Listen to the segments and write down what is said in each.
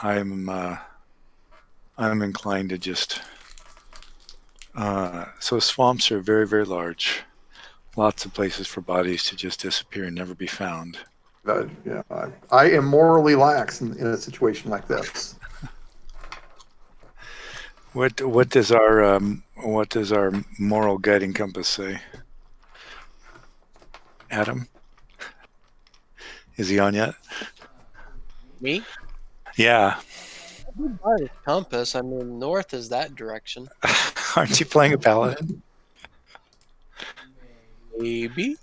I'm inclined to just. So swamps are very, very large. Lots of places for bodies to just disappear and never be found. Yeah, I am morally lax in a situation like this. What does our moral guiding compass say? Adam, is he on yet? Me? Yeah. By the compass. I mean, north is that direction. Aren't you playing a paladin? Maybe.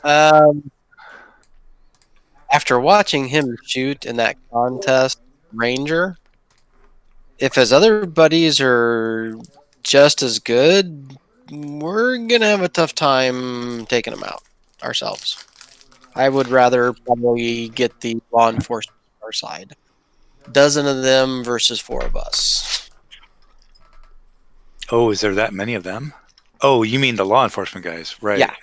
Um, after watching him shoot in that contest, Ranger, if his other buddies are just as good, we're gonna have a tough time taking him out ourselves. I would rather probably get the law enforcement on our side. Dozen of them versus 4 of us. Oh, is there that many of them? Oh, you mean the law enforcement guys, right? Yeah.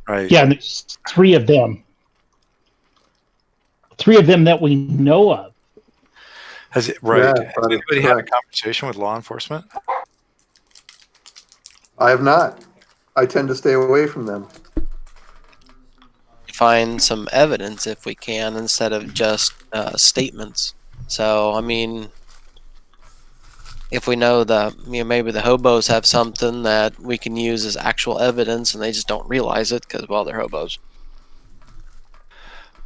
Right. Yeah, and there's 3 of them. 3 of them that we know of. Has anybody had a conversation with law enforcement? I have not. I tend to stay away from them. Find some evidence if we can instead of just statements. So, I mean, if we know that maybe the hobos have something that we can use as actual evidence and they just don't realize it because, well, they're hobos.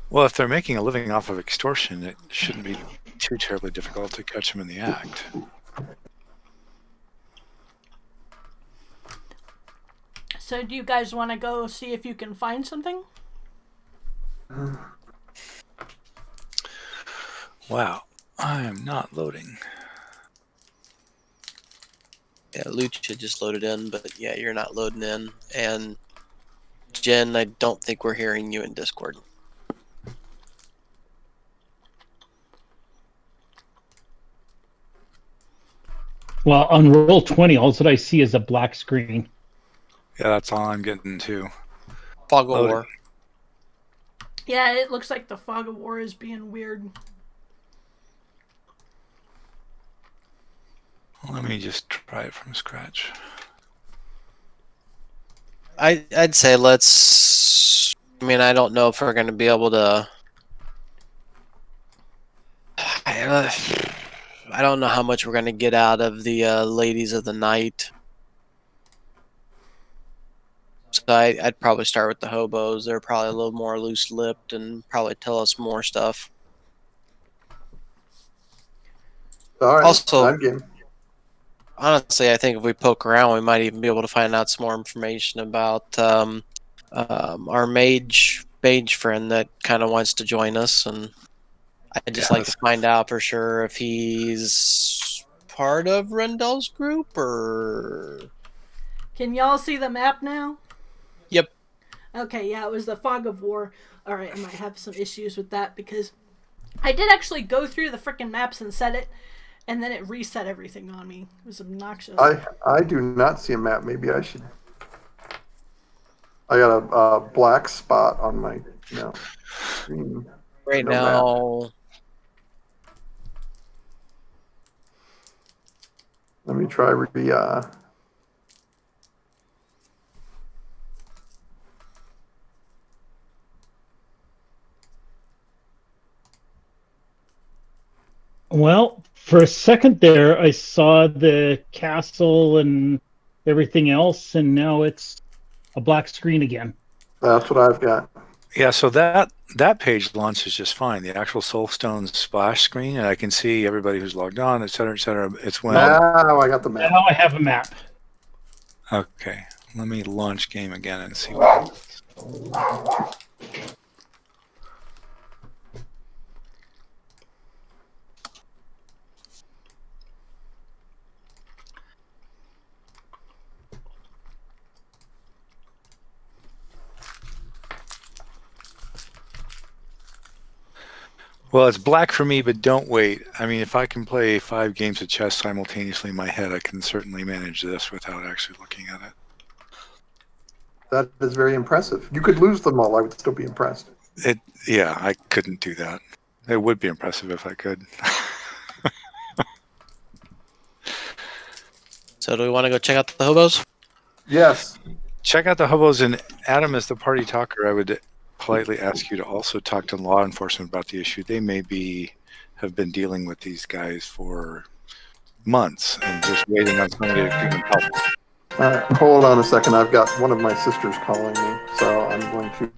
Well, if they're making a living off of extortion, it shouldn't be too terribly difficult to catch them in the act. So do you guys want to go see if you can find something? Wow, I am not loading. Yeah, Lucha just loaded in, but yeah, you're not loading in. And Jen, I don't think we're hearing you in Discord. Well, on Roll20, all that I see is a black screen. Yeah, that's all I'm getting too. Fog of War. Yeah, it looks like the Fog of War is being weird. Let me just try it from scratch. I'd say let's. I mean, I don't know if we're going to be able to. I don't know how much we're going to get out of the ladies of the night. So I'd probably start with the hobos. They're probably a little more loose-lipped and probably tell us more stuff. All right. Also, I'm game. Honestly, I think if we poke around, we might even be able to find out some more information about our mage friend that kind of wants to join us, and I'd just like to find out for sure if he's part of Rendell's group or. Can y'all see the map now? Yep. Okay, yeah, it was the Fog of War. Alright, I might have some issues with that because I did actually go through the frickin' maps and set it, and then it reset everything on me. It was obnoxious. I do not see a map. Maybe I should. I got a black spot on my screen. Right now. Map. Let me try Well, for a second there, I saw the castle and everything else, and now it's a black screen again. That's what I've got. Yeah, so that page launches just fine. The actual Soulstones splash screen, and I can see everybody who's logged on, et cetera, et cetera. It's when. Now I got the map. Now I have a map. Okay, let me launch game again and see what happens. Well, it's black for me, but don't wait. I mean, if I can play 5 games of chess simultaneously in my head, I can certainly manage this without actually looking at it. That is very impressive. You could lose them all. I would still be impressed. Yeah, I couldn't do that. It would be impressive if I could. So do we want to go check out the hobos? Yes. Check out the hobos, and Adam, as the party talker, I would politely ask you to also talk to law enforcement about the issue. They may have been dealing with these guys for months and just waiting on somebody to give them help. Hold on a second. I've got one of my sisters calling me, so I'm going to.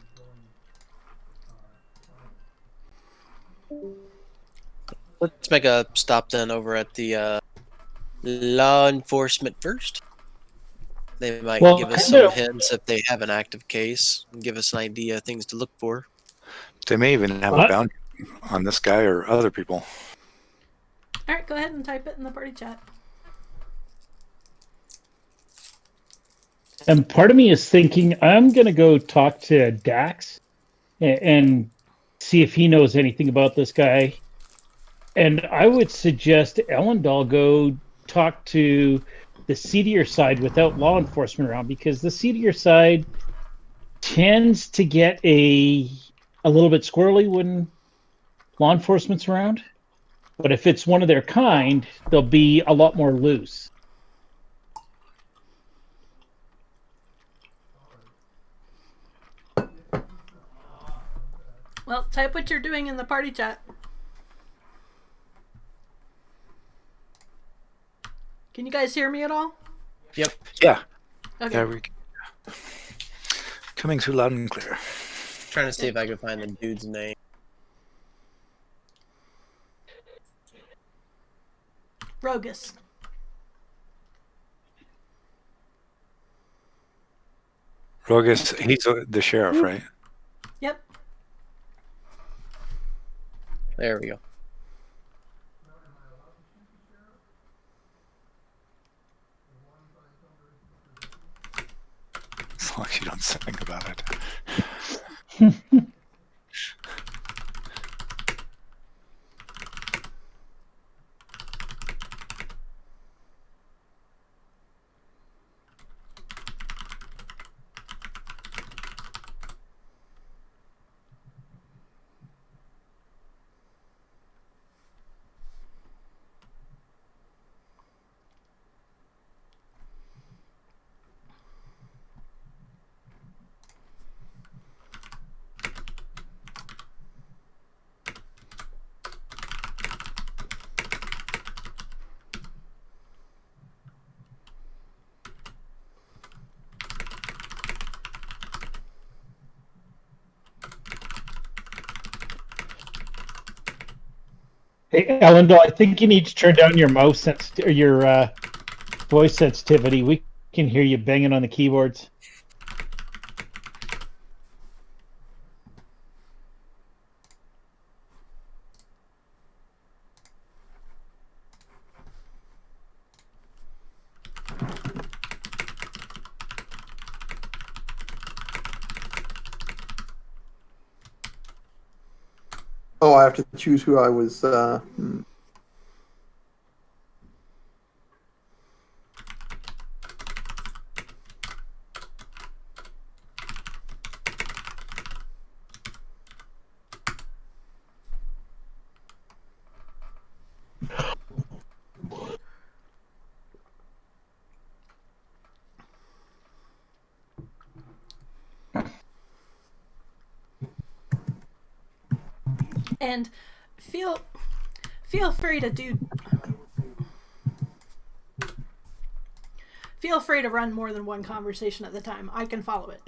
Let's make a stop then over at the law enforcement first. They might Well, give us kind some of- hints if they have an active case and give us an idea of things to look for. They may even have a What? bounty on this guy or other people. All right, go ahead and type it in the party chat. And part of me is thinking I'm going to go talk to Dax and see if he knows anything about this guy. And I would suggest Ellendal go talk to the seedier side without law enforcement around, because the seedier side tends to get a little bit squirrely when law enforcement's around. But if it's one of their kind, they'll be a lot more loose. Well, type what you're doing in the party chat. Can you guys hear me at all? Yep. Yeah. Okay. There we go. Coming through loud and clear. Trying to see if I can find the dude's name. Rogus. Rogus, he's the sheriff, right? Yep. There we go. As long as you don't think about it. Hey, Ellendal, I think you need to turn down your or your voice sensitivity. We can hear you banging on the keyboards. Oh, I have to choose who I was. And feel free to feel free to run more than one conversation at the time. I can follow it.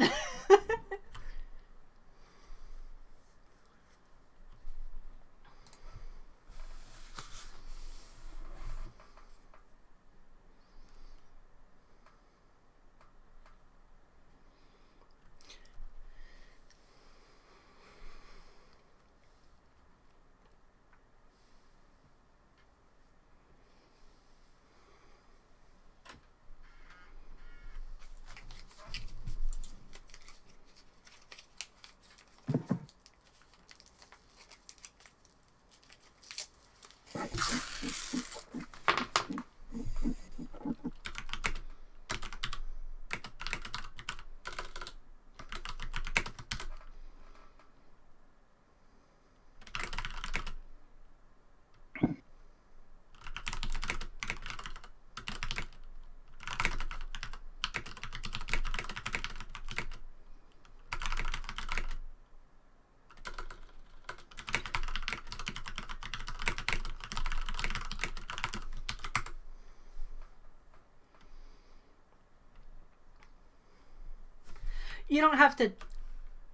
You don't have to.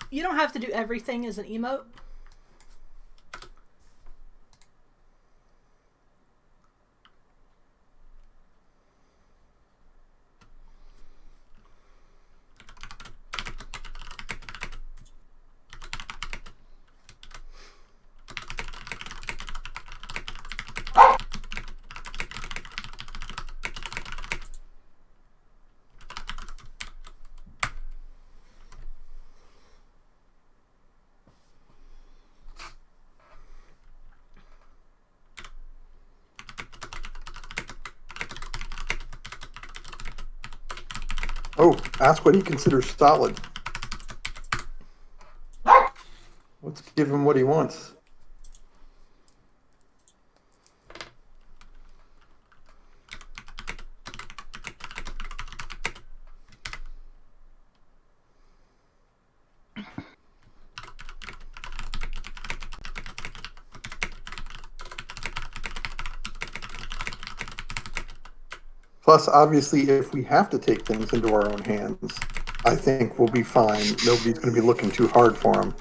You don't have to do everything as an emote. Oh, ask what he considers solid. Let's give him what he wants. Plus, obviously, if we have to take things into our own hands, I think we'll be fine. Nobody's going to be looking too hard for him.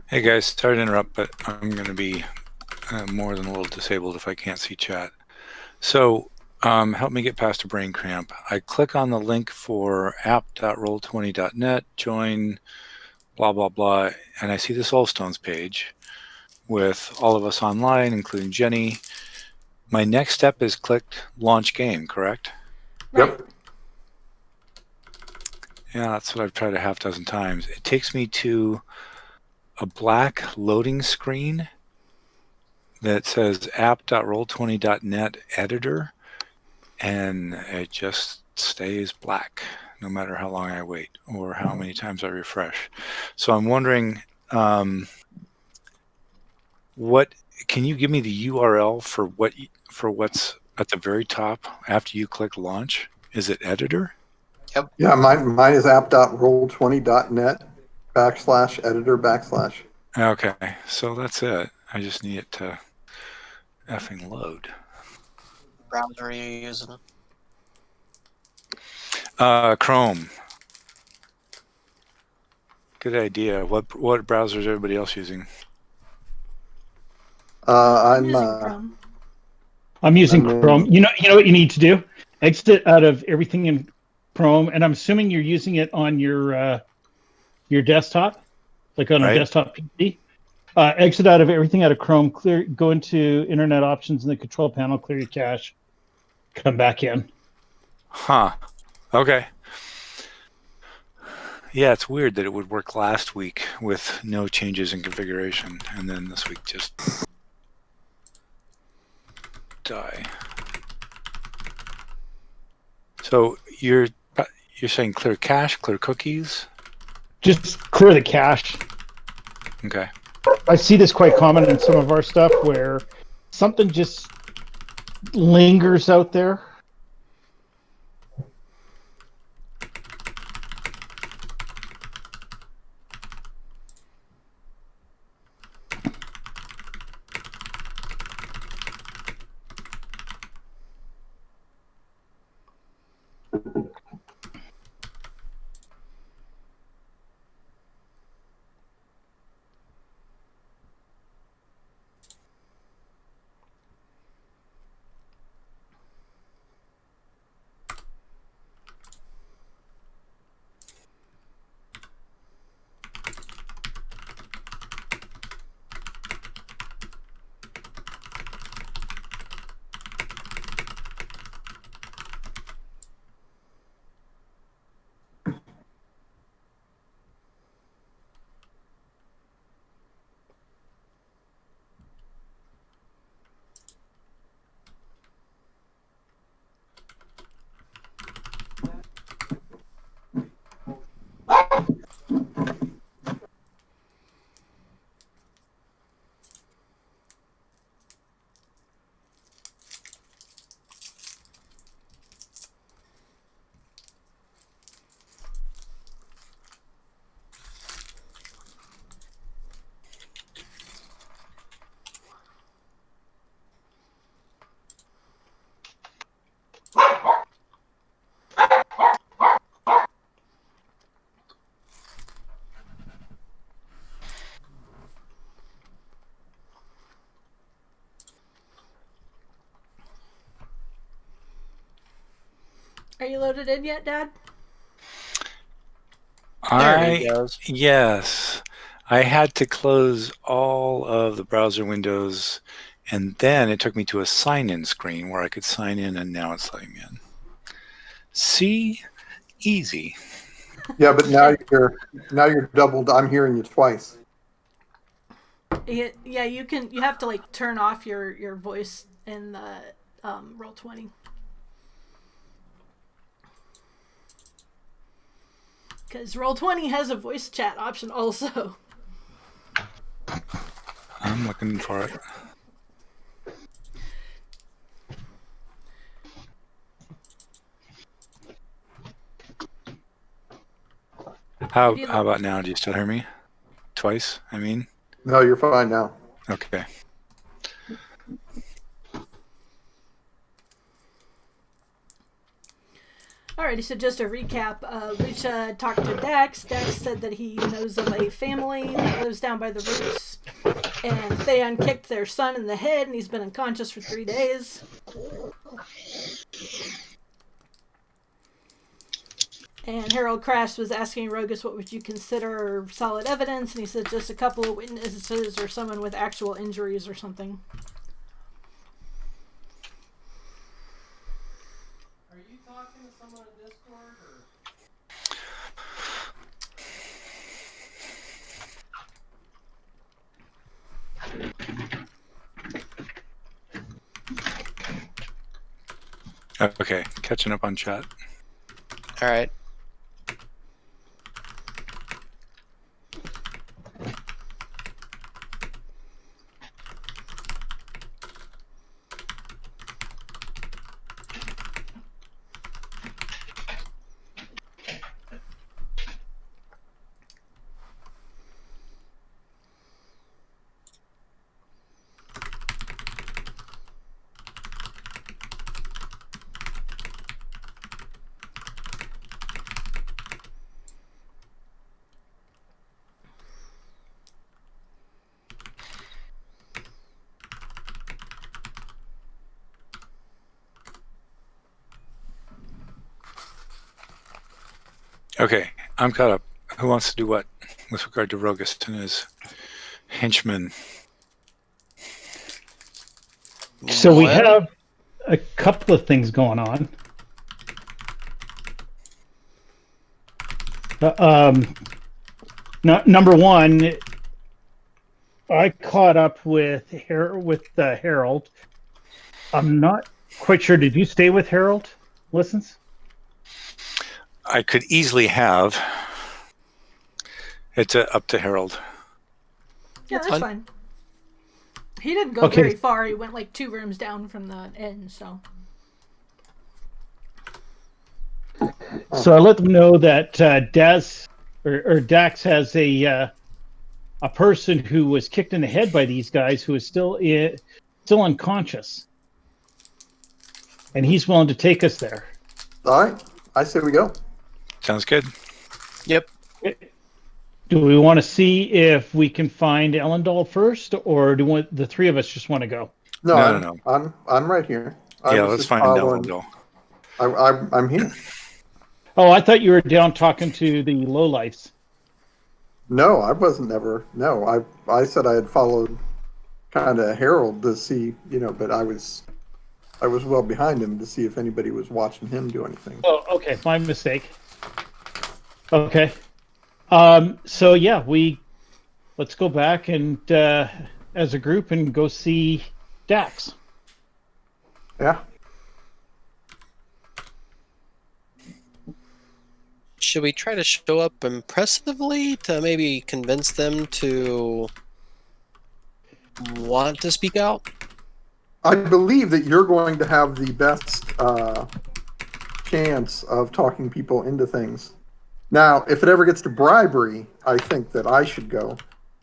Hey guys, sorry to interrupt, but I'm going to be more than a little disabled if I can't see chat. So help me get past a brain cramp. I click on the link for app.roll20.net, join, blah, blah, blah, and I see the Soulstones page with all of us online, including Jenny. My next step is clicked launch game, correct? Right. Yep. Yeah, that's what I've tried a half dozen times. It takes me to a black loading screen that says app.roll20.net editor, and it just stays black no matter how long I wait or how many times I refresh. So I'm wondering, what can you give me the URL for what's at the very top after you click launch? Is it editor? Yeah, mine is app.roll20.net /editor/. Okay, so that's it. I just need it to effing load. Browser are you using? Chrome. Good idea. What browser is everybody else using? I'm I'm using Chrome. I'm using I'm Chrome. in- You know what you need to do? Exit out of everything in Chrome, and I'm assuming you're using it on your desktop, like on a Right? desktop PC. Exit out of everything out of Chrome. Go into Internet Options in the control panel. Clear your cache. Come back in. Huh. Okay. Yeah, it's weird that it would work last week with no changes in configuration, and then this week just die. So you're saying clear cache, clear cookies? Just clear the cache. Okay. I see this quite common in some of our stuff where something just lingers out there. Are you loaded in yet, Dad? There he goes. Yes, I had to close all of the browser windows, and then it took me to a sign-in screen where I could sign in, and now it's letting me in. See, easy. Yeah, but now you're doubled. I'm hearing you twice. Yeah, you can. You have to like turn off your voice in the Roll20. Because Roll20 has a voice chat option also. I'm looking for it. How about now? Do you still hear me? Twice, I mean? No, you're fine now. Okay. Alrighty, so just a recap. Lucia talked to Dax. Dax said that he knows of a family that lives down by the roots. And Theon kicked their son in the head, and he's been unconscious for 3 days. And Harold Crash was asking Rogus what would you consider solid evidence, and he said just a couple of witnesses or someone with actual injuries or something. Are you talking to someone on Discord? Okay, catching up on chat. All right. Okay, I'm caught up. Who wants to do what with regard to Rogus and his henchmen? So we Well, have a couple of things going on. Number one, I caught up with Harold. I'm not quite sure. Did you stay with Harold? Listens? I could easily have. It's up to Harold. Yeah, That's that's fine. fine. He didn't go Okay. very far. He went like 2 rooms down from the inn, so. So I let them know that Dax has a person who was kicked in the head by these guys who is still unconscious, and he's willing to take us there. All right, I say we go. Sounds good. yep. Do we want to see if we can find Ellendal first, or do the three of us just want to go? No. I'm right here. Yeah, let's find Elendil. I'm here. Oh, I thought you were down talking to the lowlifes. No, I wasn't ever. No, I said I had followed kind of Harold to see, but I was well behind him to see if anybody was watching him do anything. Oh, okay, my mistake. Okay. So yeah, let's go back and as a group and go see Dax. Yeah. Should we try to show up impressively to maybe convince them to want to speak out? I believe that you're going to have the best chance of talking people into things. Now, if it ever gets to bribery, I think that I should go.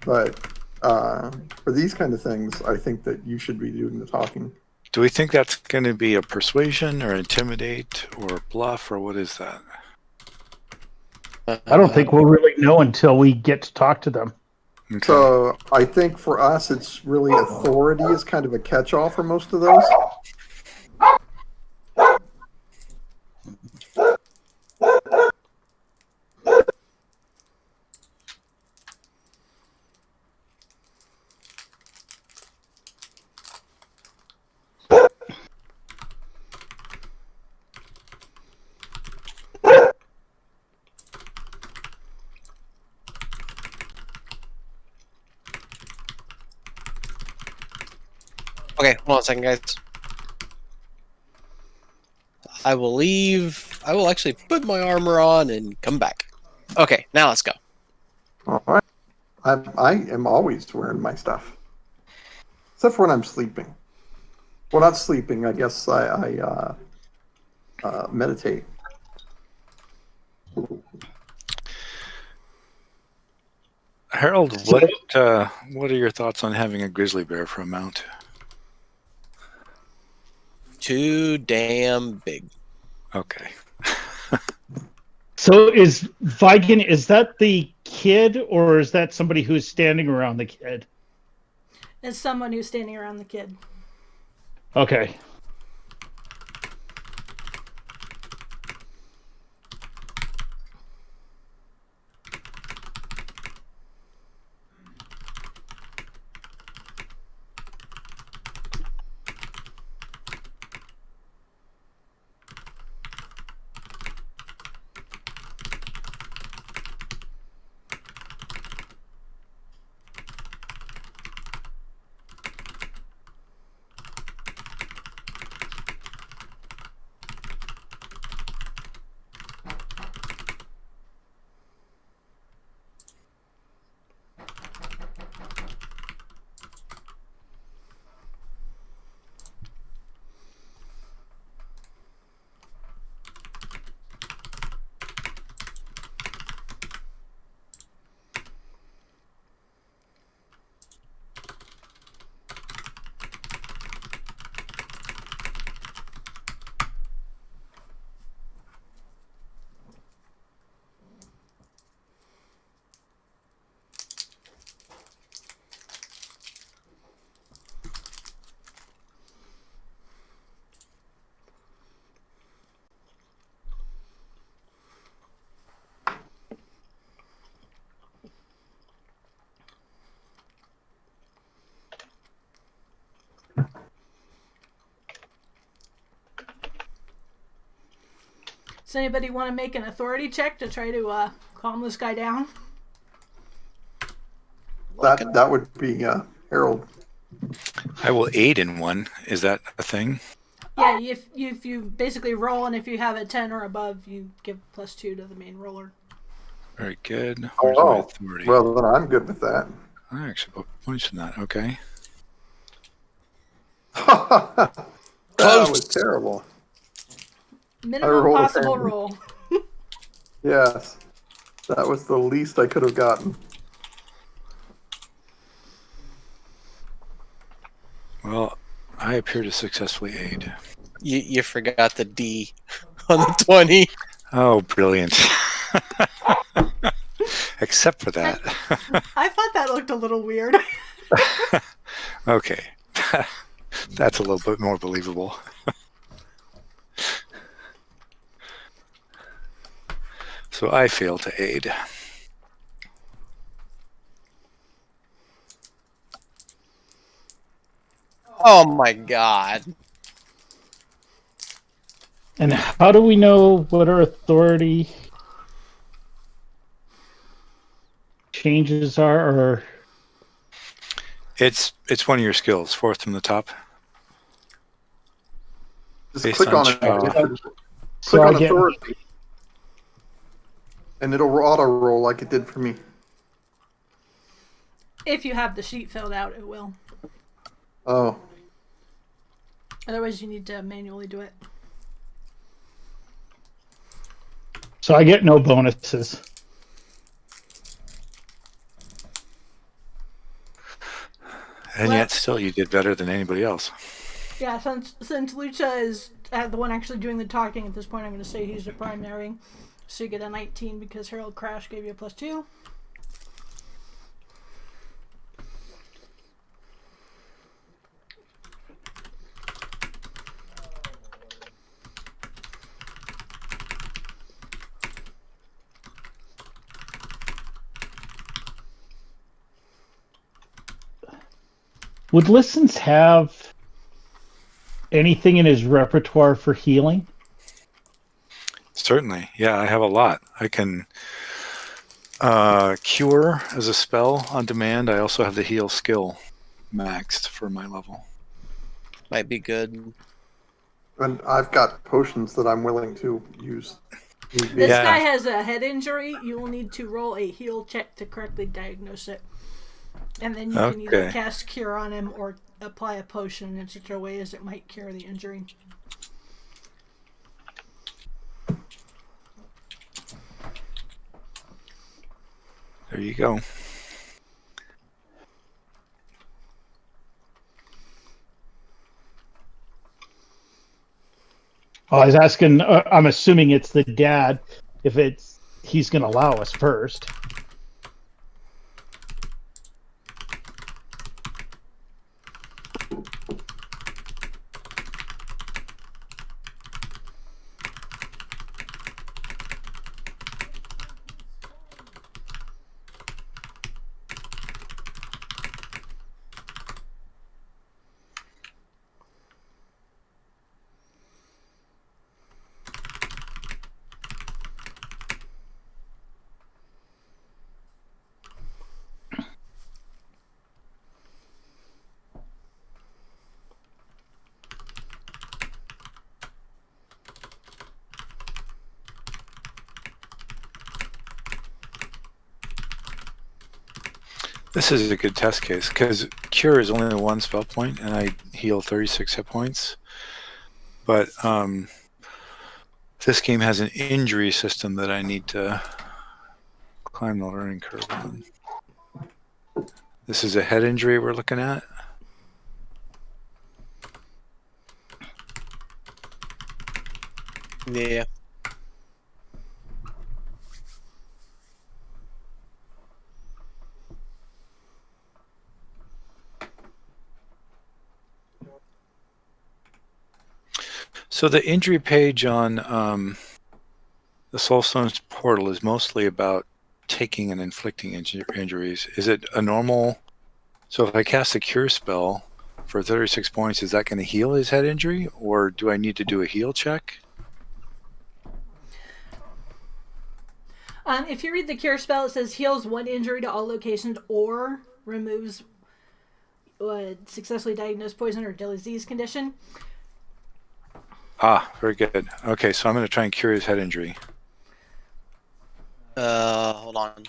But for these kind of things, I think that you should be doing the talking. Do we think that's going to be a persuasion or intimidate or bluff, or what is that? I don't think we'll really know until we get to talk to them. Okay. So I think for us, it's really authority is kind of a catch-all for most of those. Okay, hold on a second, guys. I will leave. I will actually put my armor on and come back. Okay, now let's go. All right. I am always wearing my stuff, except for when I'm sleeping. Well, not sleeping. I guess I meditate. Harold, what are your thoughts on having a grizzly bear for a mount? Too damn big. Okay. So is Vigan, is that the kid or is that somebody who's standing around the kid? As someone who's standing around the kid. Okay. Does anybody want to make an authority check to try to calm this guy down? That would be Harold. I will aid in one. Is that a thing? Yeah, if you basically roll, and if you have a 10 or above, you give +2 to the main roller. Very good. Where's my authority? Well, then I'm good with that. I actually put points in that. Okay. That Close. was terrible. Minimum rolled a possible 10. roll. Yes, that was the least I could have gotten. Well, I appear to successfully aid. You forgot the D on the 20. Oh, brilliant. Except for that. I thought that looked a little weird. Okay. That's a little bit more believable. So I fail to aid. Oh my god. And how do we know what our authority changes are? Or It's one of your skills, fourth from the top. Just Based click on on it. Shaw. so Click I on get authority, and it'll auto roll like it did for me. If you have the sheet filled out, it will. Oh, Otherwise, you need to manually do it. so I get no bonuses. And Well- yet still you did better than anybody else. Yeah, since Lucha is the one actually doing the talking at this point, I'm going to say he's the primary. So you get a 19 because Harold Crash gave you a +2. Would Listens have anything in his repertoire for healing? Certainly. Yeah, I have a lot. I can cure as a spell on demand. I also have the heal skill maxed for my level. Well, So I can cure as a spell on demand. I also have the heal skill maxed for my level. might be good. And I've got potions that I'm willing to use. Need be. This Yeah. guy has a head injury. You will need to roll a heal check to correctly diagnose it. And then you can either Okay. cast Cure on him or apply a potion in such a way as it might cure the injury. There you go. I was asking. I'm assuming it's the dad. If he's going to allow us first. This is a good test case because Cure is only one spell point, and I heal 36 hit points. But this game has an injury system that I need to climb the learning curve on. This is a head injury we're looking at. Yeah. So the injury page on the Soulstones portal is mostly about taking and inflicting injuries. Is it a normal? So if I cast a Cure spell for 36 points, is that going to heal his head injury, or do I need to do a heal check? If you read the Cure spell, it says heals one injury to all locations or removes successfully diagnosed poison or disease condition. Ah, very good. Okay, so I'm going to try and cure his head injury. Hold on.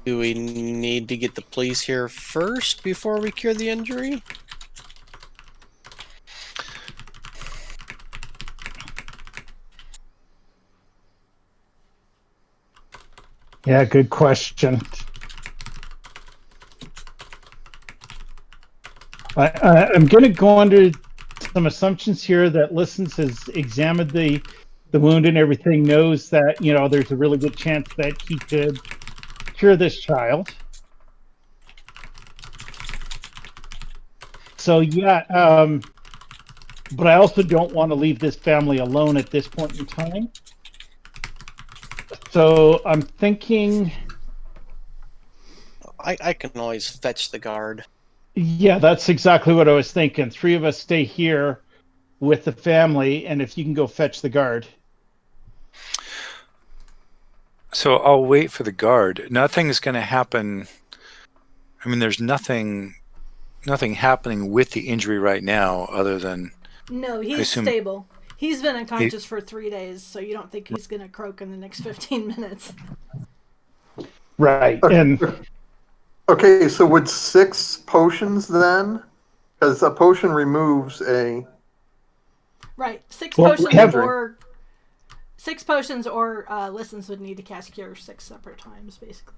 Do we need to get the police here first before we cure the injury? Yeah, good question. I'm going to go under some assumptions here that Listens has examined the wound and everything, knows that, there's a really good chance that he could cure this child. So, yeah, but I also don't want to leave this family alone at this point in time. So I'm thinking... I can always fetch the guard. Yeah, that's exactly what I was thinking. 3 of us stay here with the family, and if you can go fetch the guard. So I'll wait for the guard. Nothing's going to happen. I mean, there's nothing happening with the injury right now other than... No, he's stable. He's been unconscious for 3 days, so you don't think he's going to croak in the next 15 minutes. Right, and... Okay, so would 6 potions then? Because a potion removes a... Right, 6 Well, potions Henry. or... 6 potions or Listens would need to cast Cure 6 separate times, basically.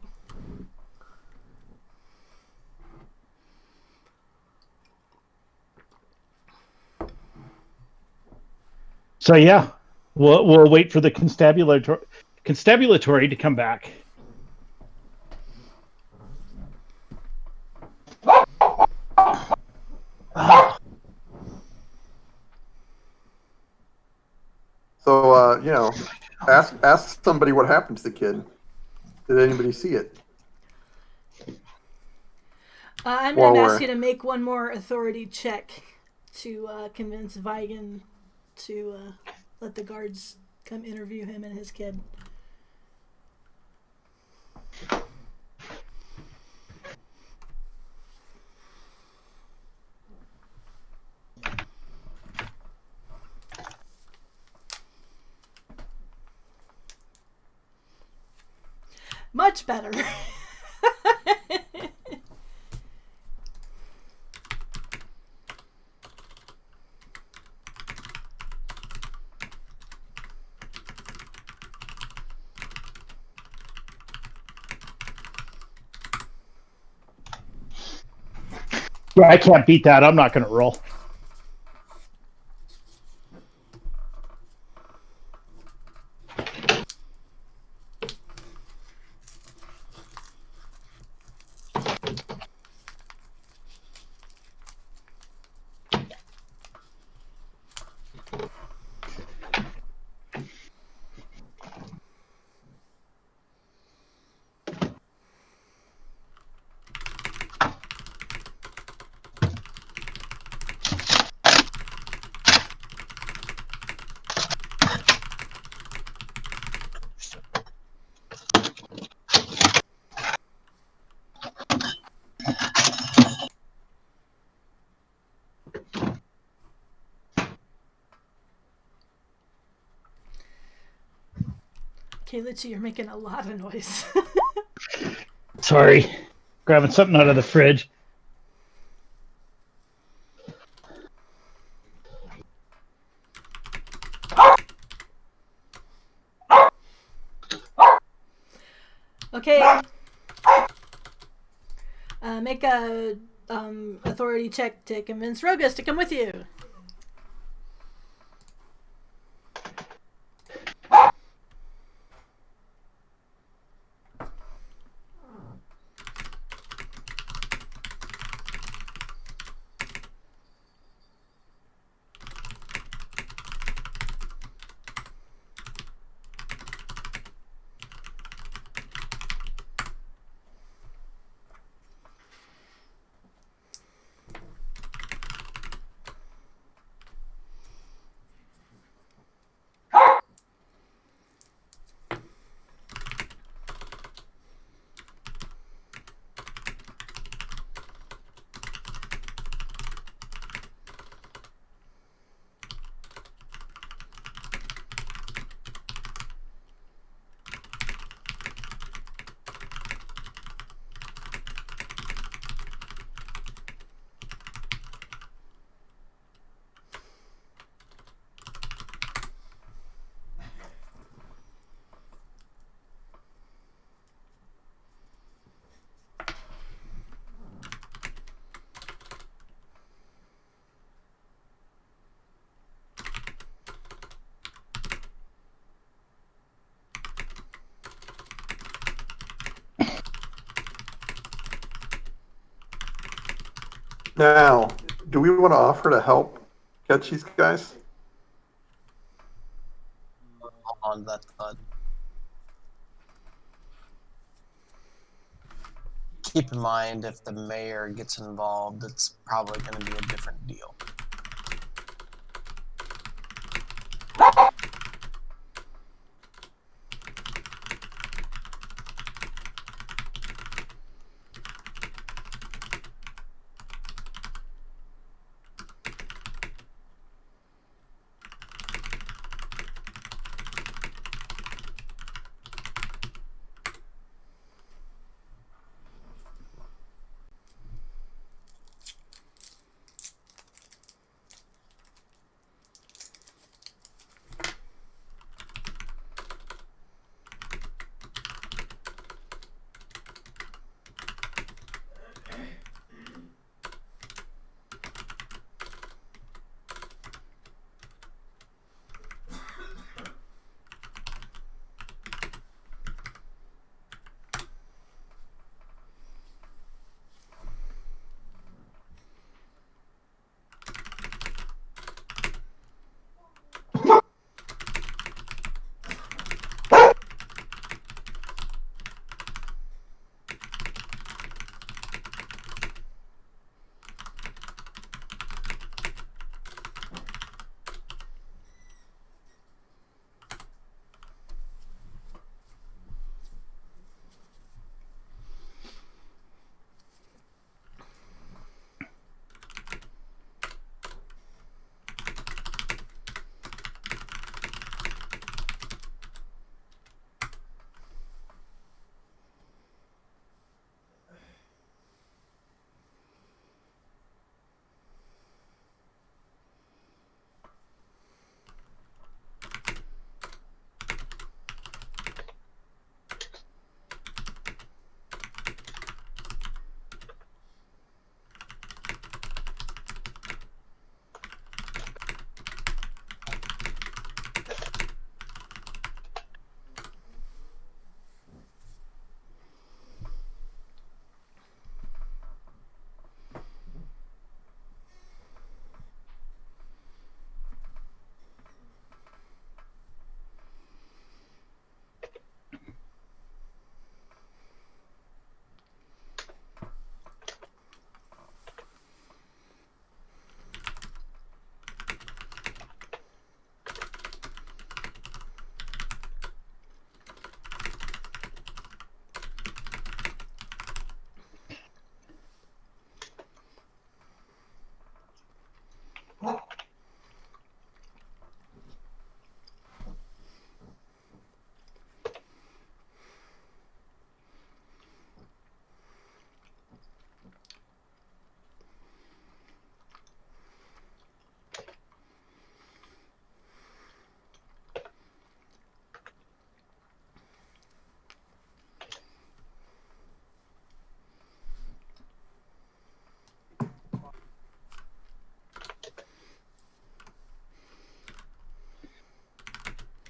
So yeah, we'll wait for the constabulatory to come back. So ask somebody what happened to the kid. Did anybody see it? I'm going to ask you to make one more authority check to convince Vigan to let the guards come interview him and his kid. much better. Yeah, I can't beat that. I'm not going to roll. Okay, Litchi, you're making a lot of noise. Sorry. Grabbing something out of the fridge. Okay. Make a authority check to convince Rogus to come with you. Now, do we want to offer to help catch these guys? On that thought. Keep in mind, if the mayor gets involved, it's probably going to be a different deal.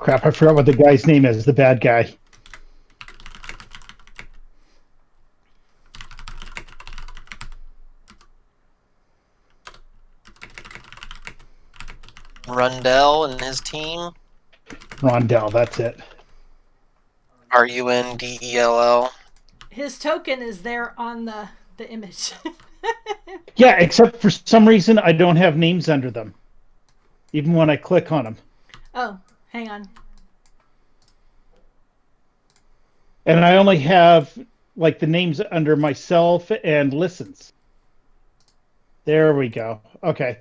Crap, I forgot what the guy's name is, the bad guy. Rundell and his team. Rondell, that's it. Rundell. His token is there on the image. Yeah, except for some reason I don't have names under them, even when I click on them. Oh, hang on. And I only have like the names under myself and listens. There we go. Okay.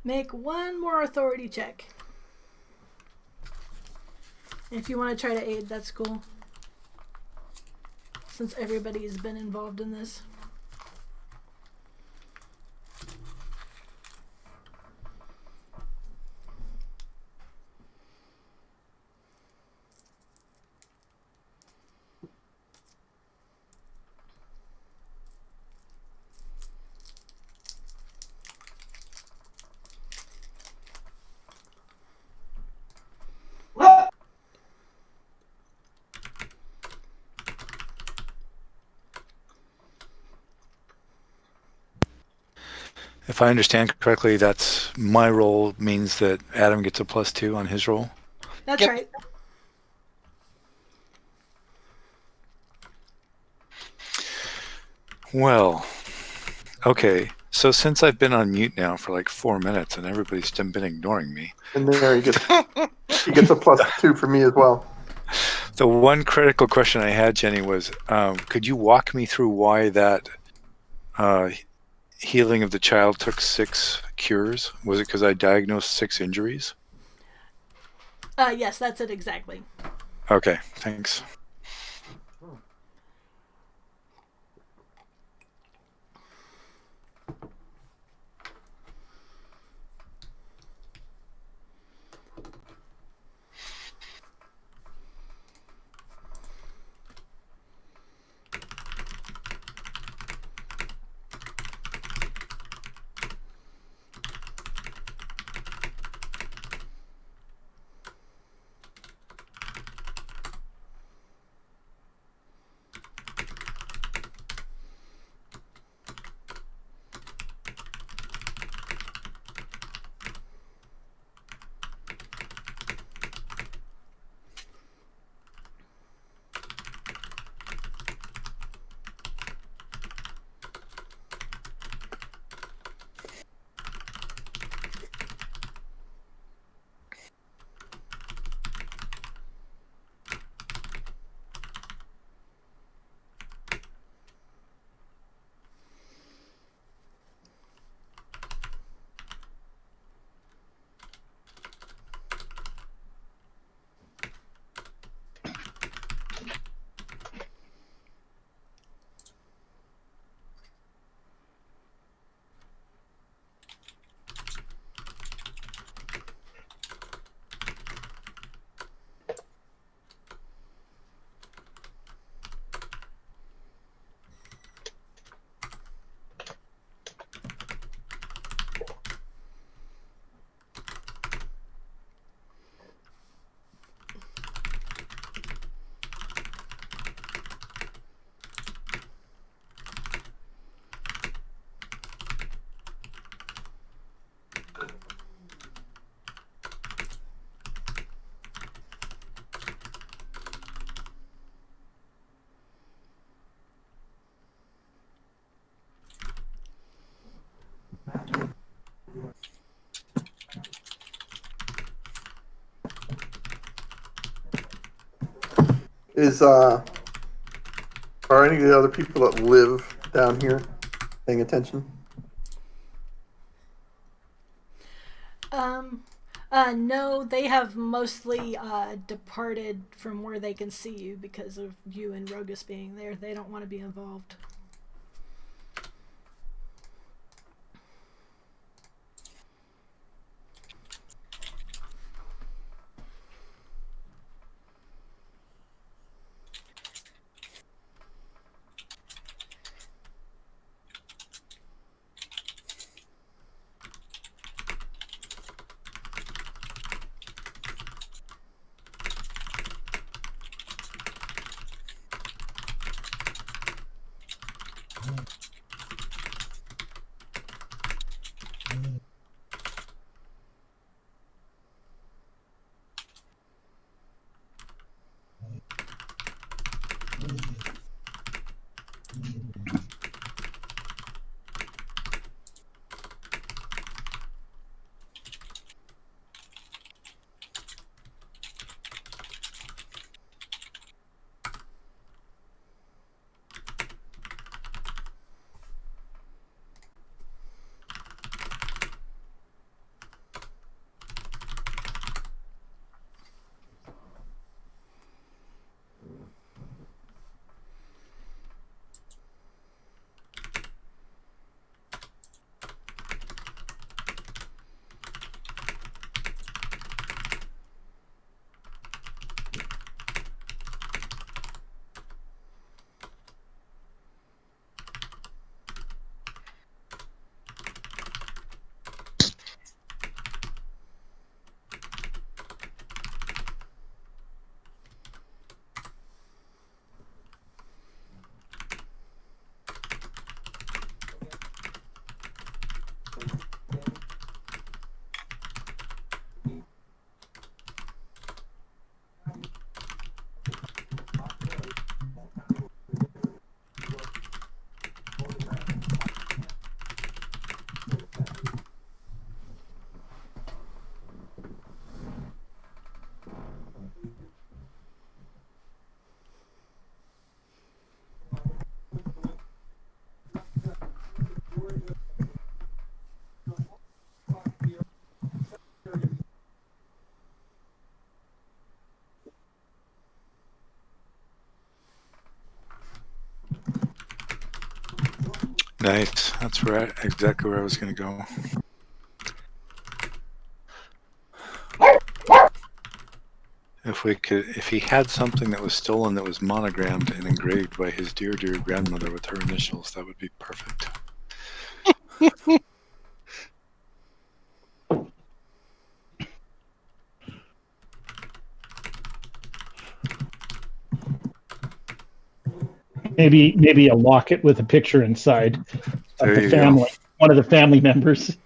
Make one more authority check. If you want to try to aid, that's cool. Since everybody's been involved in this. If I understand correctly, that's my roll means that Adam gets a +2 on his roll. That's Yep. right. Well, okay. So since I've been on mute now for like 4 minutes and everybody's been ignoring me, And there he gets a +2 for me as well. the one critical question I had, Jenny, was could you walk me through why that healing of the child took 6 cures? Was it because I diagnosed 6 injuries? Yes, that's it exactly. Okay, thanks. are any of the other people that live down here paying attention? No, they have mostly departed from where they can see you because of you and Rogus being there. They don't want to be involved. Nice. That's right. Exactly where I was going to go. If he had something that was stolen that was monogrammed and engraved by his dear, dear grandmother with her initials, that would be perfect. Maybe a locket with a picture inside of There the you family, one of the family members.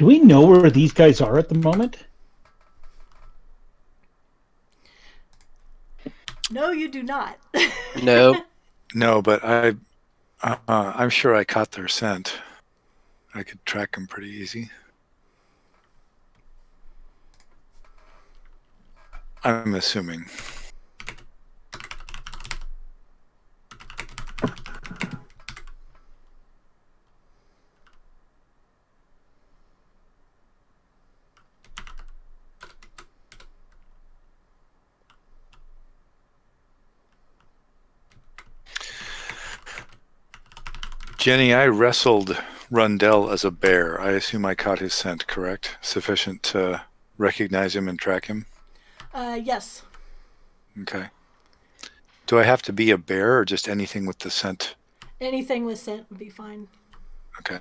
Do we know where these guys are at the moment? No, you do not. Nope. No, but I'm sure I caught their scent. I could track them pretty easy. I'm assuming. Jenny, I wrestled Rundell as a bear. I assume I caught his scent, correct? Sufficient to recognize him and track him? Yes. Okay. Do I have to be a bear or just anything with the scent? Anything with scent would be fine. Okay.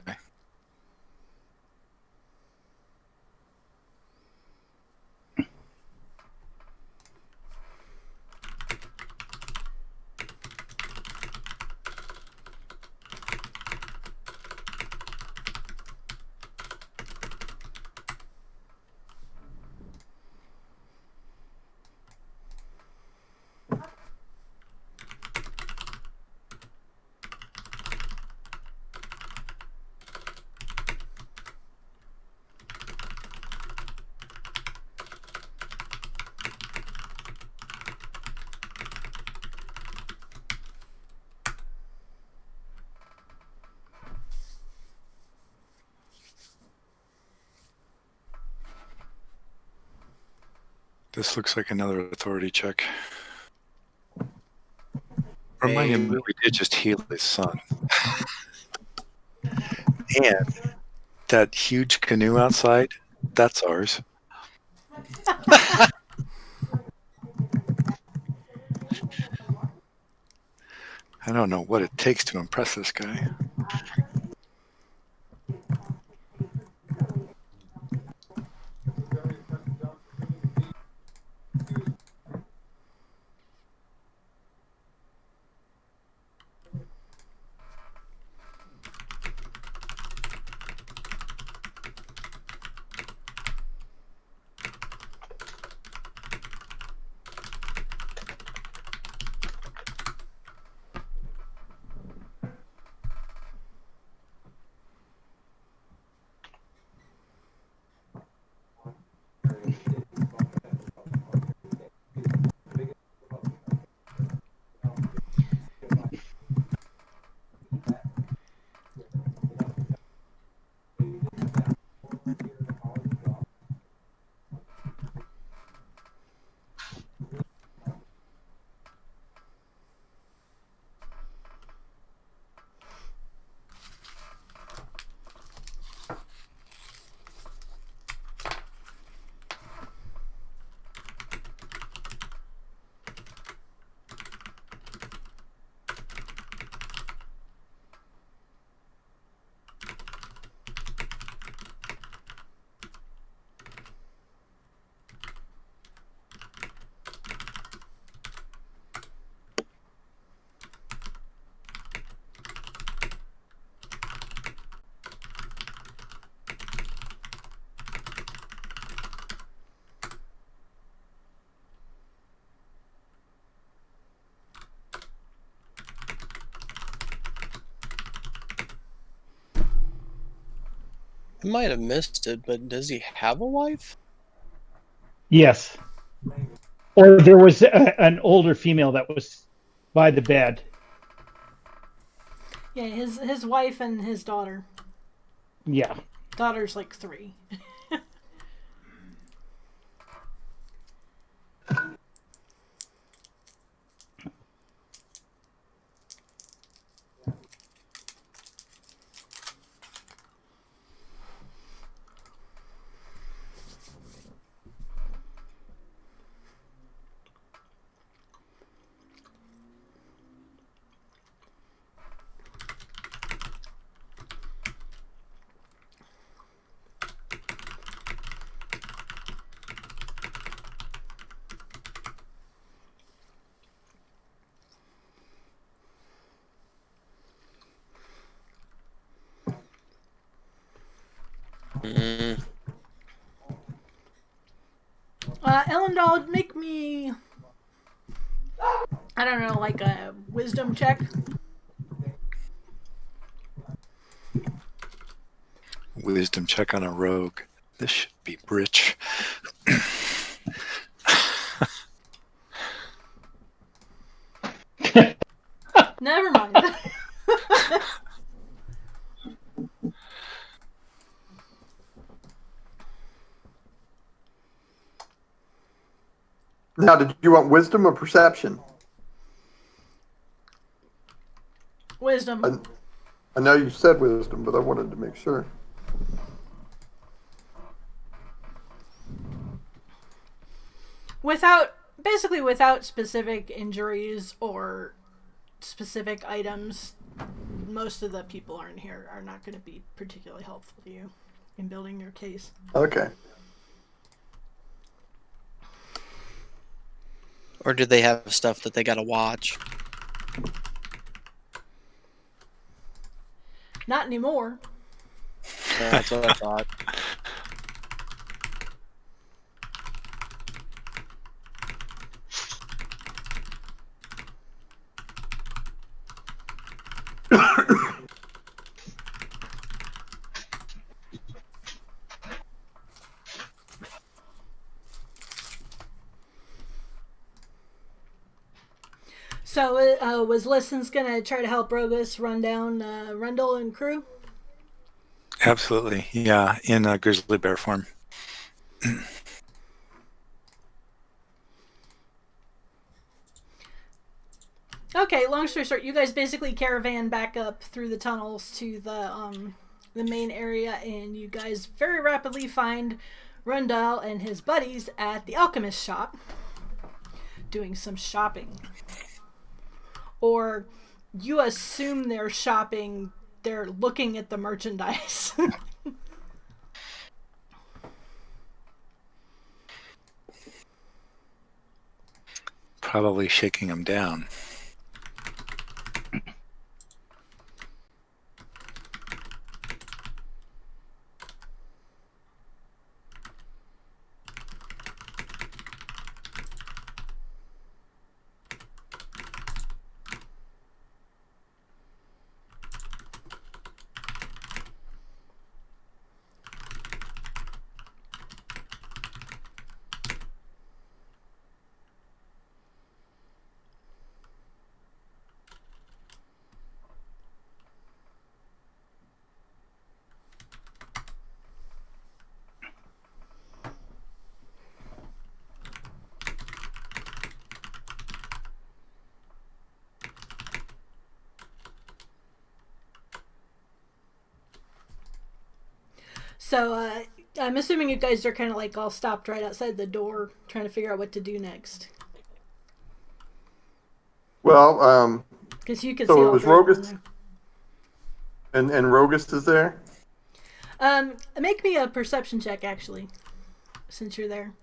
This looks like another authority check. Remind him that we did just heal his son. And that huge canoe outside, that's ours. I don't know what it takes to impress this guy. I might have missed it, but does he have a wife? Yes. Or there was an older female that was by the bed. Yeah, his wife and his daughter. Yeah. Daughter's like 3. Mm. Elendal, make me, I don't know, like a wisdom check. Wisdom check on a rogue. This should be rich. Never mind. Now, did you want wisdom or perception? Wisdom. I know you said wisdom, but I wanted to make sure. Basically without specific injuries or specific items, most of the people around here are not going to be particularly helpful to you in building your case. Okay. Or do they have stuff that they gotta watch? Not anymore. Yeah, that's what I thought. So was Listens going to try to help Rogus run down Rundle and crew? Absolutely. Yeah, in a grizzly bear form. Okay, long story short, you guys basically caravan back up through the tunnels to the main area, and you guys very rapidly find Rundle and his buddies at the alchemist shop doing some shopping. Or you assume they're shopping, they're looking at the merchandise. Probably shaking them down. So I'm assuming you guys are kind of like all stopped right outside the door trying to figure out what to do next. Well, Because you can so see it all was three of them Rogus, there. and Rogus is there? Make me a perception check, actually, since you're there.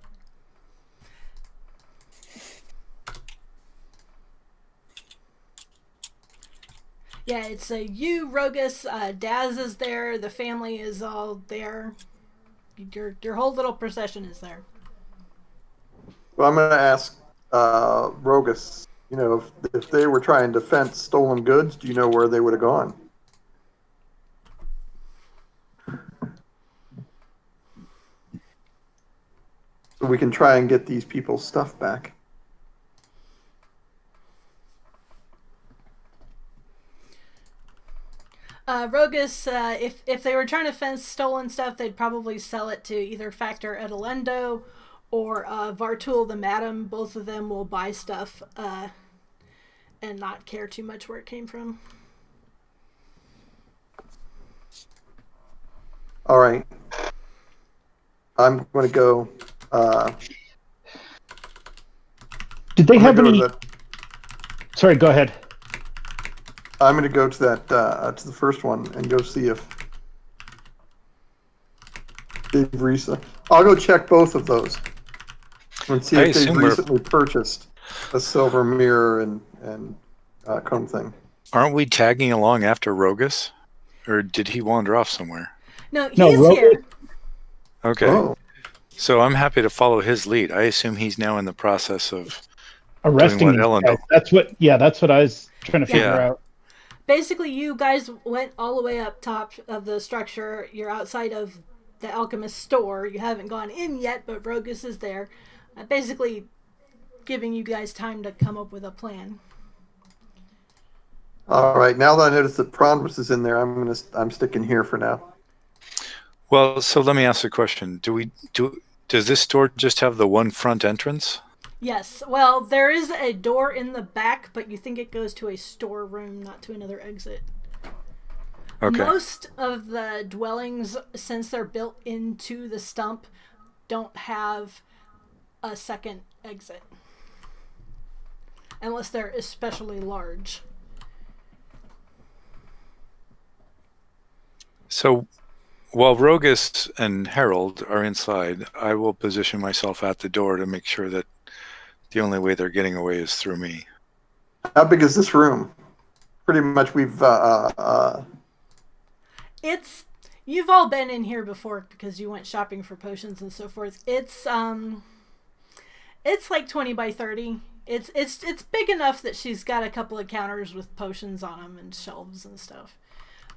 Yeah, it's you, Rogus, Daz is there, the family is all there. Your whole little procession is there. Well, I'm going to ask Rogus, you know, if they were trying to fence stolen goods, do you know where they would have gone? So we can try and get these people's stuff back. Rogus, if they were trying to fence stolen stuff, they'd probably sell it to either Factor Edelendo or Vartul the Madam. Both of them will buy stuff and not care too much where it came from. All right. I'm going to go. Did they I'm have gonna go any? to that- Sorry, go ahead. I'm going to go to that to the first one and go see if Dave Risa. I'll go check both of those and see I if they've assume we're- recently purchased a silver mirror and comb thing. Aren't we tagging along after Rogus? Or did he wander off somewhere? No, he's No, here. Okay. Oh, So I'm happy to follow his lead. I assume he's now in the process of Arresting what these Ellen guys. do. That's what I was trying to figure Yeah. out. Basically, you guys went all the way up top of the structure. You're outside of the alchemist store. You haven't gone in yet, but Rogus is there. Basically, giving you guys time to come up with a plan. all right. Now that I notice that Pronwis is in there, I'm sticking here for now. Well, so let me ask a question. Does this store just have the one front entrance? Yes. Well, there is a door in the back, but you think it goes to a storeroom, not to another exit. Okay. Most of the dwellings, since they're built into the stump, don't have a second exit. Unless they're especially large. So while Rogus and Harold are inside, I will position myself at the door to make sure that the only way they're getting away is through me. How big is this room? Pretty much It's you've all been in here before because you went shopping for potions and so forth. It's like 20 by 30. It's big enough that she's got a couple of counters with potions on them and shelves and stuff.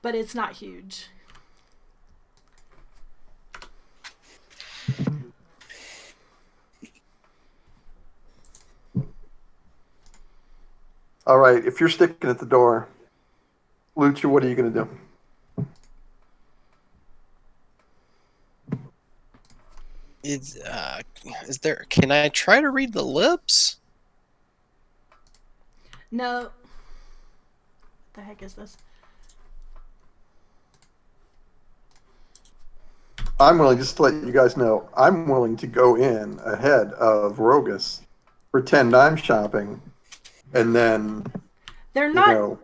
But it's not huge. all right. If you're sticking at the door, Lucha, what are you going to do? Is there? Can I try to read the lips? No. What the heck is this? I'm willing, just to let you guys know, I'm willing to go in ahead of Rogus, pretend I'm shopping, and then, They're you not. know,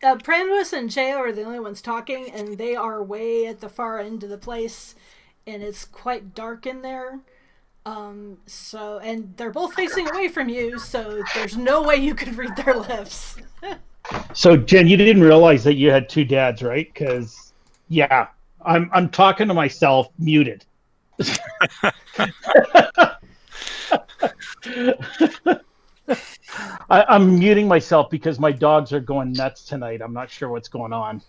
Pranwis and Cheo are the only ones talking, and they are way at the far end of the place, and it's quite dark in there. And they're both facing away from you, so there's no way you could read their lips. So, Jen, you didn't realize that you had two dads, right? Because, yeah, I'm talking to myself, muted. I'm muting myself because my dogs are going nuts tonight. I'm not sure what's going on.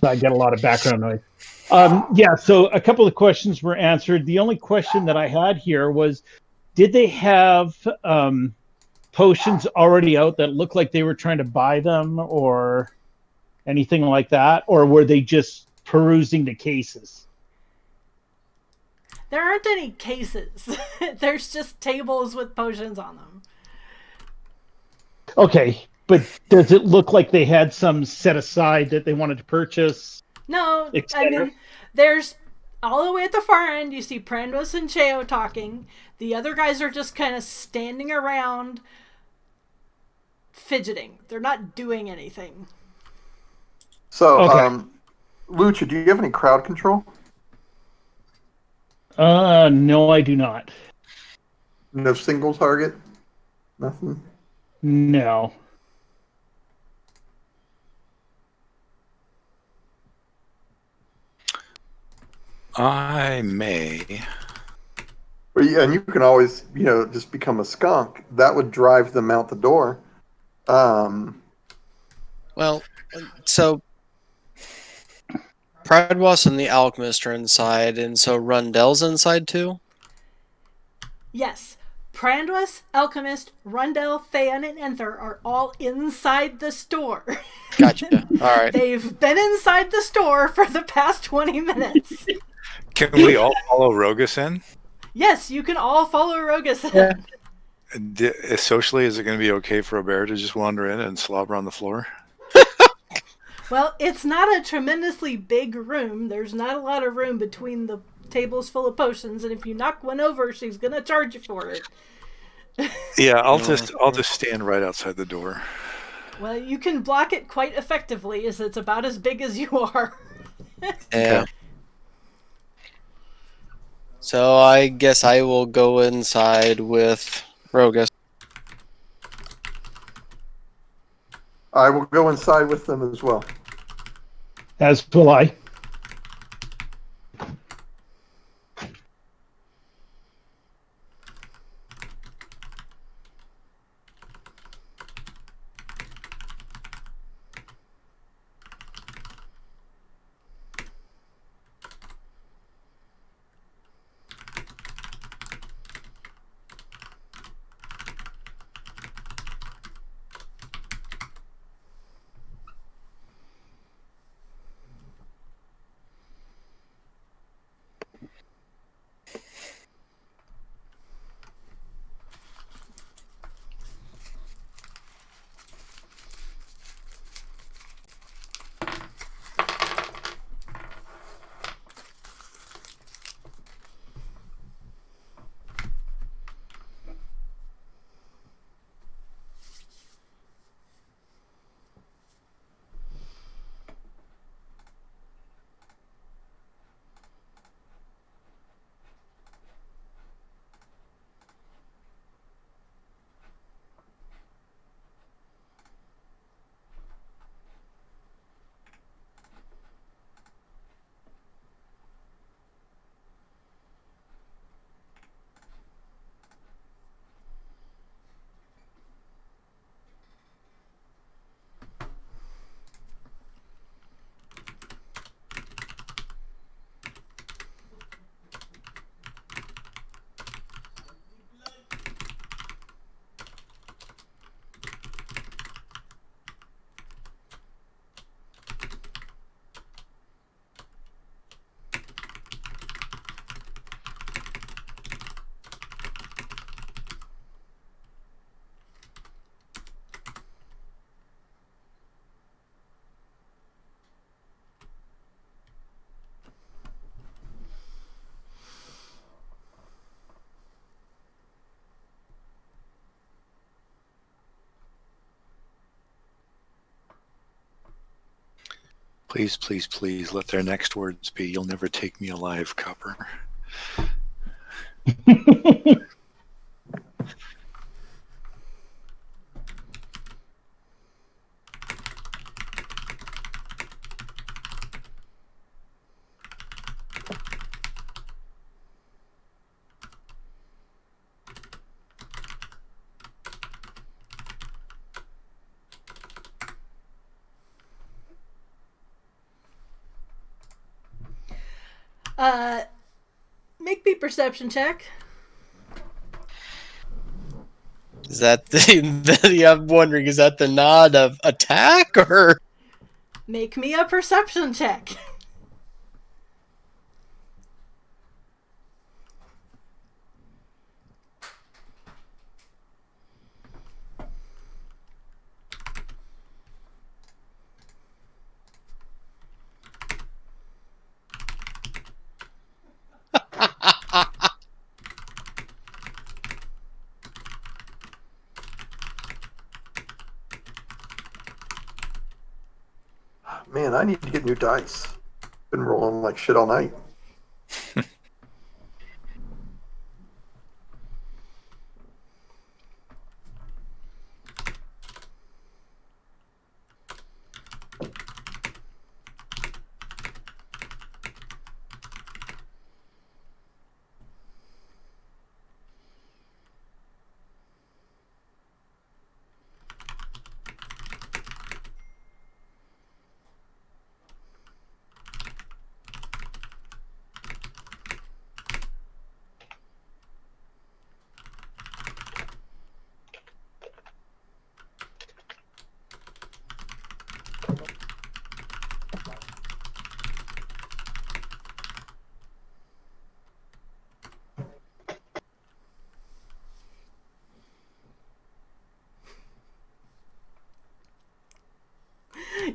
I get a lot of background noise. Yeah, so a couple of questions were answered. The only question that I had here was, did they have potions already out that looked like they were trying to buy them or anything like that? Or were they just perusing the cases? There aren't any cases. There's just tables with potions on them. Okay, but does it look like they had some set aside that they wanted to purchase? No, I Etc. mean, there's all the way at the far end, you see Prandos and Cheo talking. The other guys are just kind of standing around fidgeting. They're not doing anything. so, Okay. Lucha, do you have any crowd control? No, I do not. No single target? Nothing? No. I may. And you can always, just become a skunk. That would drive them out the door. Well, so Pradwas and the Alchemist are inside, and so Rundell's inside too? Yes. Prandos, Alchemist, Rundell, Thayan, and Enther are all inside the store. Gotcha. All right. They've been inside the store for the past 20 minutes. Can we all follow Rogus in? Yes, you can all follow Rogus in. Yeah. Socially, is it going to be okay for a bear to just wander in and slobber on the floor? Well, it's not a tremendously big room. There's not a lot of room between the tables full of potions, and if you knock one over, she's going to charge you for it. Yeah, I'll just stand right outside the door. Well, you can block it quite effectively, as it's about as big as you are. Yeah. So I guess I will go inside with Rogus. I will go inside with them as well. As will I. Please, please, please let their next words be, "You'll never take me alive, Copper." Make me perception check. Is that I'm wondering, is that the nod of attack or? Make me a perception check. Man, I need to get new dice. Been rolling like shit all night.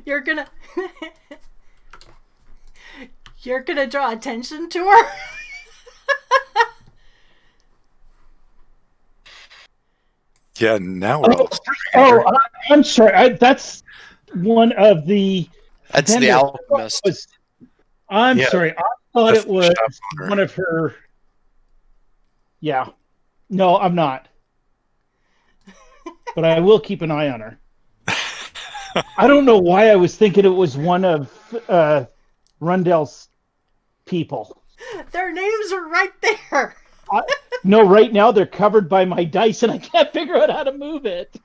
You're gonna You're gonna draw attention to her? Yeah, now we're all staring at Oh, her. I'm sorry. That's one of the. That's the vendors. alchemist. I'm Yeah, sorry. I thought that's it the was shop owner. one of her. Yeah. No, I'm not. But I will keep an eye on her. I don't know why I was thinking it was one of Rundell's people. Their names are right there. No, right now they're covered by my dice and I can't figure out how to move it.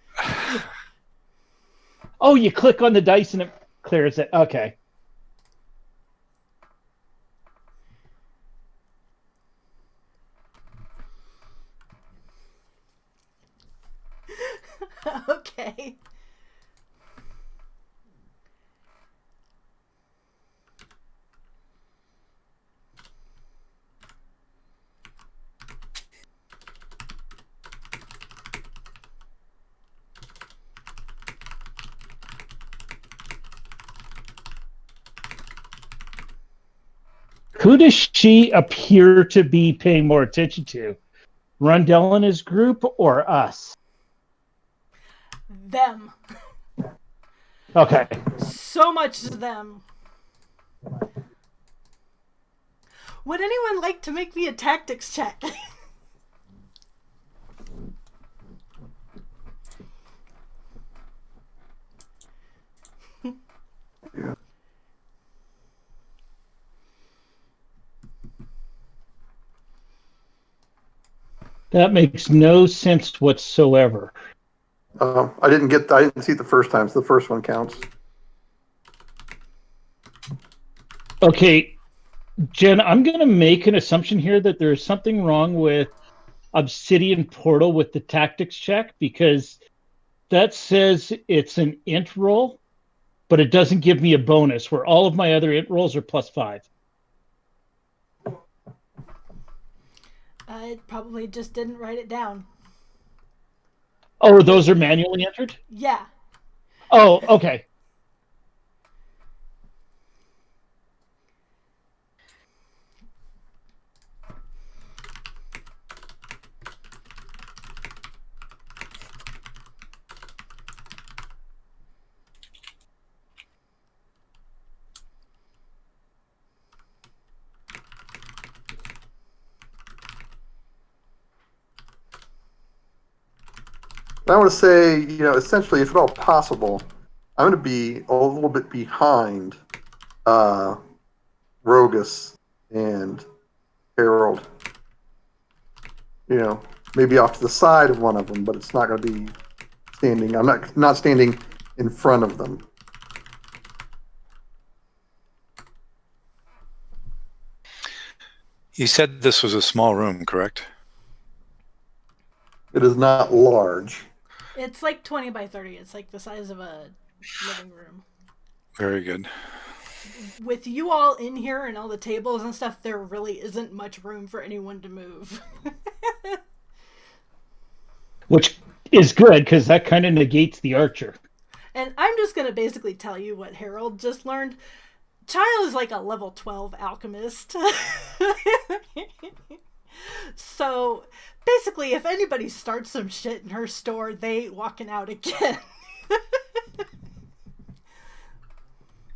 Oh, you click on the dice and it clears it. Okay. Okay. Who does she appear to be paying more attention to? Rundell and his group or us? Them. Okay. So much them. Would anyone like to make me a tactics check? Yeah. That makes no sense whatsoever. I didn't see it the first time, so the first one counts. Okay, Jen, I'm going to make an assumption here that there's something wrong with Obsidian Portal with the tactics check because that says it's an int roll, but it doesn't give me a bonus where all of my other int rolls are +5. I probably just didn't write it down. Oh, those are manually entered? Yeah. Oh, okay. I want to say, essentially, if at all possible, I'm going to be a little bit behind Rogus and Harold. Maybe off to the side of one of them, but it's not going to be standing. I'm not standing in front of them. You said this was a small room, correct? It is not large. It's like 20 by 30. It's like the size of a living room. Very good. With you all in here and all the tables and stuff, there really isn't much room for anyone to move. Which is good because that kind of negates the archer. And I'm just going to basically tell you what Harold just learned. Child is like a level 12 alchemist. So basically, if anybody starts some shit in her store, they ain't walking out again.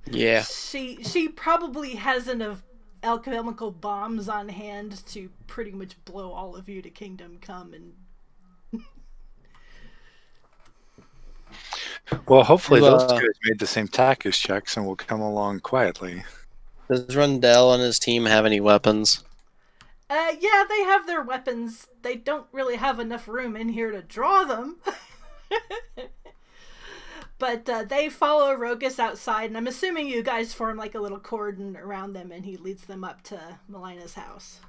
Yeah. She probably has enough alchemical bombs on hand to pretty much blow all of you to Kingdom Come. And Well, hopefully Well, those guys made the same tactics checks and will come along quietly. Does Rundell and his team have any weapons? yeah, they have their weapons. They don't really have enough room in here to draw them. But they follow Rogus outside, and I'm assuming you guys form like a little cordon around them, and he leads them up to Melina's house.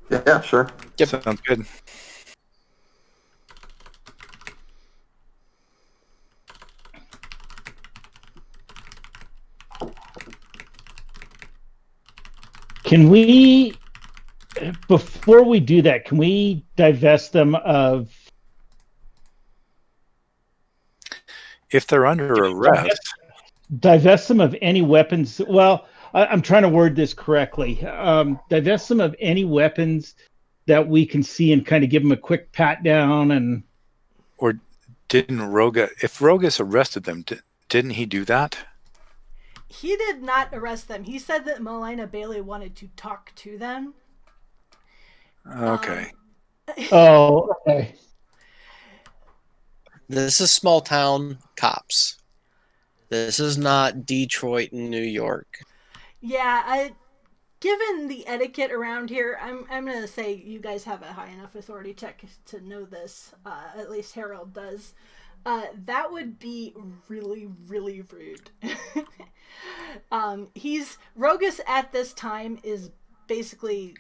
Yeah, sure. Yep. Sounds good. Can we, before we do that, can we divest them of? If they're under arrest, Divest them of any weapons. Well, I'm trying to word this correctly. Divest them of any weapons that we can see and kind of give them a quick pat down. And or didn't Roga? If Rogus arrested them, didn't he do that? He did not arrest them. He said that Melina Bailey wanted to talk to them. Okay. oh, okay. This is small town cops. This is not Detroit and New York. Yeah, given the etiquette around here, I'm gonna say you guys have a high enough authority check to know this. At least Harold does. That would be really, really rude. Rogus at this time is basically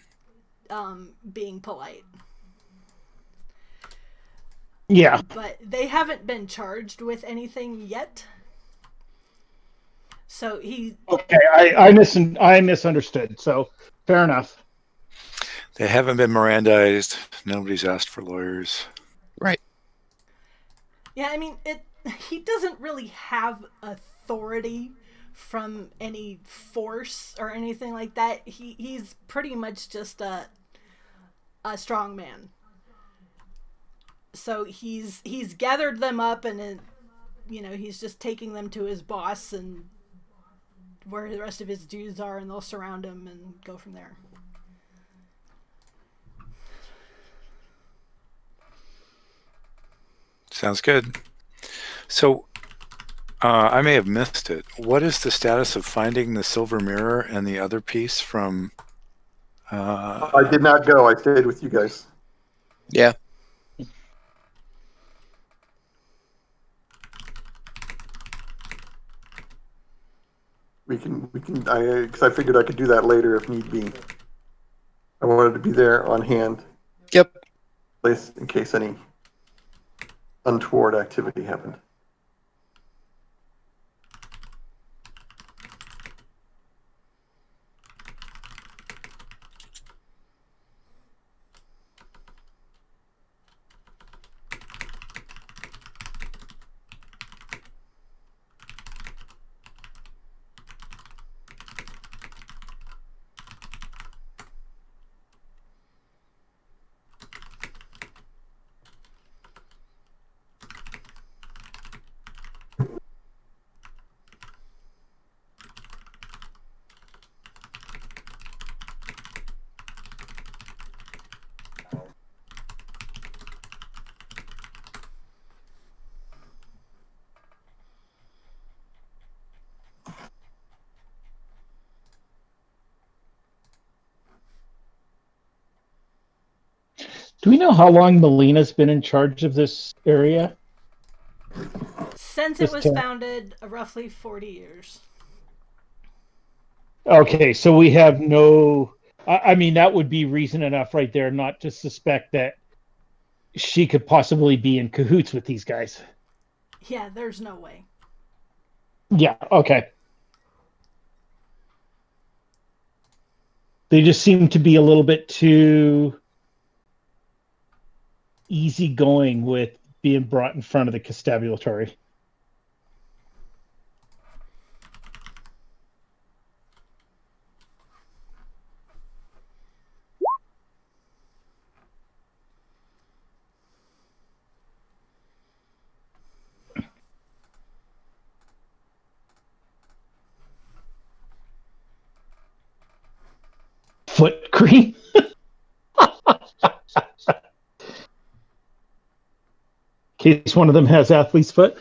being polite. Yeah. But they haven't been charged with anything yet. So he. Okay, I misunderstood. So fair enough. They haven't been Mirandized. Nobody's asked for lawyers. Right. Yeah, I mean, he doesn't really have authority from any force or anything like that. He's pretty much just a strong man. So he's gathered them up, and he's just taking them to his boss and where the rest of his dudes are, and they'll surround him and go from there. Sounds good. So, I may have missed it. What is the status of finding the silver mirror and the other piece from? I did not go. I stayed with you guys. Yeah. We can. Because I figured I could do that later if need be. I wanted to be there on hand, Yep. in case any untoward activity happened. Do we know how long Melina's been in charge of this area? Since it This was town? founded, roughly 40 years. Okay, so we have no. I mean, that would be reason enough right there not to suspect that she could possibly be in cahoots with these guys. Yeah, there's no way. Yeah, okay. They just seem to be a little bit too easygoing with being brought in front of the constabulary. Foot cream? In case one of them has athlete's foot.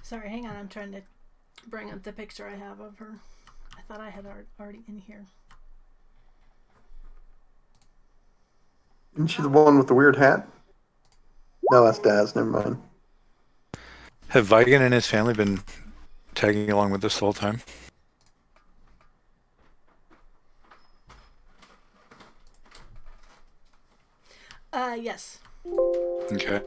Sorry, hang on. I'm trying to bring up the picture I have of her. I thought I had already in here. Isn't she the one with the weird hat? No, that's Daz. Never mind. Have Vigan and his family been tagging along with this the whole time? Yes. Okay.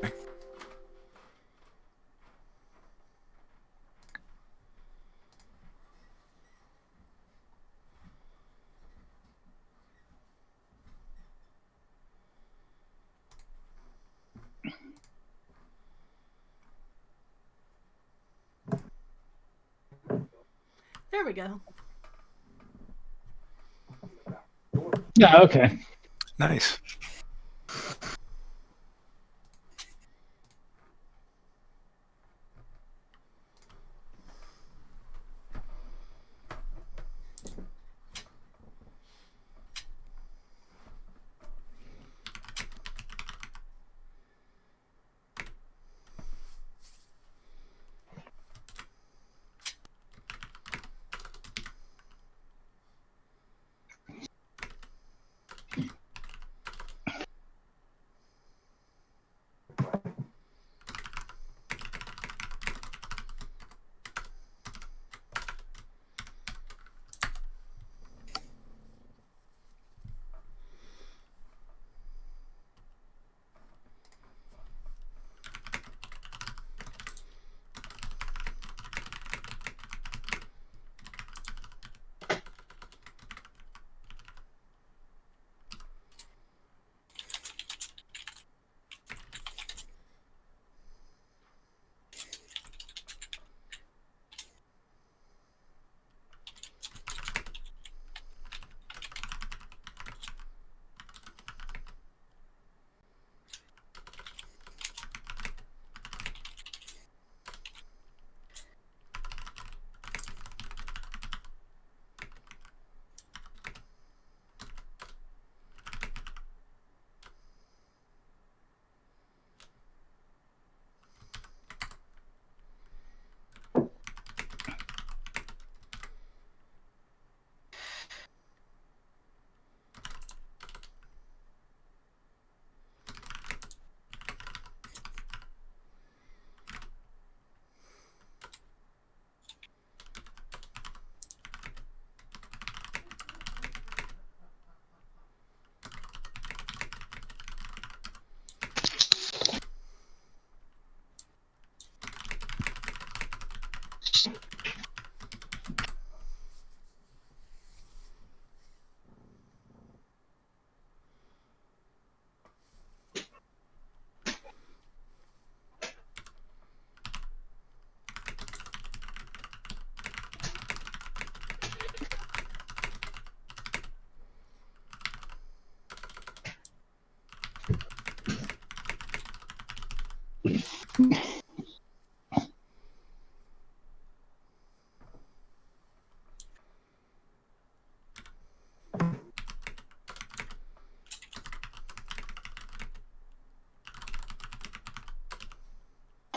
There we go. Yeah, okay. Nice.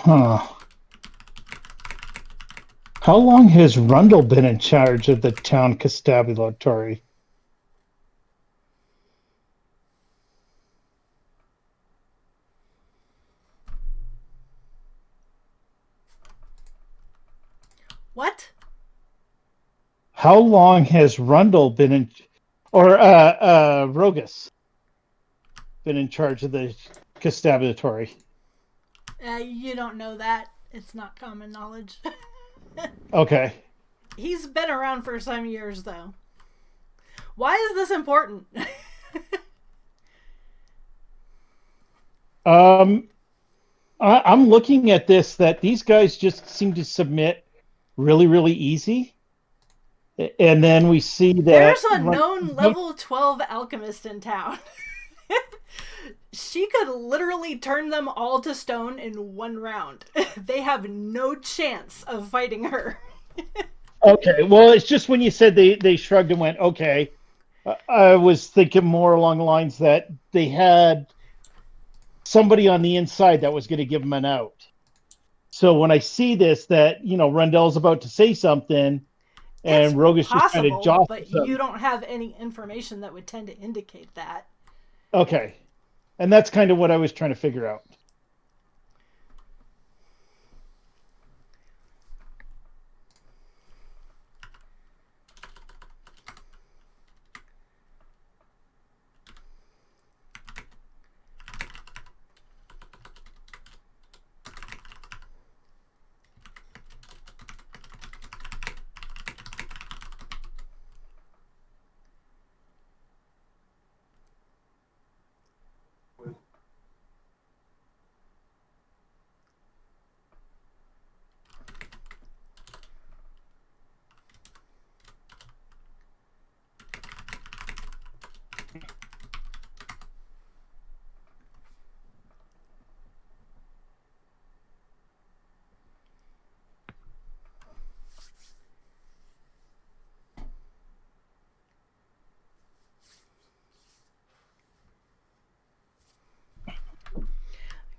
Huh. How long has Rundle been in charge of the town constabulary? What? How long has Rundle been in, or Rogus been in charge of the constabulary? You don't know that. It's not common knowledge. Okay. He's been around for some years, though. Why is this important? I'm looking at this that these guys just seem to submit really, really easy. And then we see that There's a known level 12 alchemist in town. She could literally turn them all to stone in one round. They have no chance of fighting her. Okay, well, it's just when you said they shrugged and went, okay. I was thinking more along the lines that they had somebody on the inside that was going to give them an out. So when I see this, that, Rundell's about to say something, and It's Rogus just kind of possible, but jostles him. you don't have any information that would tend to indicate that. Okay. And that's kind of what I was trying to figure out.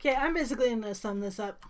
Okay, I'm basically going to sum this up.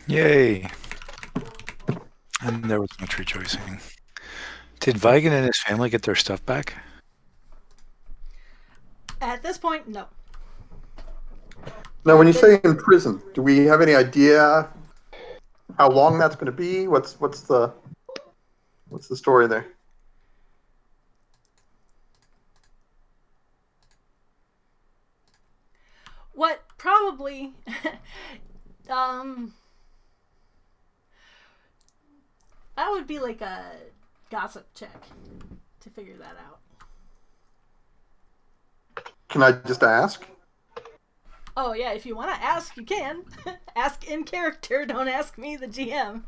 Yay. And there was much rejoicing. Did Vigan and his family get their stuff back? At this point, no. Now, when you say in prison, do we have any idea how long that's going to be? What's the story there? What probably that would be like a gossip check to figure that out. Can I just ask? Oh yeah, if you want to ask, you can. Ask in character, don't ask me, the GM.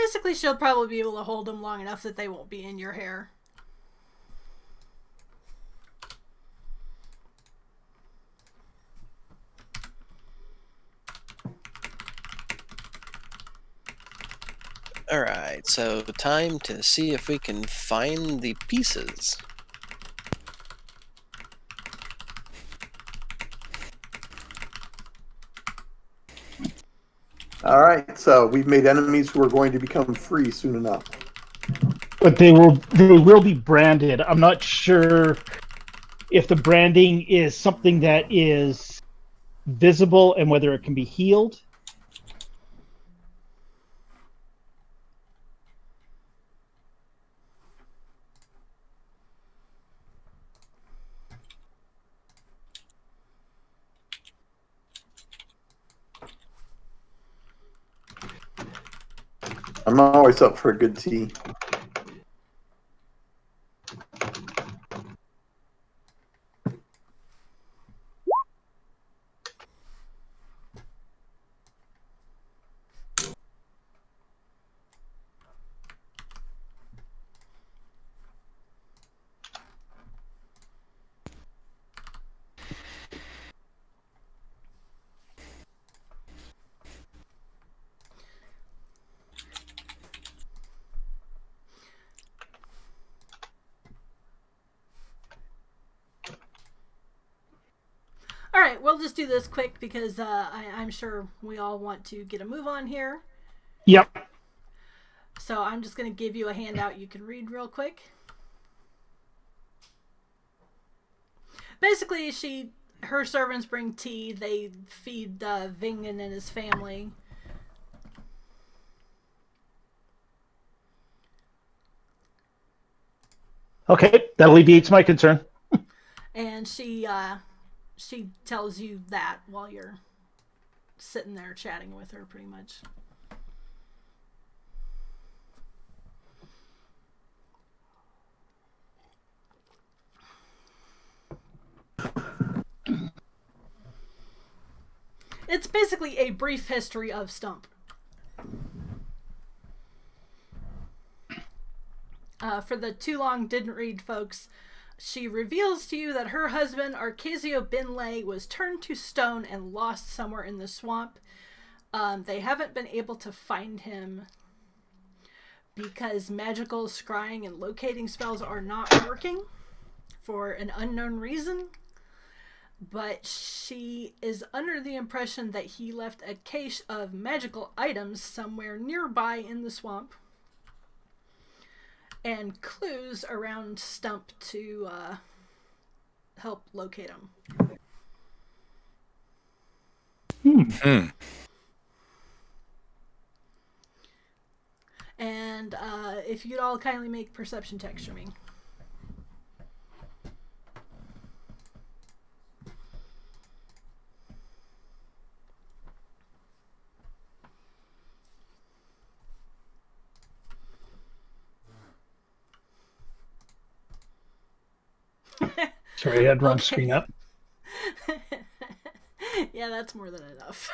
Basically, she'll probably be able to hold them long enough that they won't be in your hair. All right, so time to see if we can find the pieces. All right, so we've made enemies who are going to become free soon enough. But they will be branded. I'm not sure if the branding is something that is visible and whether it can be healed. I'm always up for a good tea. All right, we'll just do this quick because I'm sure we all want to get a move on here. Yep. So I'm just going to give you a handout you can read real quick. Basically, her servants bring tea. They feed Vingen and his family. Okay, that alleviates my concern. And she tells you that while you're sitting there chatting with her, pretty much. It's basically a brief history of Stump. For the too long didn't read folks, she reveals to you that her husband, Arcasio Binlay, was turned to stone and lost somewhere in the swamp. They haven't been able to find him because magical scrying and locating spells are not working for an unknown reason. But she is under the impression that he left a cache of magical items somewhere nearby in the swamp and clues around Stump to help locate him. And if you'd all kindly make perception checks for me. Sorry, I had wrong screen up. Yeah, that's more than enough.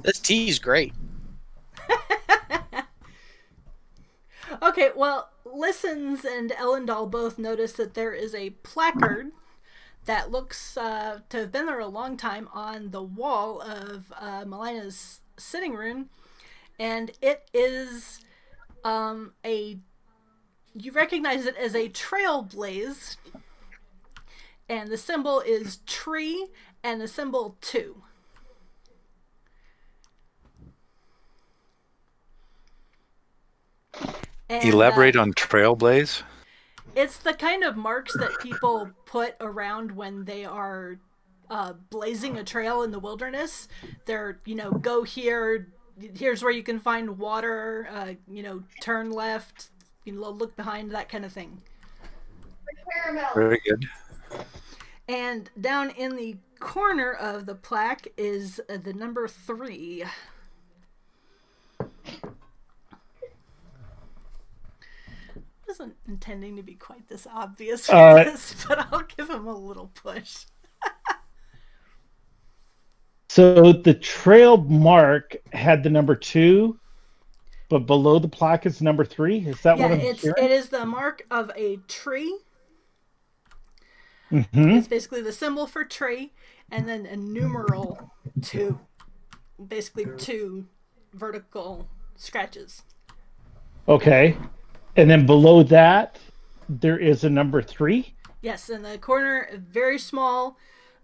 This tea's great. Okay, well, Listens and Ellendal both notice that there is a placard that looks to have been there a long time on the wall of Melina's sitting room, and it is you recognize it as a trailblaze, and the symbol is tree and the symbol 2. And, Elaborate on Trailblaze. It's the kind of marks that people put around when they are blazing a trail in the wilderness. They're, go here, here's where you can find water, turn left, look behind, that kind of thing. Very good. And down in the corner of the plaque is the number 3. Wasn't intending to be quite this obvious with this, but I'll give him a little push. So the trail mark had the number 2, but below the plaque is number 3. Is that Yeah, what I'm it hearing? is the mark of a tree. Mm-hmm. It's basically the symbol for tree, and then a numeral 2, basically 2 vertical scratches. Okay. And then below that, there is a number 3. Yes, in the corner, very small,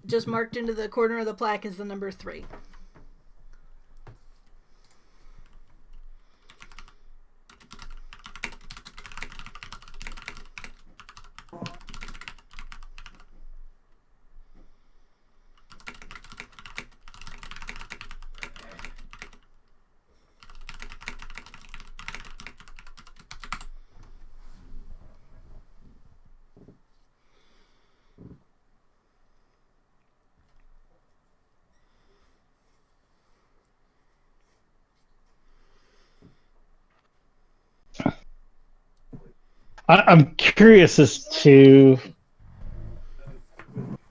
just marked into the corner of the plaque is the number 3. I'm curious as to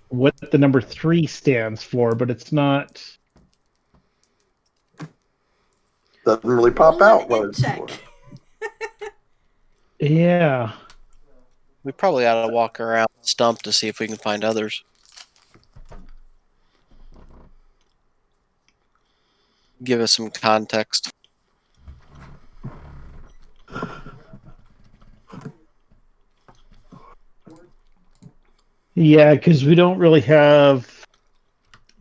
what the number 3 stands for, but it's not. Doesn't really pop Roll an out what int it's for. check. Yeah. We probably ought to walk around the stump to see if we can find others. Give us some context. Yeah, because we don't really have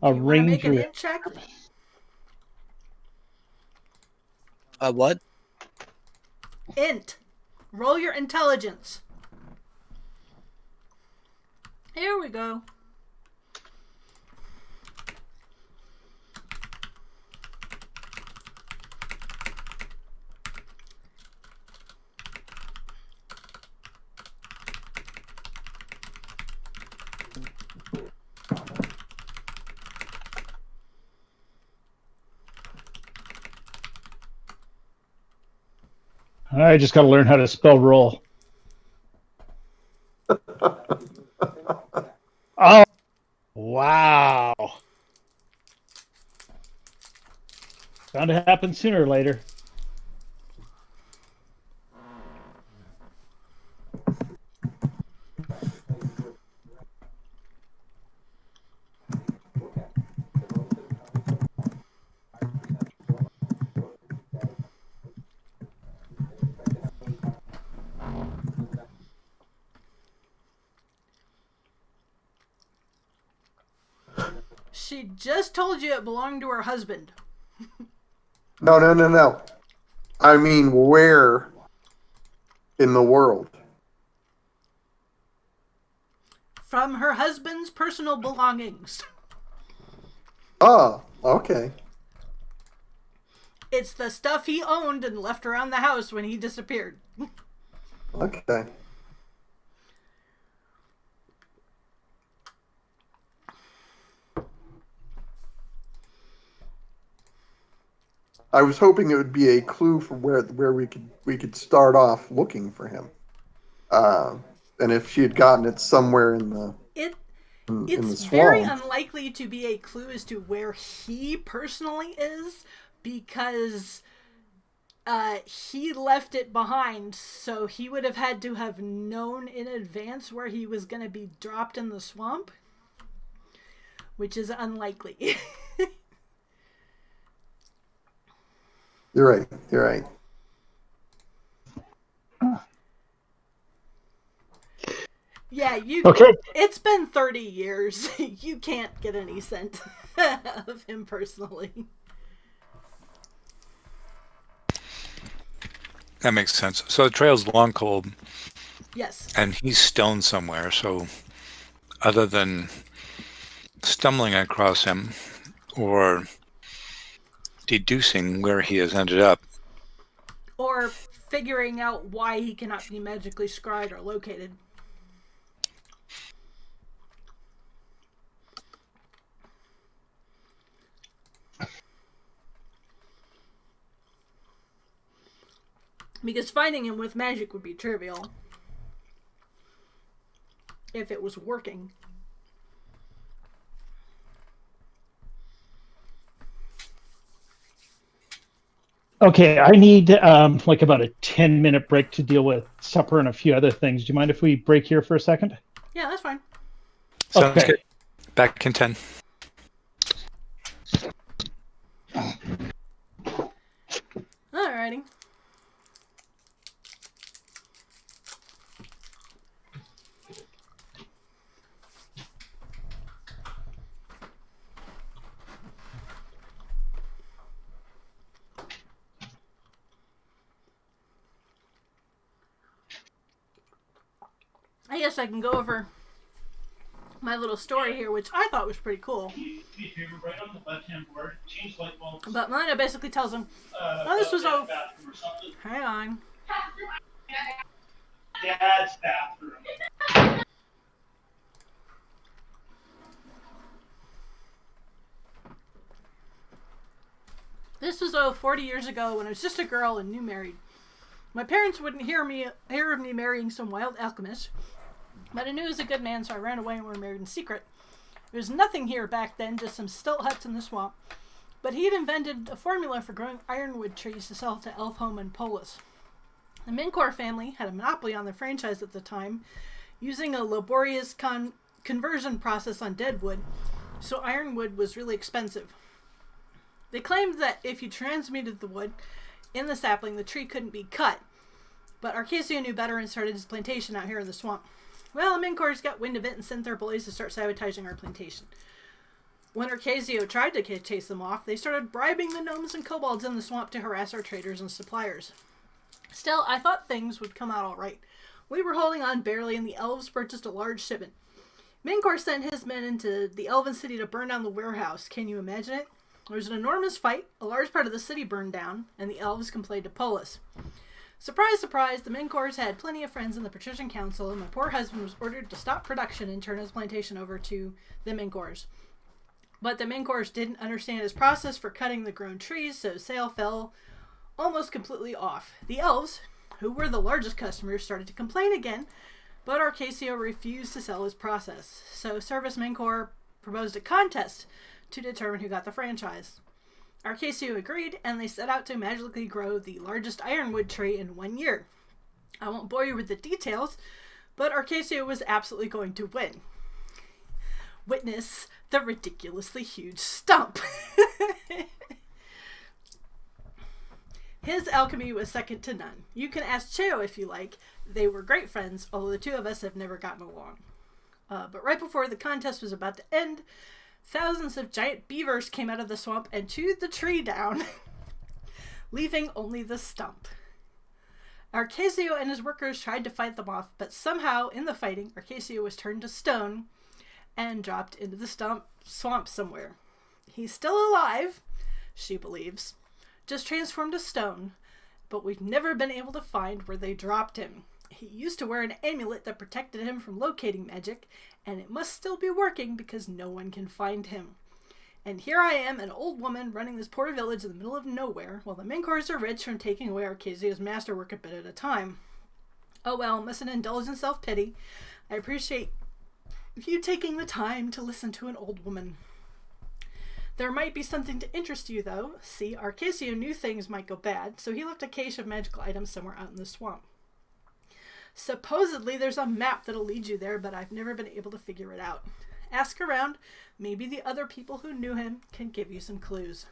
a Do you want to make an ranger. int check? What? Int. Roll your intelligence. Here we go. I just got to learn how to spell roll. Oh, wow. Bound to happen sooner or later. She just told you it belonged to her husband. No. I mean, where in the world? From her husband's personal belongings. Oh, okay. It's the stuff he owned and left around the house when he disappeared. Okay. I was hoping it would be a clue for where we could start off looking for him. And if she had gotten it somewhere in the It in the it's very swamp. unlikely to be a clue as to where he personally is, because he left it behind, so he would have had to have known in advance where he was going to be dropped in the swamp, which is unlikely. You're right. Yeah, you. Okay. It's been 30 years. You can't get any scent of him personally. That makes sense. So the trail's long, cold, Yes. and he's stoned somewhere. So other than stumbling across him or deducing where he has ended up, Or figuring out why he cannot be magically scryed or located. Because finding him with magic would be trivial. If it was working. Okay, I need like about a 10-minute break to deal with supper and a few other things. Do you mind if we break here for a second? Yeah, that's fine. Sounds Okay. good. Back in 10. Alrighty. I guess I can go over my little story here, which I thought was pretty cool. Right on the left-hand board, change light bulbs. But Melania basically tells him, "Oh, this was a hang on. Dad's bathroom. This was 40 years ago when I was just a girl and new married. My parents wouldn't hear of me marrying some wild alchemist, but I knew he was a good man, so I ran away and we were married in secret. There was nothing here back then, just some stilt huts in the swamp. But he had invented a formula for growing ironwood trees to sell to Elfholm and Polis. The Mincor family had a monopoly on the franchise at the time, using a laborious conversion process on dead wood, so ironwood was really expensive. They claimed that if you transmuted the wood in the sapling, the tree couldn't be cut, but Arcasio knew better and started his plantation out here in the swamp. Well, the Mincors got wind of it and sent their boys to start sabotaging our plantation. When Arcasio tried to chase them off, they started bribing the gnomes and kobolds in the swamp to harass our traders and suppliers. Still, I thought things would come out all right. We were holding on barely, and the elves purchased a large shipment. Mincor sent his men into the elven city to burn down the warehouse. Can you imagine it? There was an enormous fight, a large part of the city burned down, and the elves complained to Polis. Surprise, surprise, the Mincors had plenty of friends in the Patrician Council, and my poor husband was ordered to stop production and turn his plantation over to the Mincors. But the Mincors didn't understand his process for cutting the grown trees, so sale fell almost completely off. The elves, who were the largest customers, started to complain again, but Arcasio refused to sell his process. So Service Mincor proposed a contest to determine who got the franchise. Arcasio agreed, and they set out to magically grow the largest ironwood tree in 1 year. I won't bore you with the details, but Arcasio was absolutely going to win. Witness the ridiculously huge stump. His alchemy was second to none. You can ask Cheo if you like. They were great friends, although the two of us have never gotten along. But right before the contest was about to end, thousands of giant beavers came out of the swamp and chewed the tree down, leaving only the stump. Arcasio and his workers tried to fight them off, but somehow in the fighting, Arcasio was turned to stone and dropped into the swamp somewhere. He's still alive, she believes, just transformed to stone, but we've never been able to find where they dropped him. He used to wear an amulet that protected him from locating magic, and it must still be working because no one can find him. And here I am, an old woman, running this poor village in the middle of nowhere, while the Mincors are rich from taking away Arcasio's masterwork a bit at a time. Oh well, mustn't indulge in self-pity. I appreciate you taking the time to listen to an old woman. There might be something to interest you, though. See, Arcasio knew things might go bad, so he left a cache of magical items somewhere out in the swamp. Supposedly there's a map that'll lead you there, but I've never been able to figure it out. Ask around. Maybe the other people who knew him can give you some clues.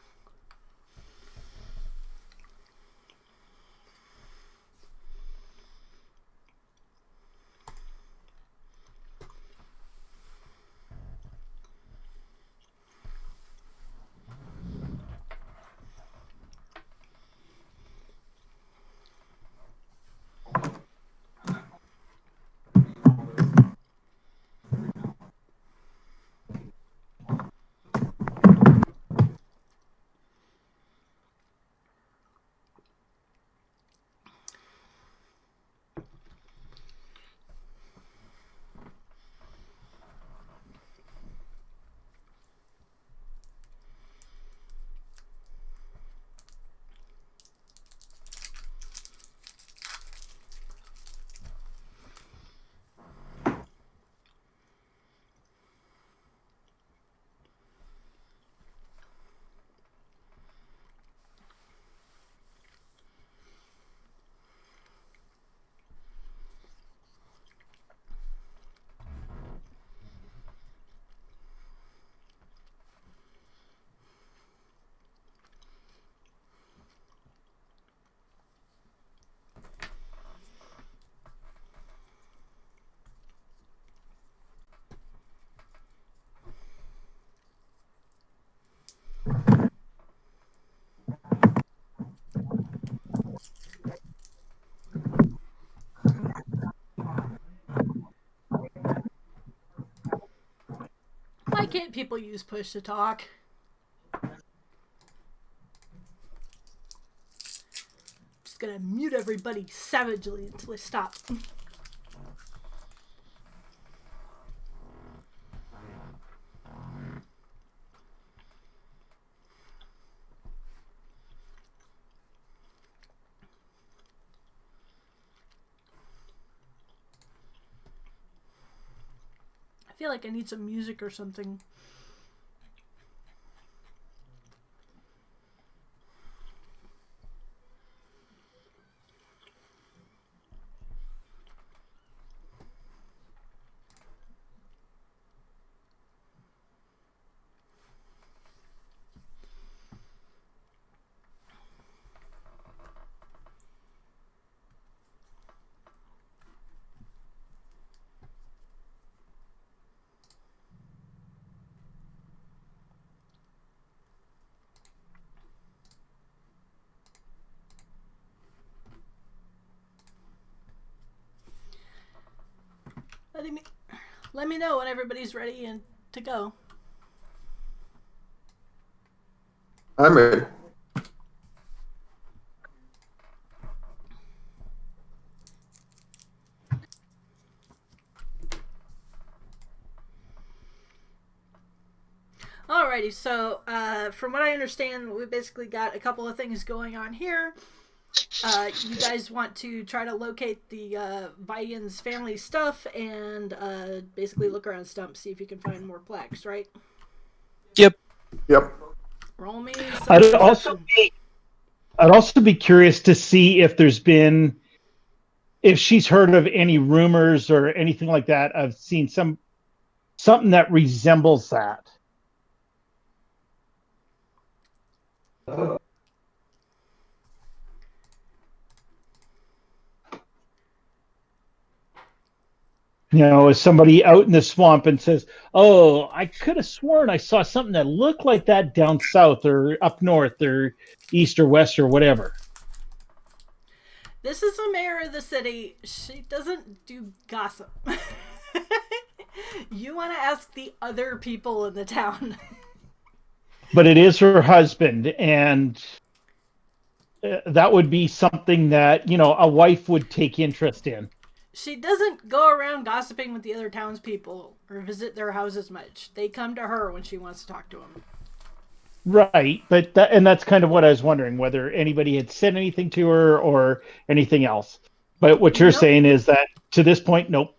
can't people use push to talk? Just gonna mute everybody savagely until they stop. I feel like I need some music or something. Let me know when everybody's ready and to go. I'm ready. Alrighty, so from what I understand, we basically got a couple of things going on here. You guys want to try to locate the Vidian's family stuff and basically look around Stump, see if you can find more plaques, right? Yep. Yep. Roll me some I'd also be curious to see if there's been, if she's heard of any rumors or anything like that. I've seen something that resembles that. You know, is somebody out in the swamp and says, "Oh, I could have sworn I saw something that looked like that down south or up north or east or west or whatever." This is the mayor of the city. She doesn't do gossip. You want to ask the other people in the town. But it is her husband, and that would be something that, you know, a wife would take interest in. She doesn't go around gossiping with the other townspeople or visit their houses much. They come to her when she wants to talk to them. Right, but that's kind of what I was wondering, whether anybody had said anything to her or anything else. But what you're saying is that to this point, nope.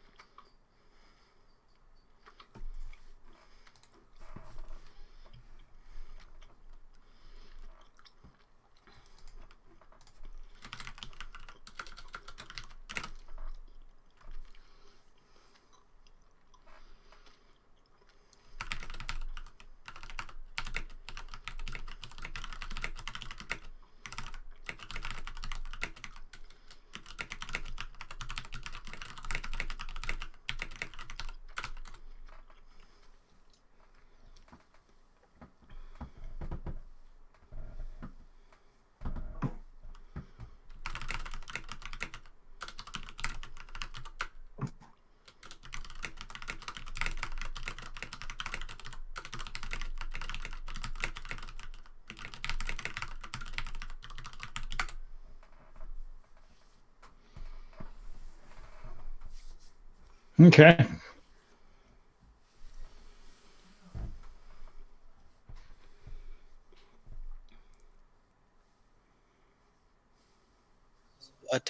Okay.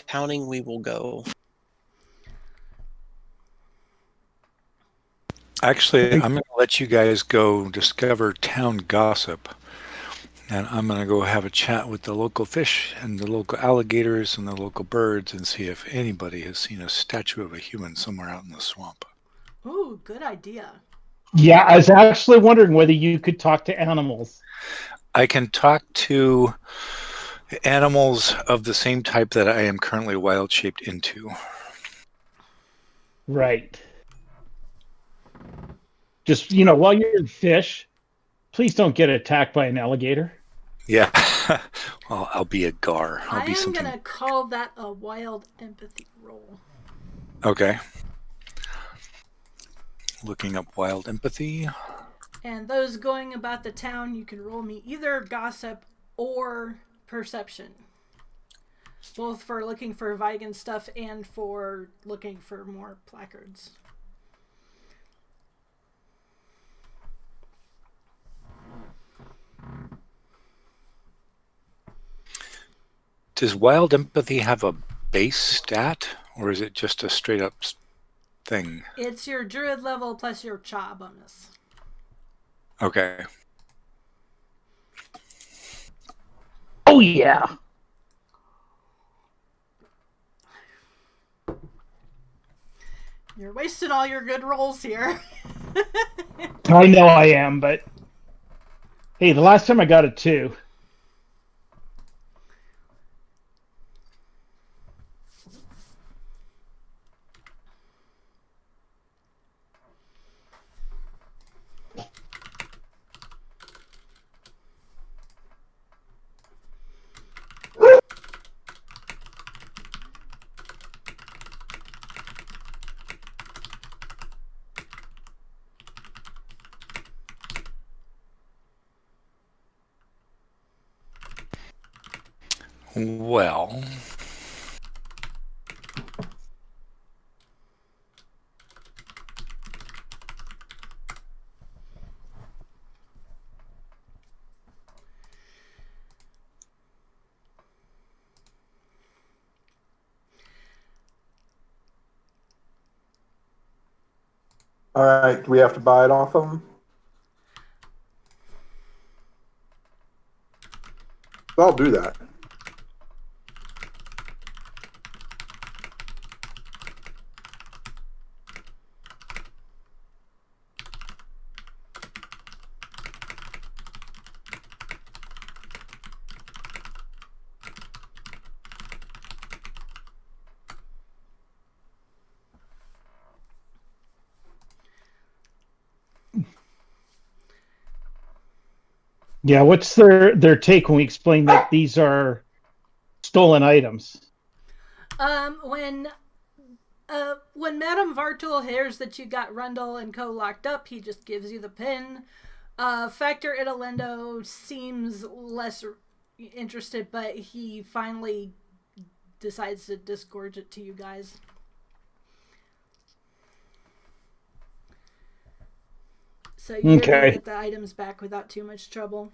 Towning we will go. Actually, I'm going to let you guys go discover town gossip. And I'm going to go have a chat with the local fish and the local alligators and the local birds and see if anybody has seen a statue of a human somewhere out in the swamp. Ooh, good idea. Yeah, I was actually wondering whether you could talk to animals. I can talk to animals of the same type that I am currently wild shaped into. Right. Just, you know, while you're in fish, please don't get attacked by an alligator. Yeah. Well, I'll be a gar. I am going to call that a wild empathy roll. Okay. Looking up wild empathy. And those going about the town, you can roll me either gossip or perception. Both for looking for Vigan stuff and for looking for more placards. Does wild empathy have a base stat, or is it just a straight up thing? It's your druid level plus your cha bonus. Okay. Oh yeah. You're wasting all your good rolls here. I know I am, but hey, the last time I got a 2. Well, All right, do we have to buy it off them? I'll do that. Yeah, what's their take when we explain that these are stolen items? When Madame Vartul hears that you got Rundle and Co. locked up, he just gives you the pin. Factor Italendo seems less interested, but he finally decides to disgorge it to you guys. So you're going to get the items back without too much trouble.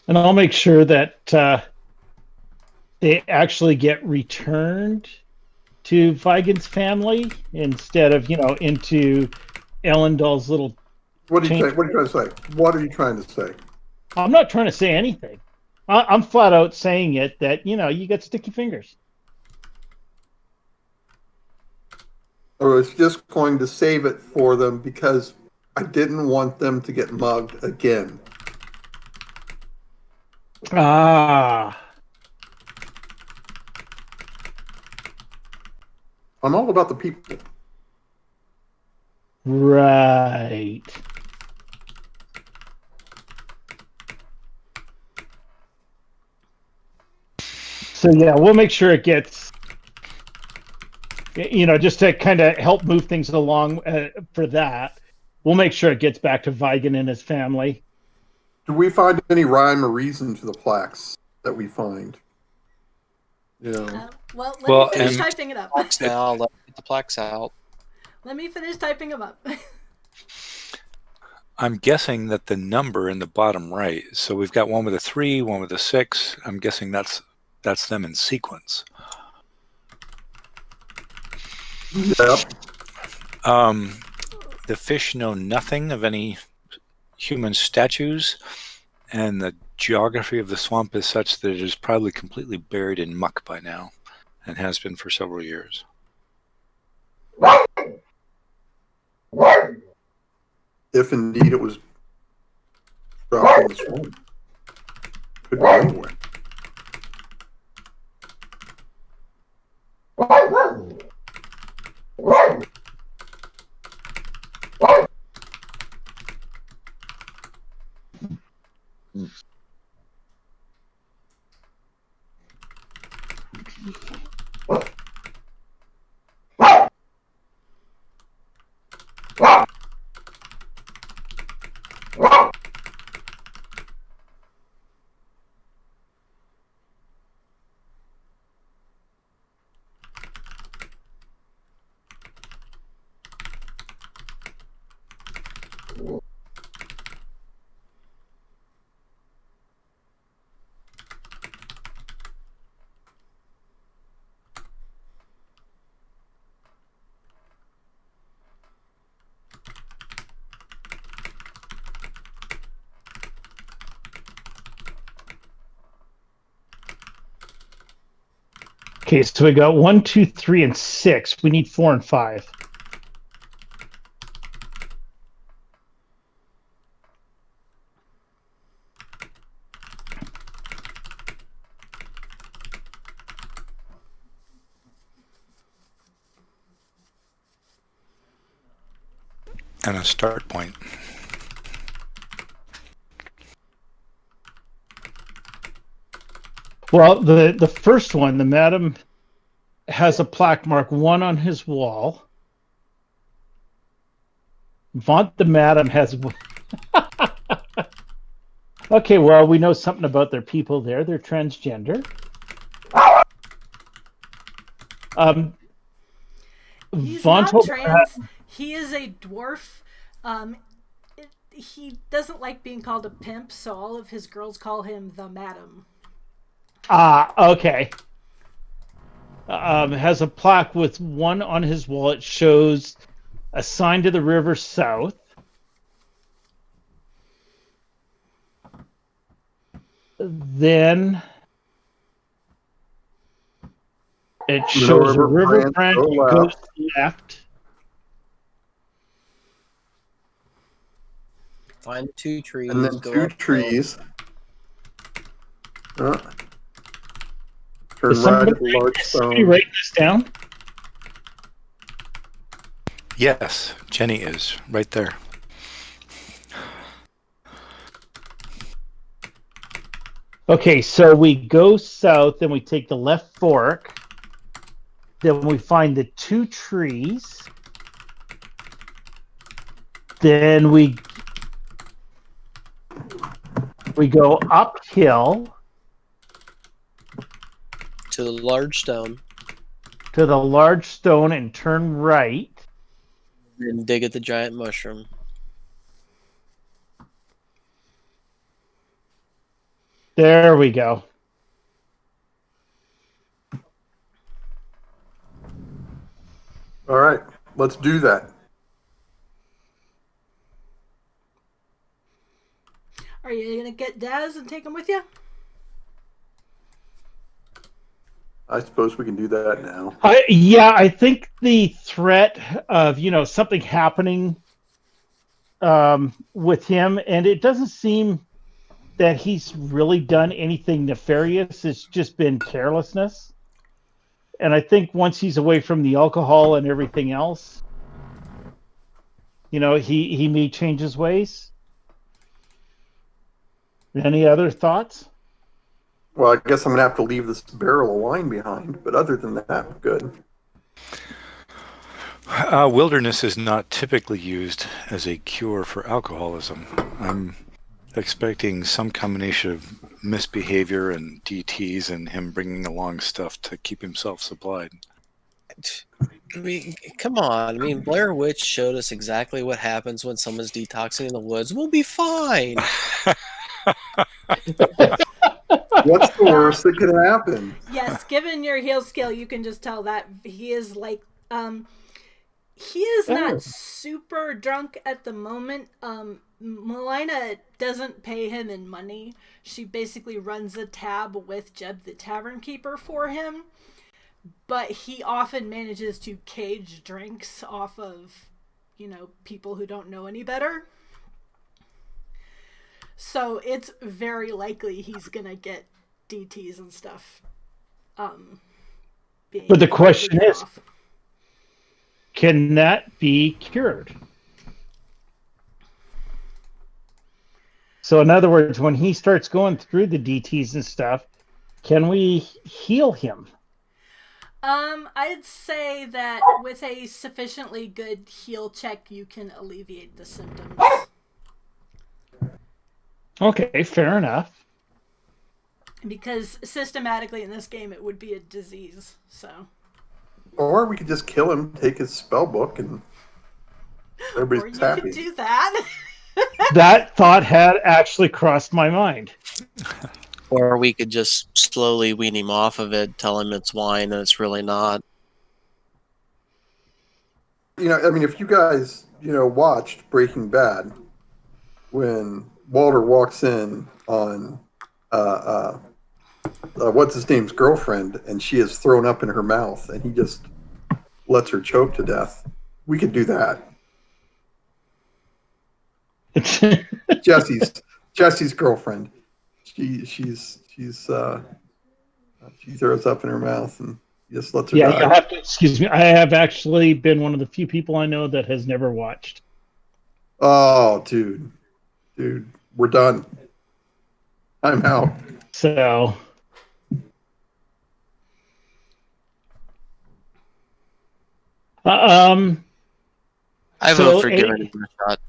And I'll make sure that they actually get returned to Vigan's family instead of, into Elendal's little... What are you trying to say? What are you trying to say? I'm not trying to say anything. I'm flat out saying it that, you got sticky fingers. I was just going to save it for them because I didn't want them to get mugged again. Ah. I'm all about the people. Right. So yeah, we'll make sure it gets, just to kind of help move things along for that. We'll make sure it gets back to Vigan and his family. Do we find any rhyme or reason to the plaques that we find? Well, let me finish typing it up. Now, let's get the plaques out. Let me finish typing them up. I'm guessing that the number in the bottom right, so we've got one with a 3, one with a 6. I'm guessing that's them in sequence. Yep. The fish know nothing of any human statues, and the geography of the swamp is such that it is probably completely buried in muck by now, and has been for several years. If indeed it was dropped in the swamp. Could be anywhere. Okay, so we got 1, 2, 3, and 6. We need 4 and 5. And a start point. Well, the first one, the madam, has a plaque mark 1 on his wall. Vaunt the madam has. Okay, well, we know something about their people there. They're transgender. He's Vaunt not trans. He is a dwarf. He doesn't like being called a pimp, so all of his girls call him the madam. Okay. Has a plaque with 1 on his wall. It shows a sign to the river south. Then it shows a river branch goes left. Find 2 trees. And then go 2 up trees. Turn Is right at somebody, the large is somebody stone. writing this down? Yes, Jenny is right there. Okay, so we go south, then we take the left fork. Then we find the 2 trees. Then we go uphill to the large stone to the large stone and turn right. and dig at the giant mushroom. There we go. All right, let's do that. Are you gonna get Daz and take him with you? I suppose we can do that now. I think the threat of something happening with him, and it doesn't seem that he's really done anything nefarious. It's just been carelessness. And I think once he's away from the alcohol and everything else, he may change his ways. Any other thoughts? Well, I guess I'm gonna have to leave this barrel of wine behind, but other than that, good. Wilderness is not typically used as a cure for alcoholism. I'm expecting some combination of misbehavior and DTs and him bringing along stuff to keep himself supplied. I mean, come on. I mean, Blair Witch showed us exactly what happens when someone's detoxing in the woods. We'll be fine. What's the worst that could happen? Yes, given your heal skill, you can just tell that he is like he is not super drunk at the moment. Melina doesn't pay him in money. She basically runs a tab with Jeb the Tavern Keeper for him. But he often manages to cage drinks off of, people who don't know any better. So it's very likely he's gonna get DTs and stuff. But the question is, can that be cured? So in other words, when he starts going through the DTs and stuff, can we heal him? I'd say that with a sufficiently good heal check, you can alleviate the symptoms. Okay, fair enough. Because systematically in this game, it would be a disease, so. Or we could just kill him, take his spell book, and everybody's Or you happy. could do that. That thought had actually crossed my mind. Or we could just slowly wean him off of it, tell him it's wine and it's really not. If you guys, watched Breaking Bad, when Walter walks in on what's his name's girlfriend, and she is thrown up in her mouth, and he just lets her choke to death. We could do that. Jesse's girlfriend. She throws up in her mouth and just lets her Yeah, die. you'll have to excuse me. I have actually been one of the few people I know that has never watched. Oh, dude, we're done. I'm out. So, I So, vote for giving any- him a shot.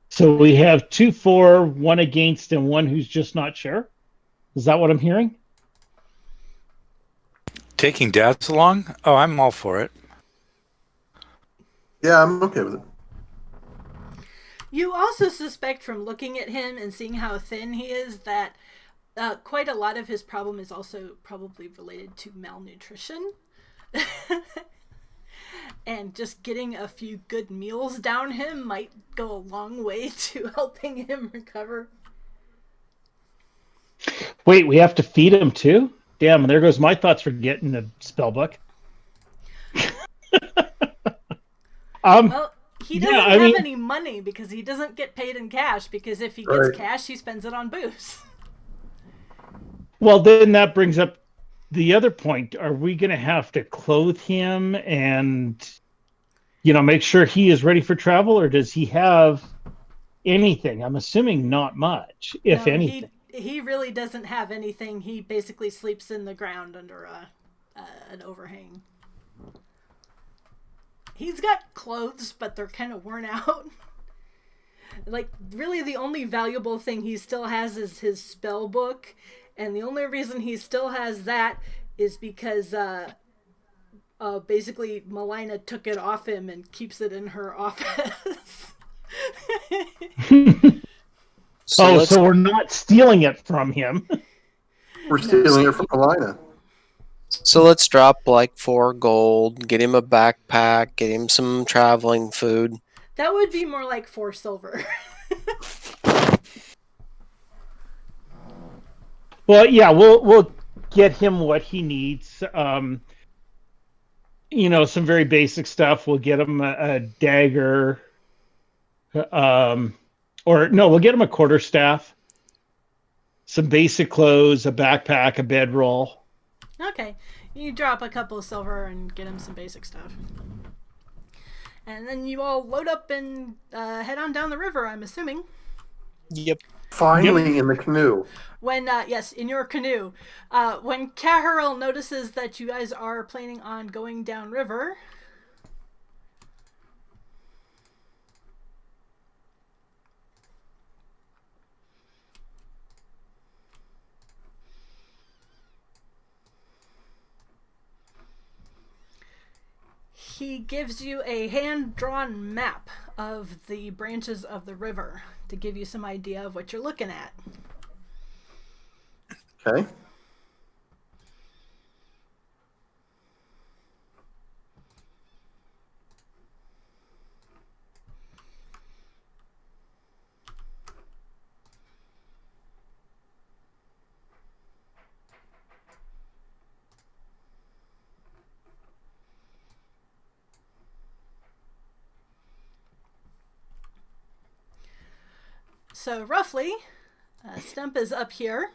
so we have 2 for, 1 against, and 1 who's just not sure. Is that what I'm hearing? Taking dads along? Oh, I'm all for it. Yeah, I'm okay with it. You also suspect from looking at him and seeing how thin he is that quite a lot of his problem is also probably related to malnutrition. And just getting a few good meals down him might go a long way to helping him recover. Wait, we have to feed him too? Damn, there goes my thoughts for getting the spell book. Well, he doesn't Yeah, I have mean- any money because he doesn't get paid in cash, because if he gets Right. cash, he spends it on booze. Well, then that brings up the other point. Are we going to have to clothe him and, make sure he is ready for travel, or does he have anything? I'm assuming not much, if No, anything. he really doesn't have anything. He basically sleeps in the ground under an overhang. He's got clothes, but they're kind of worn out. Like, really the only valuable thing he still has is his spell book, and the only reason he still has that is because basically Melina took it off him and keeps it in her office. So let's So we're not stealing it from him. We're stealing it from Alina. So let's drop like 4 gold, get him a backpack, get him some traveling food. That would be more like 4 silver. Well, yeah, we'll get him what he needs. Some very basic stuff. We'll get him a dagger. We'll get him a quarterstaff, some basic clothes, a backpack, a bedroll. Okay, you drop a couple of silver and get him some basic stuff. And then you all load up and head on down the river, I'm assuming. Yep. Finally in the canoe. When, yes, in your canoe. When Caharel notices that you guys are planning on going downriver, he gives you a hand-drawn map of the branches of the river to give you some idea of what you're looking at. Okay. So roughly, Stump is up here.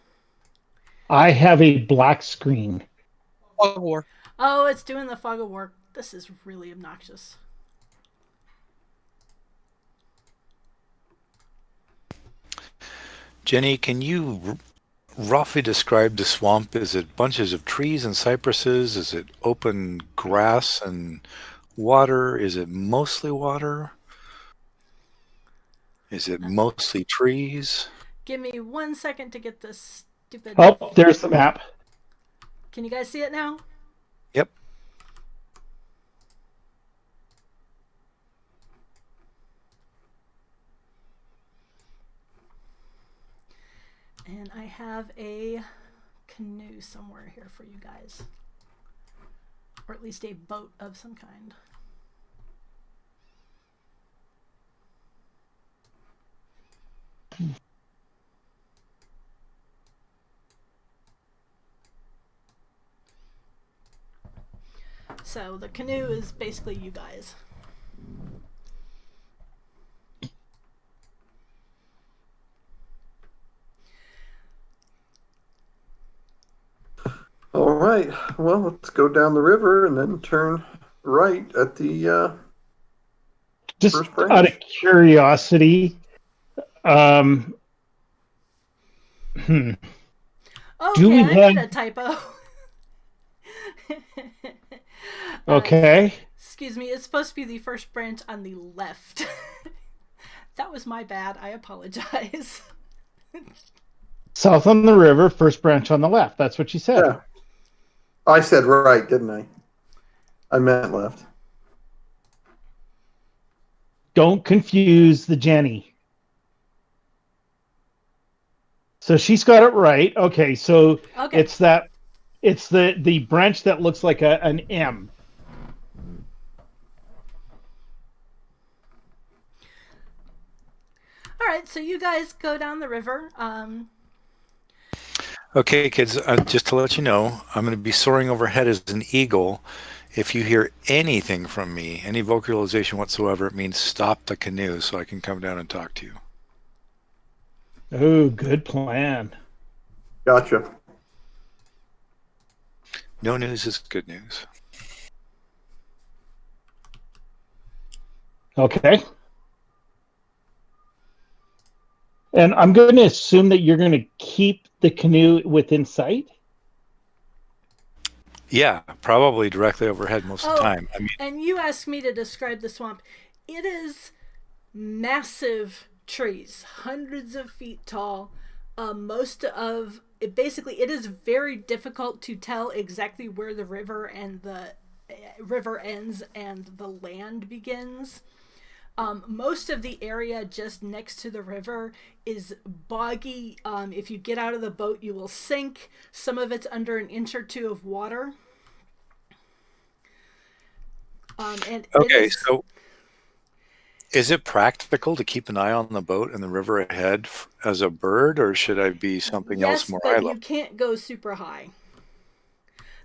I have a black screen. Fog of War. Oh, it's doing the fog of war. This is really obnoxious. Jenny, can you roughly describe the swamp? Is it bunches of trees and cypresses? Is it open grass and water? Is it mostly water? Is it mostly trees? Give me 1 second to get this stupid... Oh, there's the map. Can you guys see it now? Yep. And I have a canoe somewhere here for you guys. Or at least a boat of some kind. So the canoe is basically you guys. All right. Well, let's go down the river and then turn right at the Just first out of branch. curiosity, um, do Okay, we I have? made a typo. uh, Okay, excuse me, it's supposed to be the first branch on the left. That was my bad. I apologize. south on the river, first branch on the left. That's what you said. Yeah. I said right, didn't I? I meant left. Don't confuse the Jenny. So she's got it right. Okay, so Okay. it's the branch that looks like an M. All right, so you guys go down the river. Okay, kids, just to let you know, I'm going to be soaring overhead as an eagle. If you hear anything from me, any vocalization whatsoever, it means stop the canoe so I can come down and talk to you. Oh, good plan. Gotcha. No news is good news. Okay. And I'm going to assume that you're going to keep the canoe within sight. Yeah, probably directly overhead most of the time. I mean, And you asked me to describe the swamp. It is massive trees, hundreds of feet tall. Most of it, basically, it is very difficult to tell exactly where the river and the river ends and the land begins. Most of the area just next to the river is boggy. If you get out of the boat, you will sink. Some of it's under an inch or two of water. And okay, so is it practical to keep an eye on the boat and the river ahead as a bird, or should I be something else more high but level? you can't go super high.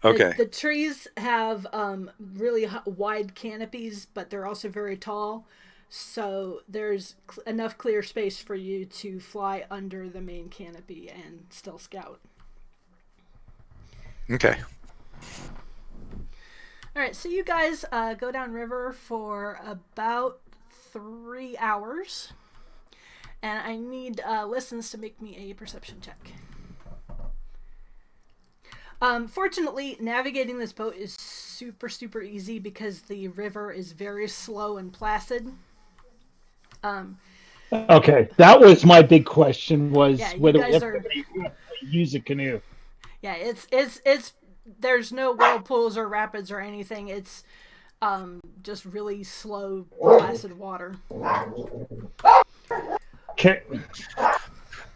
Okay. The trees have really wide canopies, but they're also very tall. So there's enough clear space for you to fly under the main canopy and still scout. Okay. All right, so you guys go down river for about 3 hours. And I need listens to make me a perception check. Fortunately, navigating this boat is super, super easy because the river is very slow and placid. Okay, that was my big question: was Yeah, you whether guys we are. use a canoe. Yeah, it's. There's no whirlpools or rapids or anything. It's just really slow, placid water. Okay.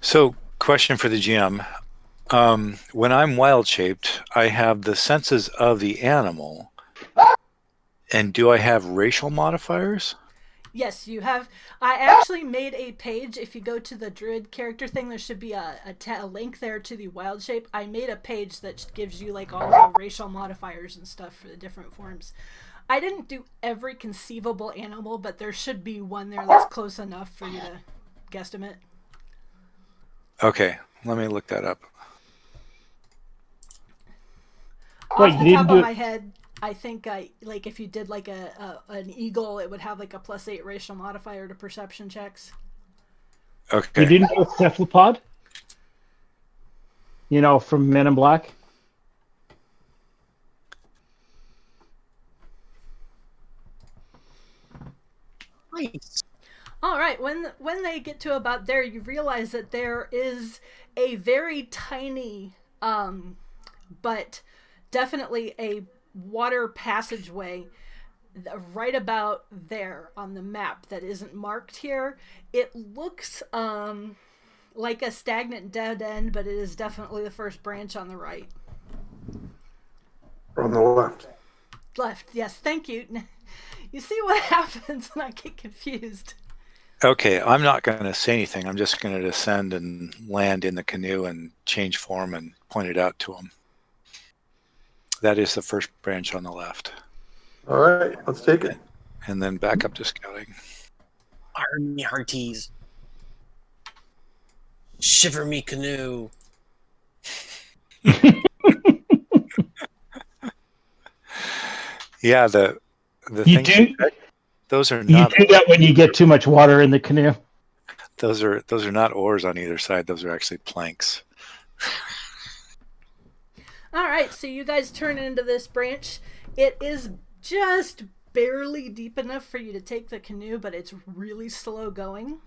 So, question for the GM. When I'm wild shaped, I have the senses of the animal. And do I have racial modifiers? Yes, you have. I actually made a page. If you go to the druid character thing, there should be a link there to the wild shape. I made a page that gives you like all the racial modifiers and stuff for the different forms. I didn't do every conceivable animal, but there should be one there that's close enough for you to guesstimate. Okay, let me look that up. Off the top of my head, I think like if you did like an eagle, it would have like a +8 racial modifier to perception checks. Okay. You didn't do a cephalopod? You know, from Men in Black? Nice. All right, when they get to about there, you realize that there is a very tiny, but definitely a water passageway right about there on the map that isn't marked here. It looks like a stagnant dead end, but it is definitely the first branch on the right. On the left. Left, yes, thank you. You see what happens when I get confused. Okay, I'm not going to say anything. I'm just going to descend and land in the canoe and change form and point it out to him. That is the first branch on the left. All right, let's take it. And then back up to scouting. Arm me hearties. Shiver me canoe. Yeah, the You things do those are you not do that when you get too much water in the canoe. those are not oars on either side. Those are actually planks. All right, so you guys turn into this branch. It is just barely deep enough for you to take the canoe, but it's really slow going.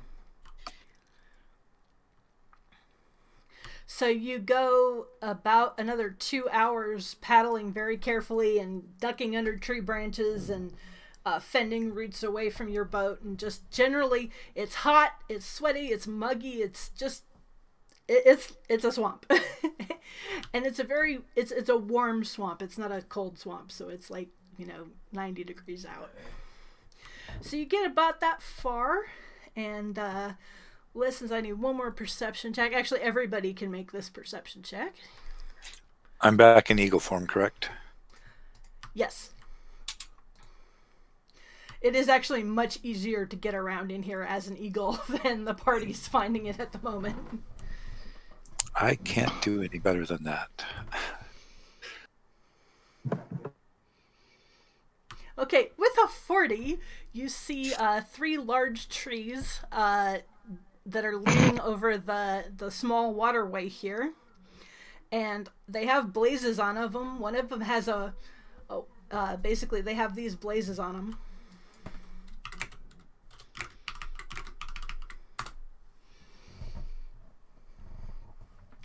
So you go about another 2 hours paddling very carefully and ducking under tree branches and fending roots away from your boat, and just generally it's hot, it's sweaty, it's muggy, it's just it's a swamp. And it's a warm swamp. It's not a cold swamp, so it's like 90 degrees out. So you get about that far, and listens, I need one more perception check. Actually, everybody can make this perception check. I'm back in eagle form, correct? Yes. It is actually much easier to get around in here as an eagle than the party's finding it at the moment. I can't do any better than that. Okay, with a 40, you see 3 large trees that are leaning over the small waterway here, and they have blazes on them. One of them has basically they have these blazes on them.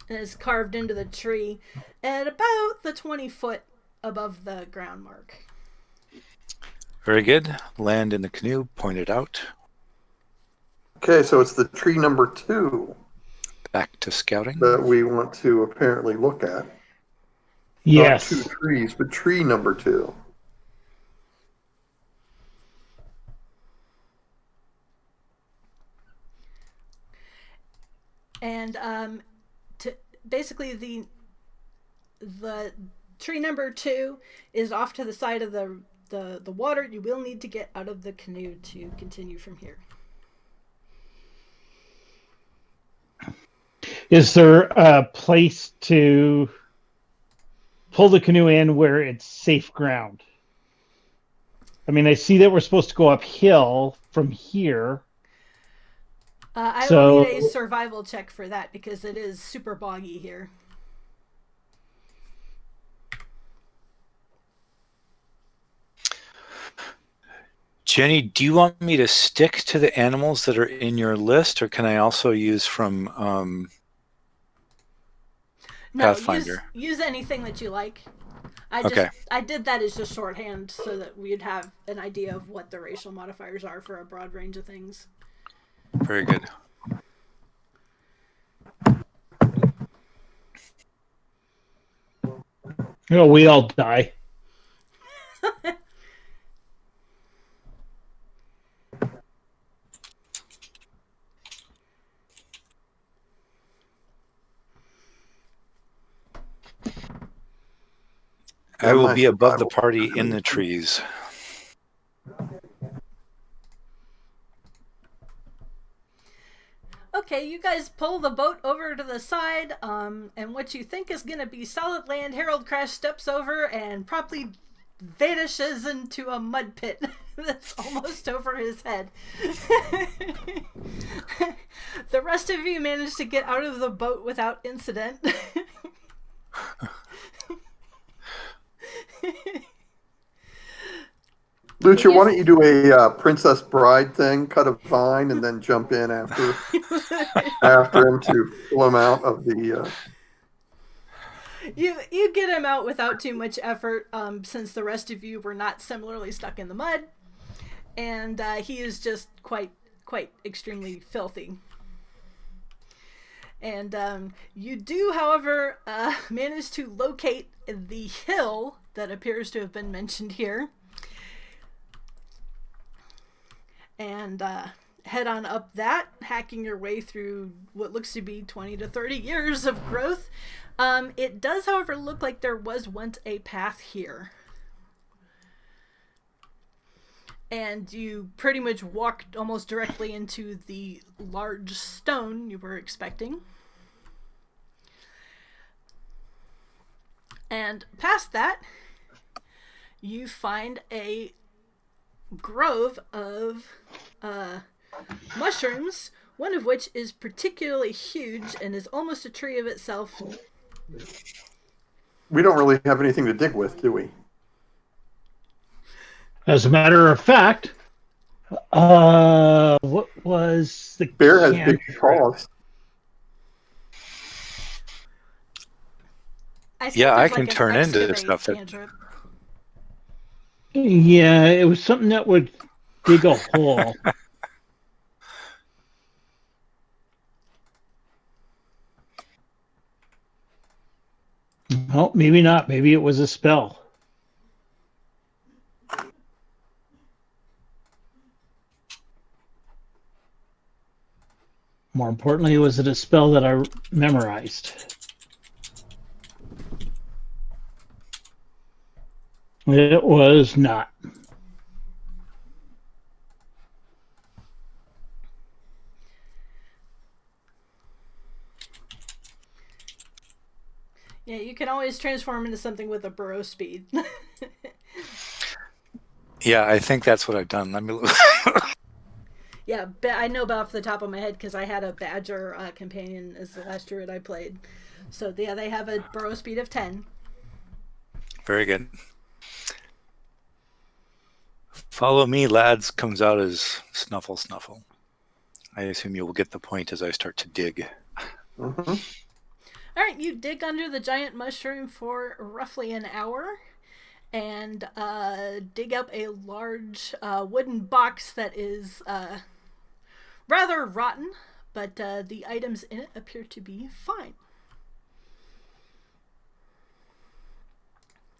And is carved into the tree at about the 20-foot above the ground mark. Very good. Land in the canoe, point it out. Okay, so it's the tree number 2 Back to scouting. that we want to apparently look at. Yes. Not 2 trees, but tree number 2. And basically the tree number 2 is off to the side of the water. You will need to get out of the canoe to continue from here. Is there a place to pull the canoe in where it's safe ground? I mean, I see that we're supposed to go uphill from here. I will need a survival check for that because it is super boggy here. Jenny, do you want me to stick to the animals that are in your list, or can I also use from Pathfinder? Use anything that you like. I did that as just shorthand so that we'd have an idea of what the racial modifiers are for a broad range of things. Very good. We all die. I will be above the party in the trees. Okay, you guys pull the boat over to the side, and what you think is going to be solid land, Harold Crash steps over and promptly vanishes into a mud pit that's almost over his head. The rest of you manage to get out of the boat without incident. Lucha, why don't you do a Princess Bride thing? Cut a vine and then jump in after him to pull him out of the. You get him out without too much effort, since the rest of you were not similarly stuck in the mud, and he is just quite extremely filthy. And you do, however, manage to locate the hill that appears to have been mentioned here. And head on up that, hacking your way through what looks to be 20 to 30 years of growth. It does, however, look like there was once a path here. And you pretty much walked almost directly into the large stone you were expecting. And past that, you find a grove of mushrooms, one of which is particularly huge and is almost a tree of itself. We don't really have anything to dig with, do we? As a matter of fact, what was the Bear has big paws. I can turn into stuff that. Cantrip. Yeah, it was something that would dig a hole. Oh, maybe not. Maybe it was a spell. More importantly, was it a spell that I memorized? It was not. Yeah, you can always transform into something with a burrow speed. Yeah, I think that's what I've done. Let me look. Yeah, I know about off the top of my head because I had a badger companion as the last druid I played. So yeah, they have a burrow speed of 10. Very good. Follow me, lads, comes out as Snuffle Snuffle. I assume you will get the point as I start to dig. Mm-hmm. All right, you dig under the giant mushroom for roughly an hour and dig up a large wooden box that is rather rotten, but the items in it appear to be fine.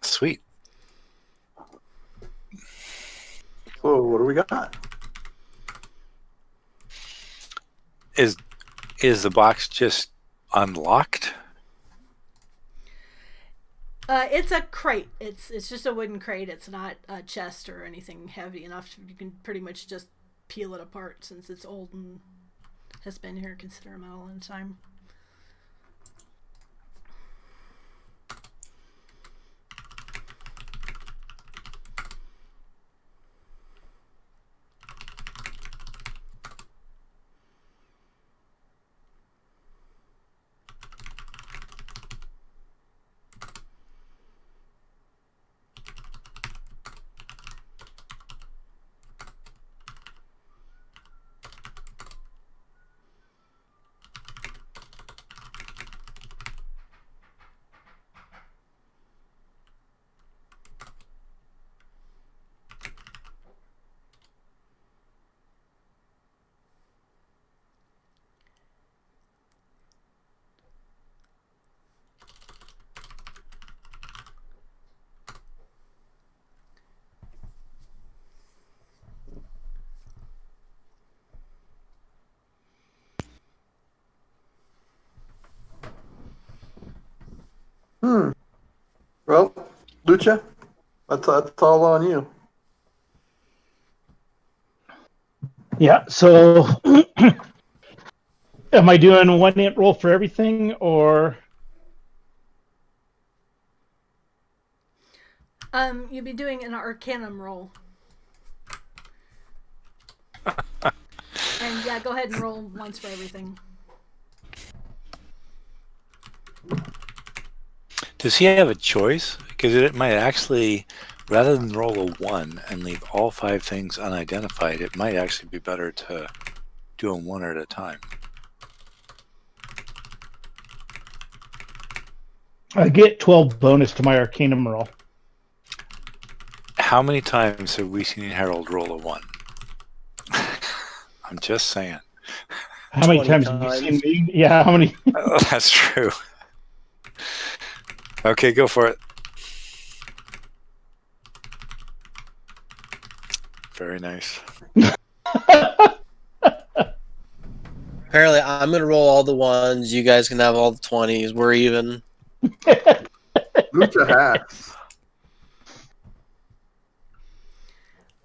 Sweet. So what do we got? Is the box just unlocked? It's a crate. It's just a wooden crate. It's not a chest or anything heavy enough. You can pretty much just peel it apart since it's old and has been here a considerable amount of time. Well, Lucha, that's all on you. Yeah, so am I doing a 1 int roll for everything, or? You'd be doing an Arcanum roll. And yeah, go ahead and roll once for everything. Does he have a choice? Because it might actually, rather than roll a 1 and leave all 5 things unidentified, it might actually be better to do them one at a time. I get 12 bonus to my Arcanum roll. How many times have we seen Harold roll a 1? I'm just saying. How many 20 times have you seen me? Yeah, how many? Oh, that's true. Okay, go for it. Very nice. Apparently, I'm gonna roll all the ones. You guys can have all the 20s. We're even. Lucha hacks.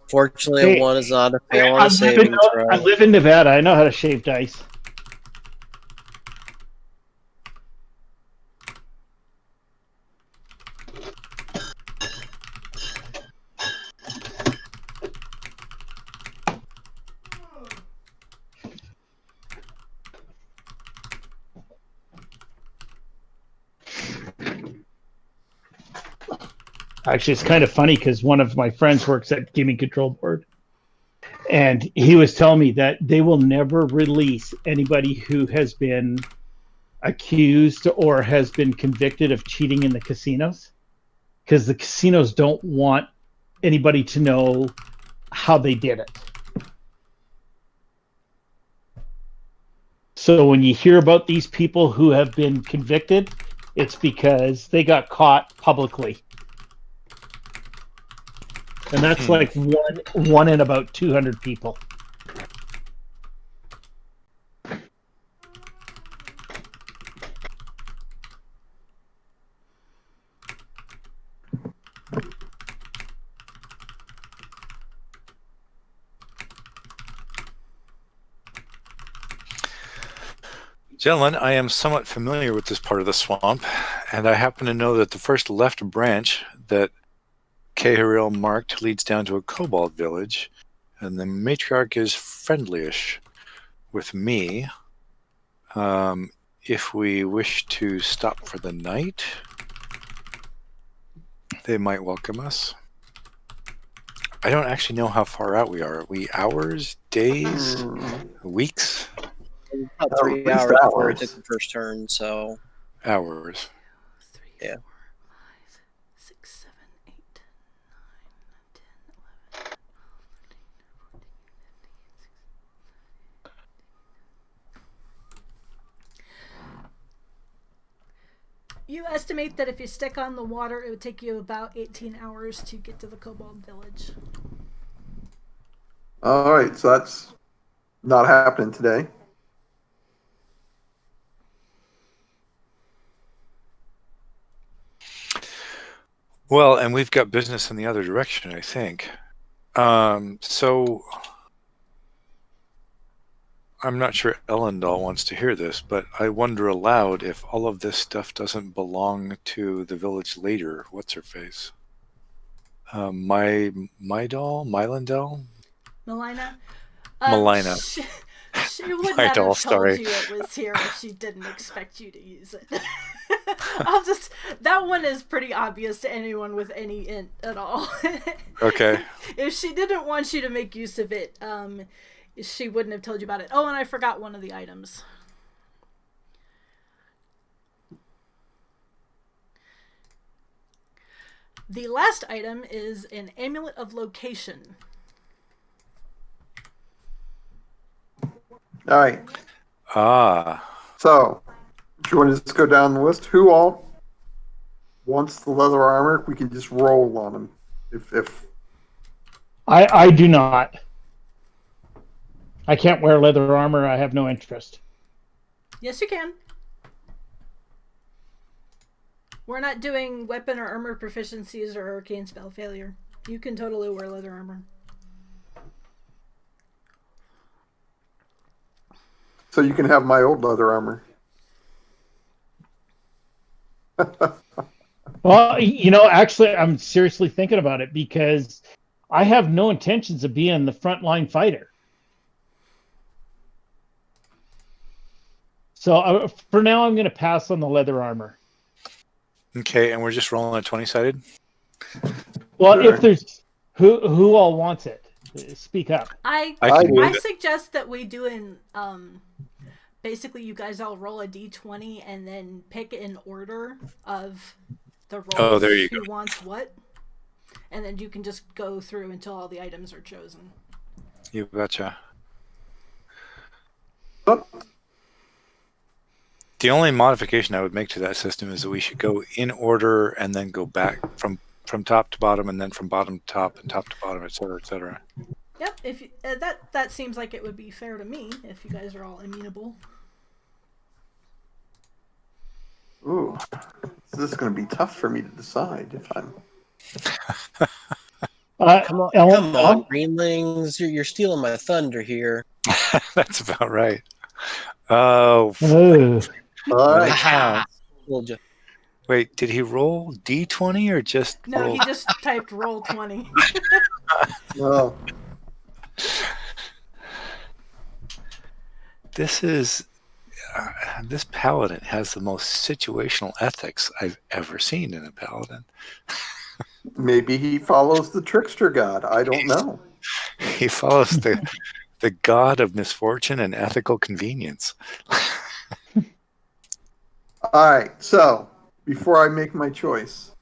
Fortunately, Hey, a 1 is not a fail on I a saving throw. live in Nevada. I know how to shave dice. Actually, it's kind of funny because one of my friends works at Gaming Control Board, and he was telling me that they will never release anybody who has been accused or has been convicted of cheating in the casinos, because the casinos don't want anybody to know how they did it. So when you hear about these people who have been convicted, it's because they got caught publicly. And that's like one in about 200 people. Gentlemen, I am somewhat familiar with this part of the swamp, and I happen to know that the first left branch that Cahill marked leads down to a kobold village, and the matriarch is friendly-ish with me. If we wish to stop for the night, they might welcome us. I don't actually know how far out we are. Are we hours, days, weeks? About At 3 least hours before we hours. took the first turn, so. Hours. 3, Yeah. 4, 5, 6, 7, 8, 9, 10, 11, 12, 13, 14, 15, 16. You estimate that if you stick on the water, it would take you about 18 hours to get to the Kobold Village. All right, so that's not happening today. Well, and we've got business in the other direction, I think. So I'm not sure Elendal wants to hear this, but I wonder aloud if all of this stuff doesn't belong to the village leader. What's her face? Mylendal? Melina? Melina. She would My not doll, have told sorry. you it was here if she didn't expect you to use it. That one is pretty obvious to anyone with any int at all. Okay. If she didn't want you to make use of it, she wouldn't have told you about it. Oh, and I forgot one of the items. The last item is an amulet of location. All right. Ah. So, do you want to just go down the list? Who all wants the leather armor? We can just roll on them. If I do not. I can't wear leather armor. I have no interest. Yes, you can. We're not doing weapon or armor proficiencies or arcane spell failure. You can totally wear leather armor. so you can have my old leather armor. Well, actually, I'm seriously thinking about it because I have no intentions of being the frontline fighter. So for now, I'm going to pass on the leather armor. Okay, and we're just rolling a 20-sided? Well, Sure. if there's who all wants it, speak up. I can do I it. suggest that we do basically you guys all roll a d20 and then pick an order of the rolls. Oh, there you who go. wants what, and then you can just go through until all the items are chosen. You betcha. Oh, The only modification I would make to that system is that we should go in order and then go back from top to bottom and then from bottom to top and top to bottom, et cetera, et cetera. Yep. If you, that seems like it would be fair to me if you guys are all amenable. Ooh, this is going to be tough for me to decide if I'm. Come on, Ellen, Greenlings! You're stealing my thunder here. That's about right. Oh, oh, All right. Haha. Told you. wait, did he roll D20 or just No, roll? he just typed roll 20. Well, This is this paladin has the most situational ethics I've ever seen in a paladin. maybe he follows the trickster god. I don't know. He follows the god of misfortune and ethical convenience. All right. So before I make my choice,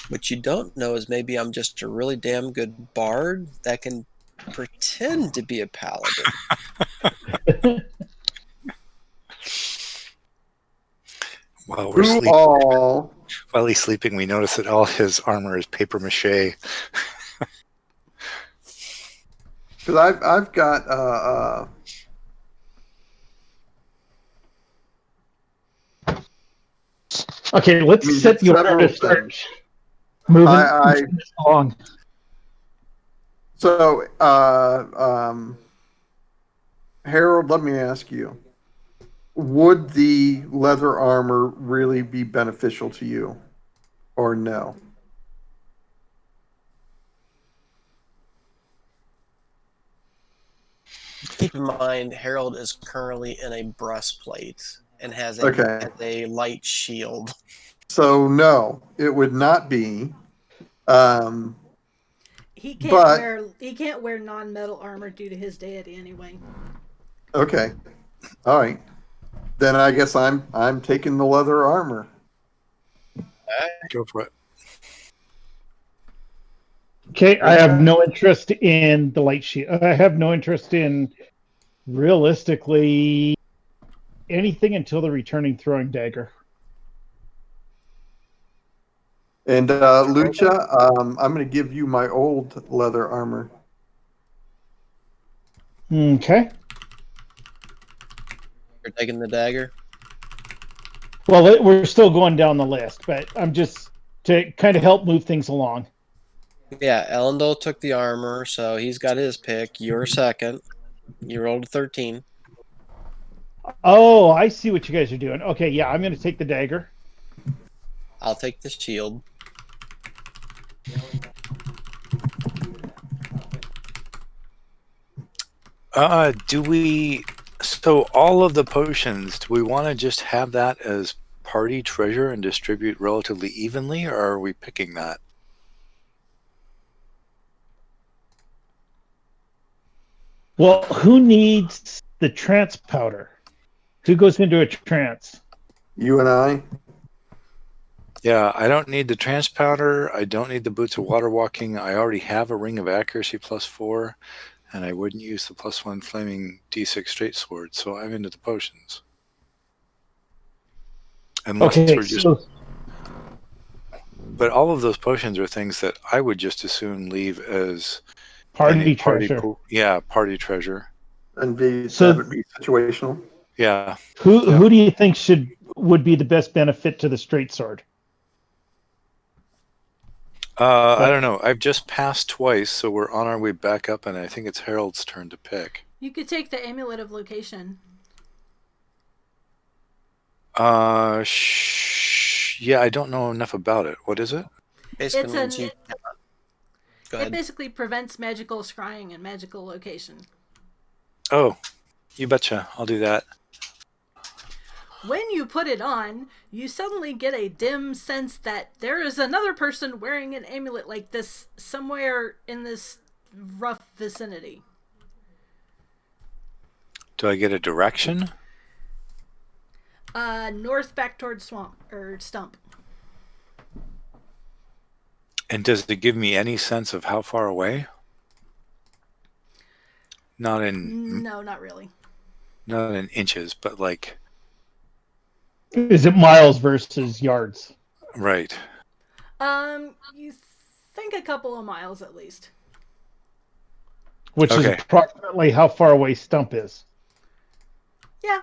What you don't know is maybe I'm just a really damn good bard that can pretend to be a paladin. While we're who sleeping, all? while he's sleeping, we notice that all his armor is paper mache. Because I've got okay. Let's I mean, set the order several to start things. moving I this along. So, Harold, let me ask you: would the leather armor really be beneficial to you, or no? Keep in mind, Harold is currently in a breastplate and has Okay. a light shield. So, no, it would not be. Um, He can't But- wear non-metal armor due to his deity anyway. okay, all right. Then I guess I'm taking the leather armor. Go for it. Okay, I have no interest in the light shield. I have no interest in realistically anything until the returning throwing dagger. And Lucha, I'm going to give you my old leather armor. Okay. You're taking the dagger. Well, we're still going down the list, but I'm just to kind of help move things along. Yeah, Elendil took the armor, so he's got his pick. You're second. You rolled a 13. Oh, I see what you guys are doing. Okay, yeah, I'm going to take the dagger. I'll take the shield. Do we? So all of the potions, do we want to just have that as party treasure and distribute relatively evenly, or are we picking that? Well, who needs the trance powder? Who goes into a trance? You and I. Yeah, I don't need the trance powder. I don't need the boots of water walking. I already have a ring of accuracy +4, and I wouldn't use the +1 flaming D6 straight sword. So I'm into the potions. Unless Okay, we're just. so But all of those potions are things that I would just as soon leave as party any treasure. party treasure. And be, So- that would be situational. Yeah. Who do you think would be the best benefit to the straight sword? I don't know. I've just passed twice, so we're on our way back up, and I think it's Harold's turn to pick. You could take the amulet of location. Yeah, I don't know enough about it. What is it? Basically It's means an- you. Go It ahead. basically prevents magical scrying and magical location. Oh, you betcha. I'll do that. When you put it on, you suddenly get a dim sense that there is another person wearing an amulet like this somewhere in this rough vicinity. Do I get a direction? North back towards swamp or stump. And does it give me any sense of how far away? Not in No, not really. inches, but like Is it miles versus yards? right. You think a couple of miles at least. which is Okay. approximately how far away Stump is. Yeah.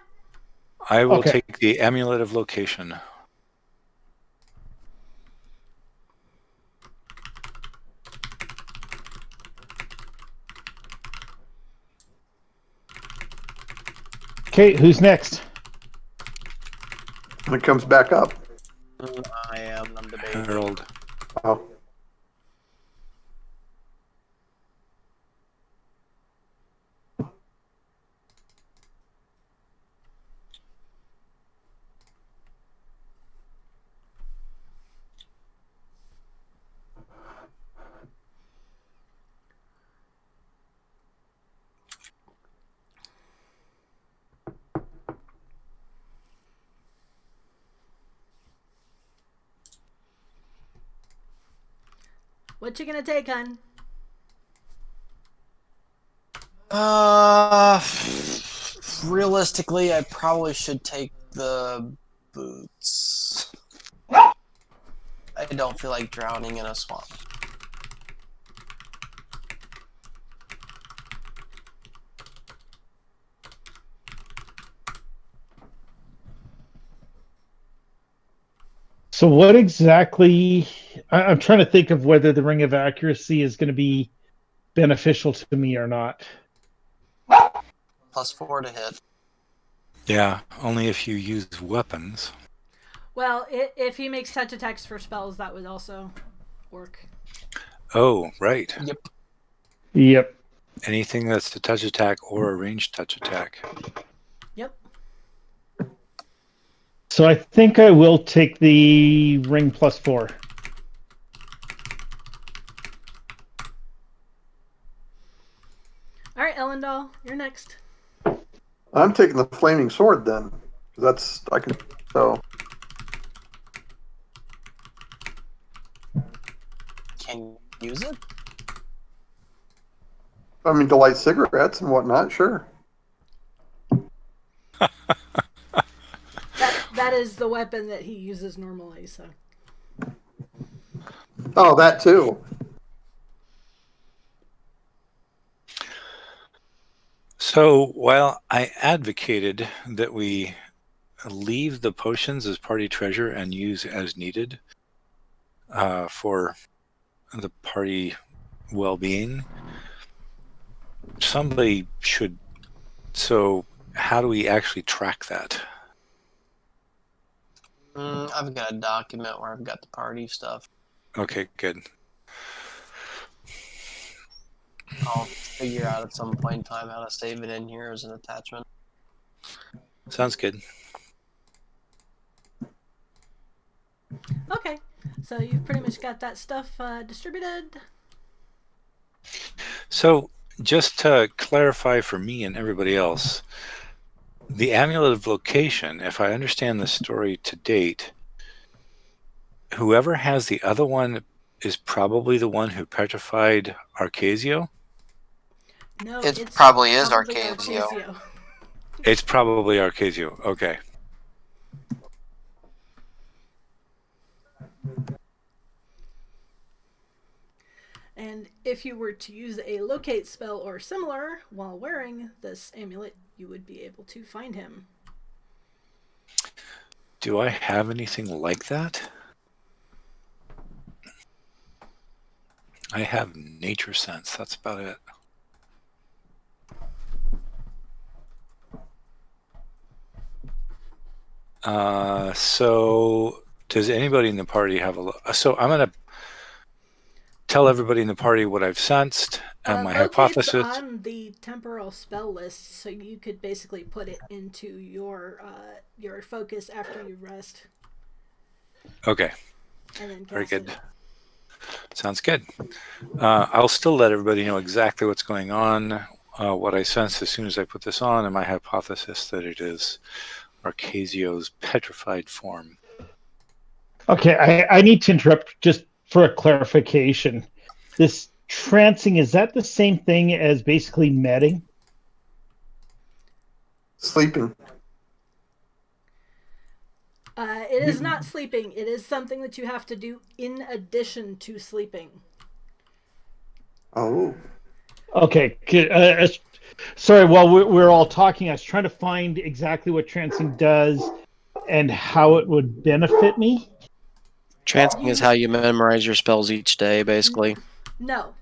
I will Okay. take the amulet of location. Okay, who's next? And it comes back up. I am. I'm debating. Harold. Oh. What you gonna take, hun? Realistically, I probably should take the boots. I don't feel like drowning in a swamp. So what exactly? I'm trying to think of whether the Ring of Accuracy is going to be beneficial to me or not. +4 to hit. Yeah, only if you use weapons. Well, if he makes touch attacks for spells, that would also work. Oh, right. Yep. Yep. Anything that's a touch attack or a ranged touch attack. Yep. So I think I will take the ring +4. All right, Elendal, you're next. I'm taking the flaming sword then. That's I can so Can you use it? I mean to light cigarettes and whatnot, sure. That is the weapon that he uses normally, so. Oh, that too. So while I advocated that we leave the potions as party treasure and use as needed for the party well-being, somebody should. So how do we actually track that? I've got a document where I've got the party stuff. Okay, good. I'll figure out at some point in time how to save it in here as an attachment. Sounds good. Okay, so you've pretty much got that stuff distributed. So just to clarify for me and everybody else, the amulet of location, if I understand the story to date, whoever has the other one is probably the one who petrified Arcasio. No, It it's probably is probably Arcasio. It's probably Arcasio. Okay. And if you were to use a locate spell or similar while wearing this amulet, you would be able to find him. Do I have anything like that? I have nature sense. That's about it. So does anybody in the party have a... So I'm going to tell everybody in the party what I've sensed and my Locate's hypothesis. on the temporal spell list, so you could basically put it into your focus after you rest. Okay. And then Very cast good. it. Sounds good. I'll still let everybody know exactly what's going on, what I sense as soon as I put this on, and my hypothesis that it is Arcasio's petrified form. Okay, I need to interrupt just for a clarification. This trancing, is that the same thing as basically medding? Sleeping. It is not sleeping. It is something that you have to do in addition to sleeping. Oh. Okay. Sorry, while we're all talking, I was trying to find exactly what trancing does and how it would benefit me. Trancing is how you memorize your spells each day, basically. No.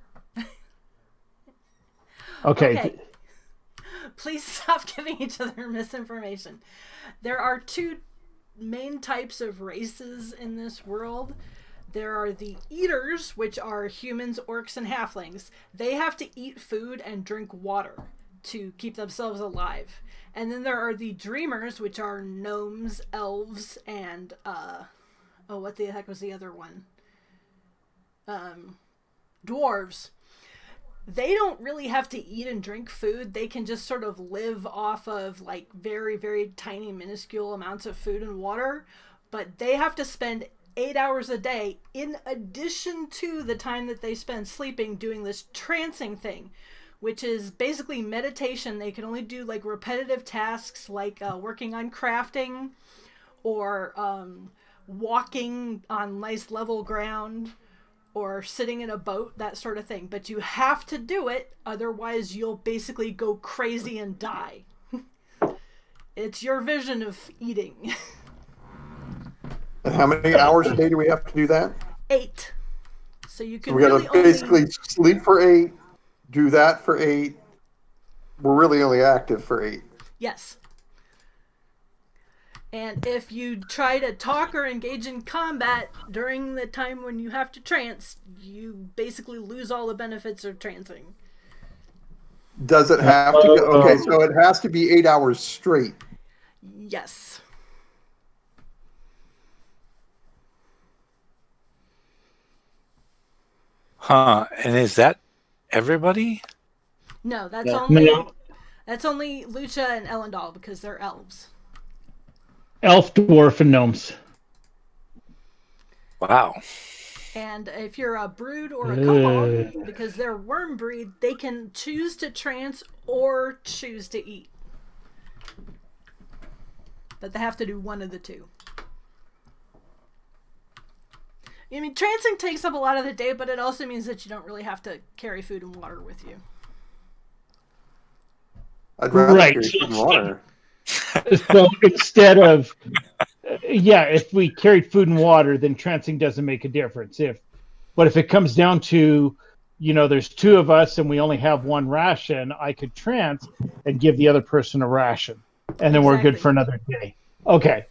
Okay. Okay. Please stop giving each other misinformation. There are two main types of races in this world. There are the eaters, which are humans, orcs, and halflings. They have to eat food and drink water to keep themselves alive. And then there are the dreamers, which are gnomes, elves, and oh, what the heck was the other one? Dwarves. They don't really have to eat and drink food. They can just sort of live off of like very, very tiny, minuscule amounts of food and water. But they have to spend 8 hours a day in addition to the time that they spend sleeping doing this trancing thing, which is basically meditation. They can only do like repetitive tasks like working on crafting or walking on nice level ground or sitting in a boat, that sort of thing. But you have to do it, otherwise you'll basically go crazy and die. It's your vision of eating. And how many hours a day do we have to do that? 8. So you can So we got really to basically sleep for 8, do that for 8. We're really only active for 8. Yes. And if you try to talk or engage in combat during the time when you have to trance, you basically lose all the benefits of trancing. Does it have to go? Okay, so it has to be 8 hours straight. Yes. Huh? And is that everybody? No, that's No. only Lucha and Elendal because they're elves. Elf, dwarf, and gnomes. Wow. And if you're a brood or a kobold, because they're worm breed, they can choose to trance or choose to eat. But they have to do one of the two. I mean, trancing takes up a lot of the day, but it also means that you don't really have to carry food and water with you. I'd rather Right. carry food and water. So instead of, if we carried food and water, then trancing doesn't make a difference. But if it comes down to, there's 2 of us and we only have 1 ration, I could trance and give the other person a ration, and then we're good Exactly. for another day. Okay.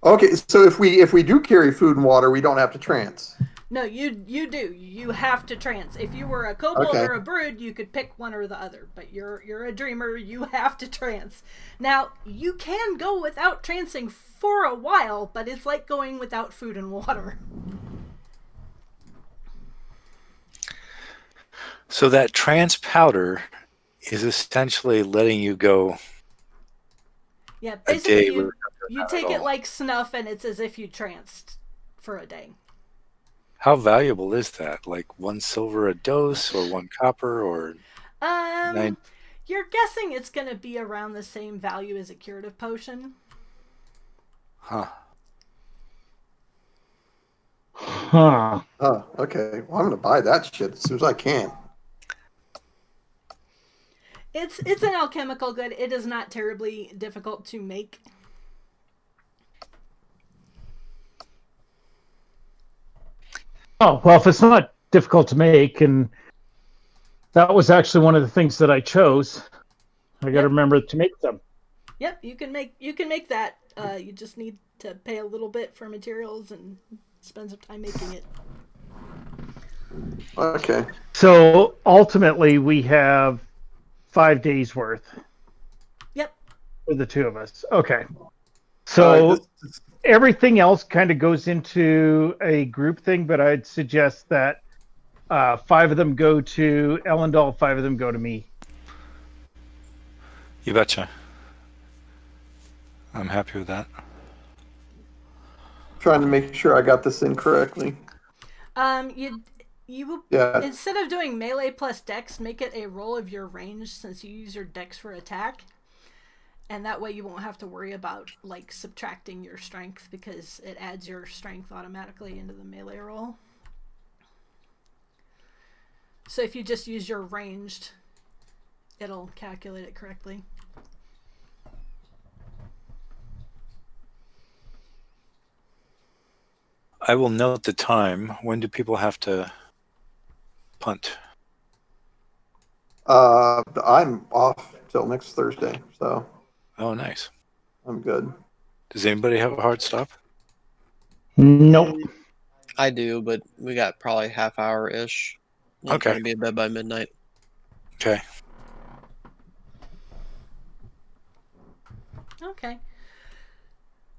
Okay, so if we do carry food and water, we don't have to trance. No, you do. You have to trance. If you were a kobold Okay. or a brood, you could pick one or the other. But you're a dreamer. You have to trance. Now you can go without trancing for a while, but it's like going without food and water. So that trance powder is essentially letting you go Yeah, a basically day where you take it like snuff, and it's as if you tranced for a day. How valuable is that? Like 1 silver a dose, or 1 copper, or 9? You're guessing it's going to be around the same value as a curative potion. Huh. Huh. Oh, okay. Well, I'm going to buy that shit as soon as I can. It's an alchemical good. It is not terribly difficult to make. Oh, well, if it's not difficult to make, and that was actually one of the things that I chose, I got to remember to make them. Yep, you can make that. You just need to pay a little bit for materials and spend some time making it. Okay. So ultimately, we have 5 days worth. Yep. For the 2 of us. Okay. So everything else kind of goes into a group thing, but I'd suggest that 5 of them go to Elendal, 5 of them go to me. You betcha. I'm happy with that. Trying to make sure I got this in correctly. You Yeah. instead of doing melee plus dex, make it a roll of your range since you use your dex for attack. And that way you won't have to worry about like subtracting your strength because it adds your strength automatically into the melee roll. So if you just use your ranged, it'll calculate it correctly. I will note the time. When do people have to punt? I'm off till next Thursday, so Oh, nice. I'm good. Does anybody have a hard stop? Nope. I do, but we got probably half hour ish. I'm Okay. trying to be in bed by midnight. Okay. Okay.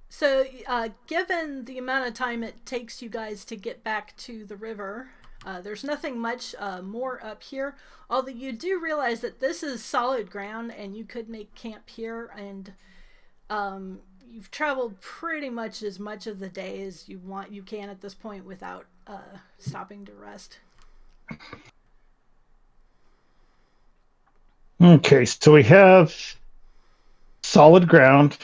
So, given the amount of time it takes you guys to get back to the river, there's nothing much more up here. Although you do realize that this is solid ground and you could make camp here, and you've traveled pretty much as much of the day as you can at this point without stopping to rest. Okay, so we have solid ground.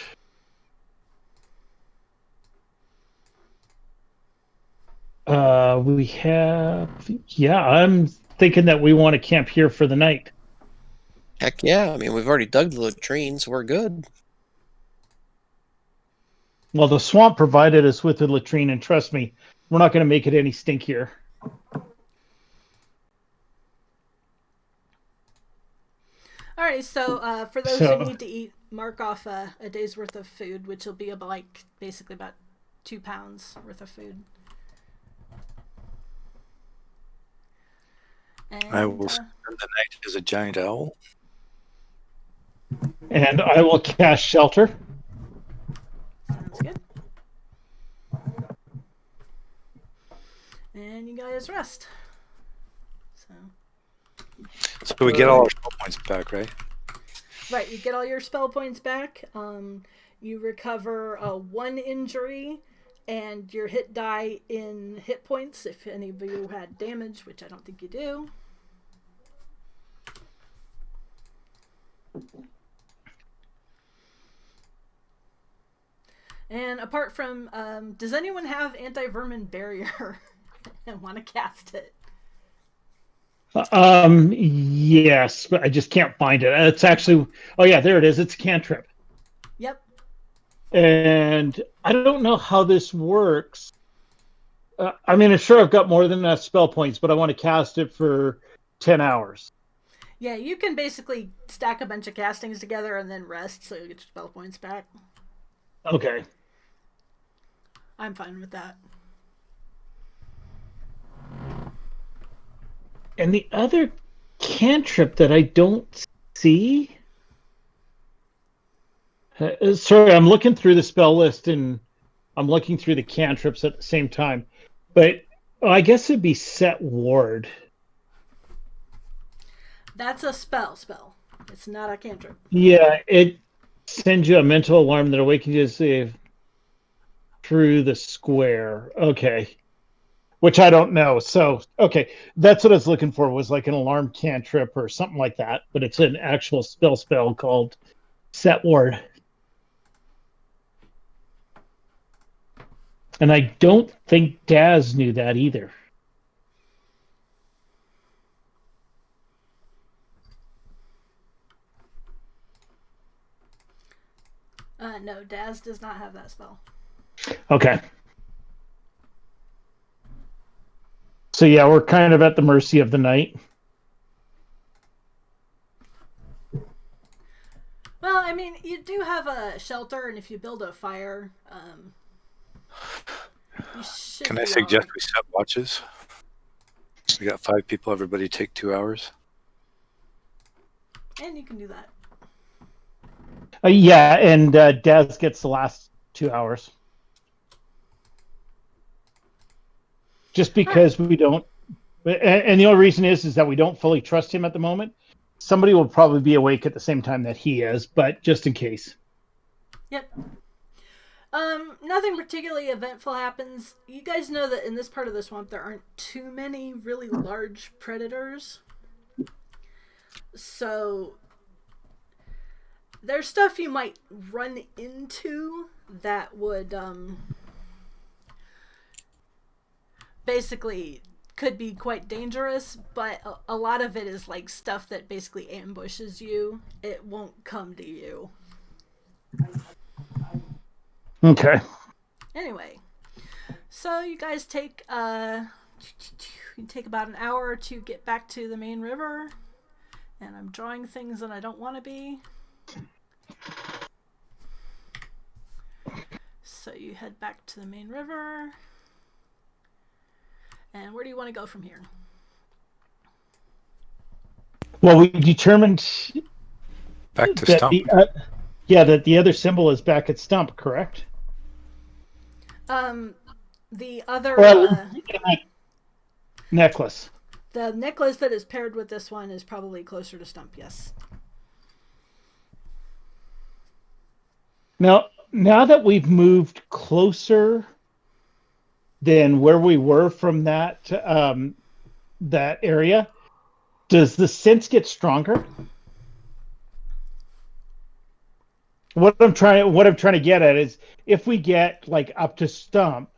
We have, I'm thinking that we want to camp here for the night. Heck yeah. I mean, we've already dug the latrine, so we're good. Well, the swamp provided us with a latrine, and trust me, we're not going to make it any stinkier. All right, so for those who need to eat, mark off a day's worth of food, which will be about, basically about 2 pounds worth of food. And, I will spend the night as a giant owl. And I will cast shelter. Sounds good. And you guys rest. So we get all our spell points back, right? Right, you get all your spell points back. You recover 1 injury and your hit die in hit points if any of you had damage, which I don't think you do. And apart from, does anyone have anti-vermin barrier and want to cast it? Yes, but I just can't find it. It's actually, oh yeah, there it is. It's a cantrip. Yep. And I don't know how this works. I mean, sure, I've got more than enough spell points, but I want to cast it for 10 hours. Yeah, you can basically stack a bunch of castings together and then rest, so you'll get your spell points back. Okay. I'm fine with that. And the other cantrip that I don't see... sorry, I'm looking through the spell list and I'm looking through the cantrips at the same time. But I guess it'd be Set Ward. That's a spell. It's not a cantrip. Yeah, it sends you a mental alarm that awakens you to save through the square. Okay. Which I don't know. So, okay. That's what I was looking for, was like an alarm cantrip or something like that. But it's an actual spell called Set Ward. And I don't think Daz knew that either. No, Daz does not have that spell. Okay. So yeah, we're kind of at the mercy of the night. Well, I mean, you do have a shelter, and if you build a fire, you should. Can I suggest we set watches? We got 5 people. Everybody take 2 hours. And you can do that. Yeah, and Daz gets the last 2 hours. Just because we don't, and the only reason is that we don't fully trust him at the moment. Somebody will probably be awake at the same time that he is, but just in case. Yep. Nothing particularly eventful happens. You guys know that in this part of the swamp there aren't too many really large predators. So there's stuff you might run into that would basically could be quite dangerous, but a lot of it is like stuff that basically ambushes you. It won't come to you. Okay. Anyway, so you guys take you take about an hour to get back to the main river, and I'm drawing things that I don't want to be. So you head back to the main river. And where do you want to go from here? Well, we determined Back to that Stump. that the other symbol is back at Stump, correct? The other Well, necklace. the necklace that is paired with this one is probably closer to Stump. Yes. Now that we've moved closer than where we were from that that area, does the sense get stronger? What I'm trying to get at is, if we get like up to Stump,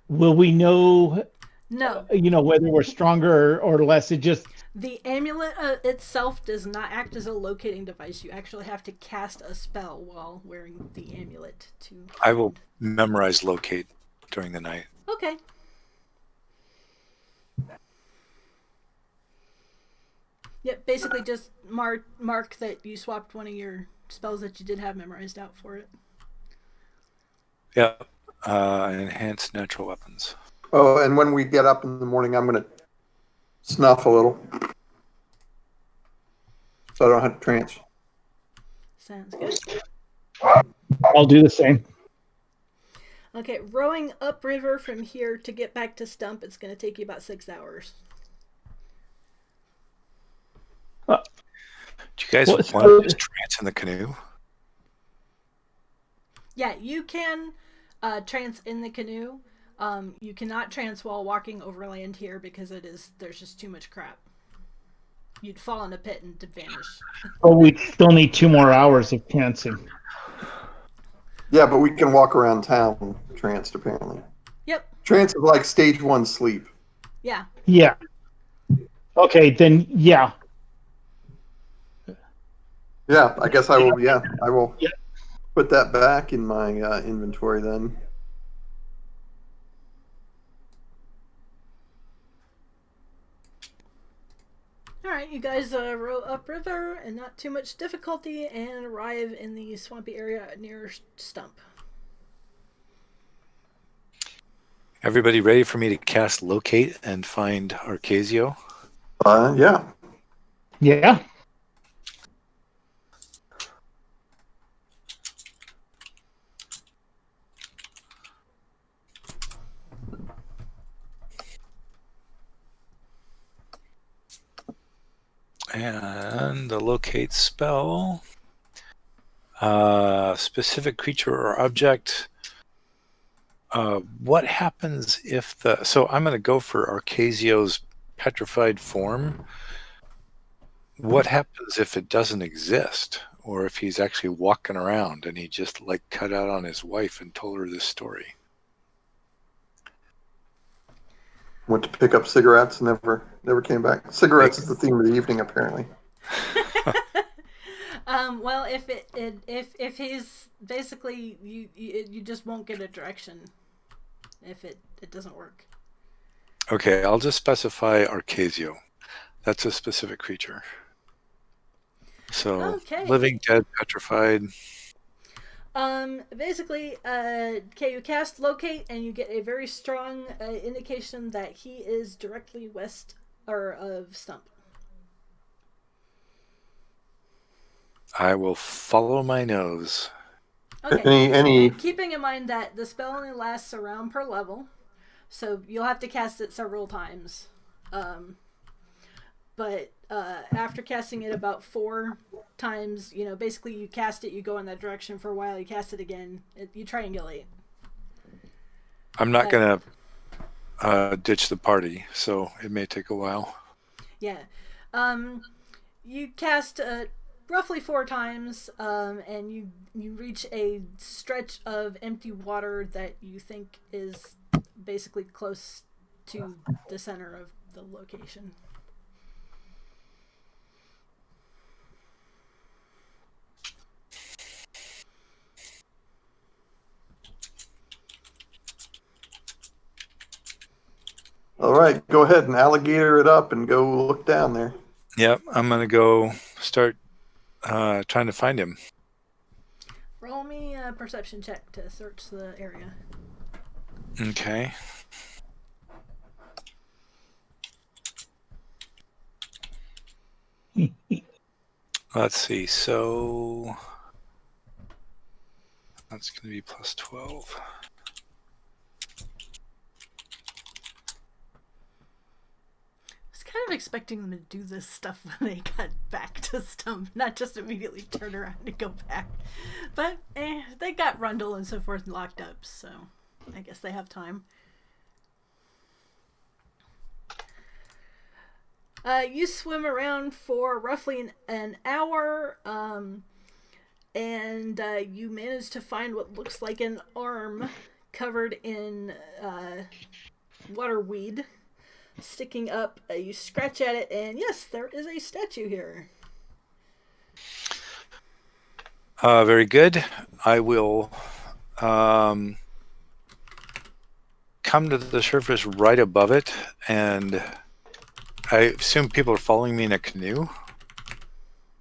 will we know? No. Whether we're stronger or less. It just The amulet itself does not act as a locating device. You actually have to cast a spell while wearing the amulet to. I will memorize locate during the night. Okay. Yep. Basically, just mark that you swapped one of your spells that you did have memorized out for it. Yeah. Enhanced natural weapons. Oh, and when we get up in the morning, I'm going to snuff a little, so I don't have to trance. Sounds good. I'll do the same. Okay, rowing upriver from here to get back to Stump, it's going to take you about 6 hours. Do you guys Well, want so- to just trance in the canoe? Yeah, you can trance in the canoe. You cannot trance while walking overland here because there's just too much crap. You'd fall in a pit and vanish. But we still need 2 more hours of trancing. Yeah, but we can walk around town tranced, apparently. Yep. Trance is like stage 1 sleep. Yeah. Yeah. Okay, then yeah. Yeah, I guess I will. Yeah, I will Yeah. put that back in my inventory then. Alright, you guys row upriver and not too much difficulty and arrive in the swampy area near Stump. Everybody ready for me to cast locate and find Arcasio? Yeah. Yeah. And the locate spell. Specific creature or object. What happens if so I'm going to go for Arcasio's petrified form. What happens if it doesn't exist, or if he's actually walking around and he just like cut out on his wife and told her this story? Went to pick up cigarettes, never came back. Cigarettes is the theme of the evening, apparently. Well, if he's basically you just won't get a direction if it doesn't work. Okay, I'll just specify Arcasio. That's a specific creature. So Okay. living, dead, petrified. Basically, okay, you cast locate and you get a very strong indication that he is directly west of Stump. I will follow my nose. Okay. Any Keeping in mind that the spell only lasts a round per level, so you'll have to cast it several times. But after casting it about 4 times, basically you cast it, you go in that direction for a while, you cast it again, you triangulate. I'm not going to ditch the party, so it may take a while. Yeah. You cast roughly 4 times, and you reach a stretch of empty water that you think is basically close to the center of the location. All right, go ahead and alligator it up and go look down there. Yep, I'm gonna go start trying to find him. Roll me a perception check to search the area. Okay. Let's see. So that's going to be plus 12. I was kind of expecting them to do this stuff when they got back to Stump, not just immediately turn around and go back. But they got Rundle and so forth locked up, so I guess they have time. You swim around for roughly an hour, and you manage to find what looks like an arm covered in waterweed sticking up. You scratch at it, and yes, there is a statue here. Very good. I will come to the surface right above it, and I assume people are following me in a canoe.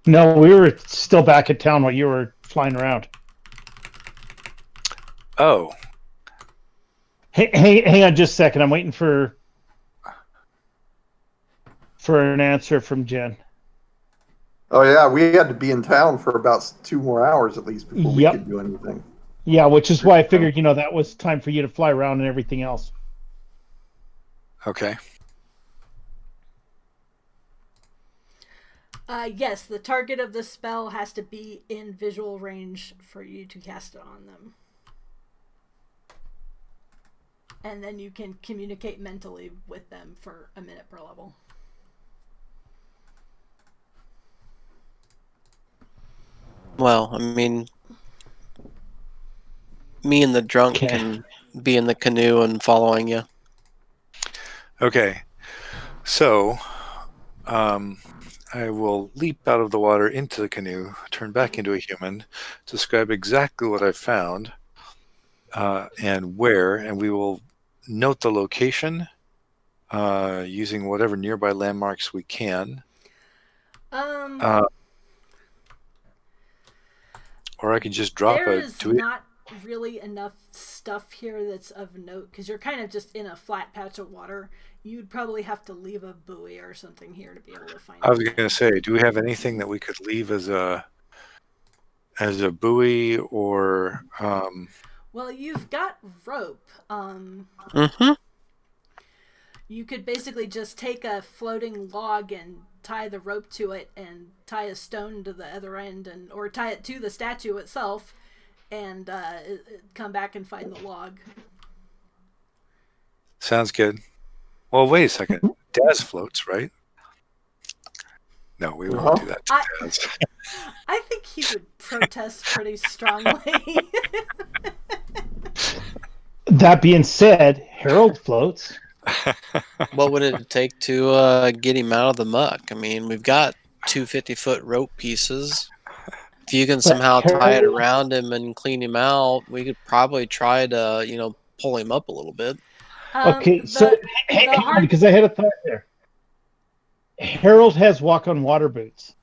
No, we were still back at town while you were flying around. Oh, Hey, hang on just a second. I'm waiting for an answer from Jen. Oh yeah, we had to be in town for about 2 more hours at least before we Yep. could do anything. Yeah, which is why I figured, that was time for you to fly around and everything else. okay. Yes, the target of the spell has to be in visual range for you to cast it on them. And then you can communicate mentally with them for a minute per level. Well, I mean, me and the drunk Okay. can be in the canoe and following you. Okay. So I will leap out of the water into the canoe, turn back into a human, describe exactly what I found and where, and we will note the location using whatever nearby landmarks we can. Or I can just drop there a is tweet. not really enough stuff here that's of note because you're kind of just in a flat patch of water. You'd probably have to leave a buoy or something here to be able to find I was anything. going to say, do we have anything that we could leave as a buoy or Well, you've got rope. Mm-hmm. You could basically just take a floating log and tie the rope to it and tie a stone to the other end, or tie it to the statue itself and come back and find the log. sounds good. Well, wait a second. Daz floats, right? No, we won't do that to Daz. I think he would protest pretty strongly. That being said, Harold floats. What would it take to get him out of the muck? I mean, we've got 2 50-foot rope pieces. If you can somehow tie it around him and clean him out, we could probably try to, pull him up a little bit. Okay, so hang on, because I had a thought there. Harold has walk on water boots.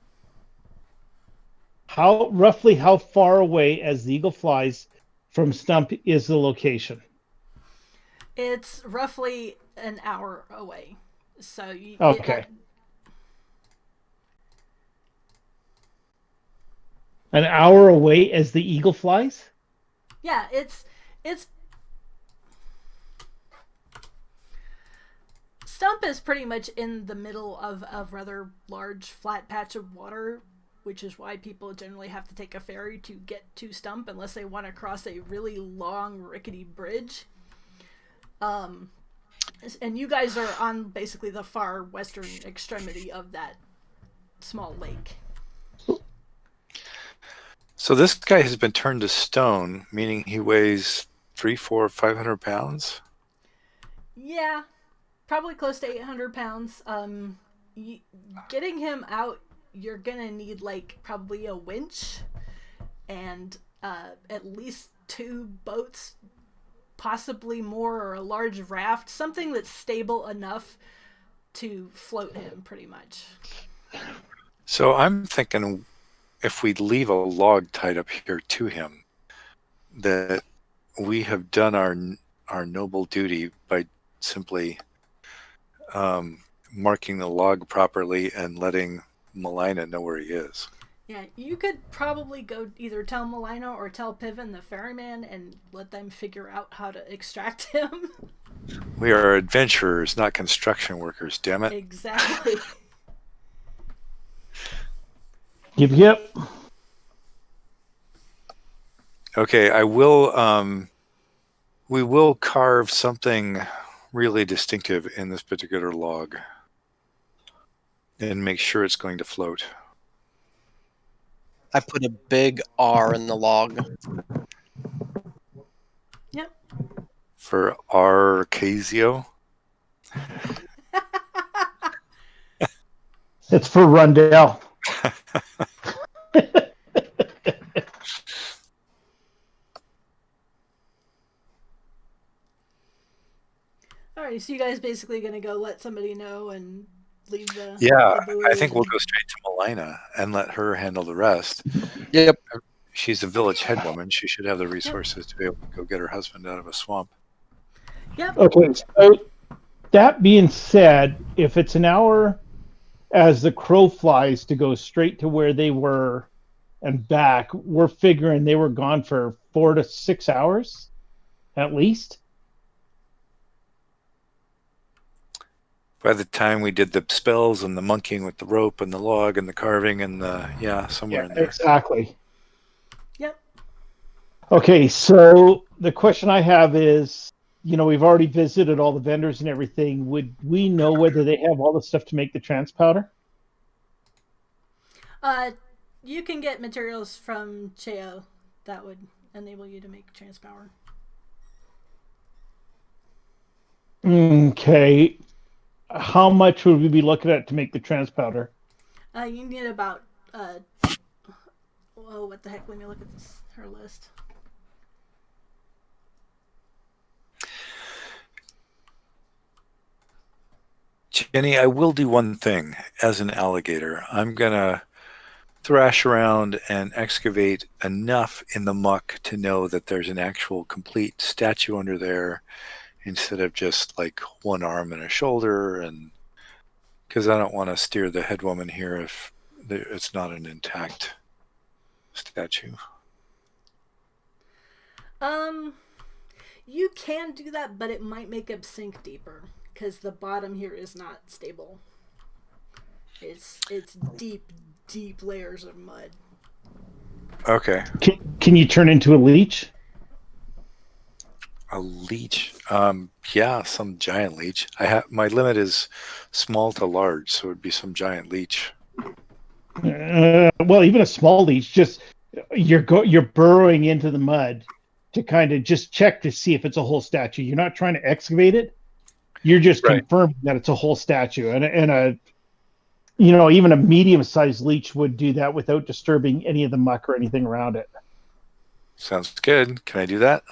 Roughly how far away as the eagle flies from Stump is the location? It's roughly an hour away. So you Okay. An hour away as the eagle flies? Yeah, it's Stump is pretty much in the middle of a rather large flat patch of water, which is why people generally have to take a ferry to get to Stump unless they want to cross a really long rickety bridge. And you guys are on basically the far western extremity of that small lake. So this guy has been turned to stone, meaning he weighs 300, 400, 500 pounds. Yeah. probably close to 800 pounds. Getting him out, you're gonna need like probably a winch and at least 2 boats, possibly more, or a large raft, something that's stable enough to float him pretty much. So I'm thinking if we leave a log tied up here to him, that we have done our noble duty by simply marking the log properly and letting Melina know where he is. Yeah, you could probably go either tell Melina or tell Piven the ferryman and let them figure out how to extract him. We are adventurers, not construction workers, damn it. Exactly. Yep. Okay, we will carve something really distinctive in this particular log and make sure it's going to float. I put a big R in the log. Yep. For Arcasio. It's for Rundell. Alright, so you guys basically gonna go let somebody know and leave the Yeah, the buoy I think we'll and- go straight to Melina and let her handle the rest. Yep. She's a village head woman. She should have the resources to be able to go get her husband out of a swamp. Yep. Okay, so that being said, if it's an hour as the crow flies to go straight to where they were and back, we're figuring they were gone for 4 to 6 hours at least. By the time we did the spells and the monkeying with the rope and the log and the carving and somewhere in there. Exactly. Yep. Okay, so the question I have is, we've already visited all the vendors and everything. Would we know whether they have all the stuff to make the trans powder? You can get materials from Cheo that would enable you to make transpower. Okay. How much would we be looking at to make the trans powder? You need about what the heck? Let me look at her list. Jenny, I will do one thing as an alligator. I'm going to thrash around and excavate enough in the muck to know that there's an actual complete statue under there instead of just like one arm and a shoulder, and because I don't want to steer the head woman here if it's not an intact statue. You can do that, but it might make him sink deeper because the bottom here is not stable. It's deep layers of mud. Okay. Can you turn into a leech? A leech? Yeah, some giant leech. My limit is small to large, so it'd be some giant leech. Well, even a small leech, just you're burrowing into the mud to kind of just check to see if it's a whole statue. You're not trying to excavate it. You're just confirming that it's a whole statue, and even a medium-sized leech would do that without disturbing any of the muck or anything around it. Sounds good. Can I do that?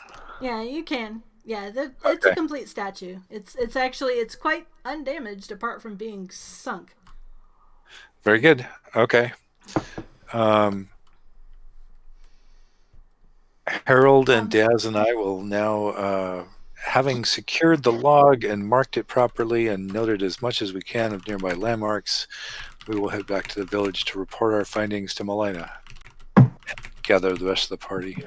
Yeah, you can. Yeah, it's a complete statue. It's quite undamaged apart from being sunk. Very good. Okay. Harold and Daz and I will now, having secured the log and marked it properly and noted as much as we can of nearby landmarks, we will head back to the village to report our findings to Melina and gather the rest of the party.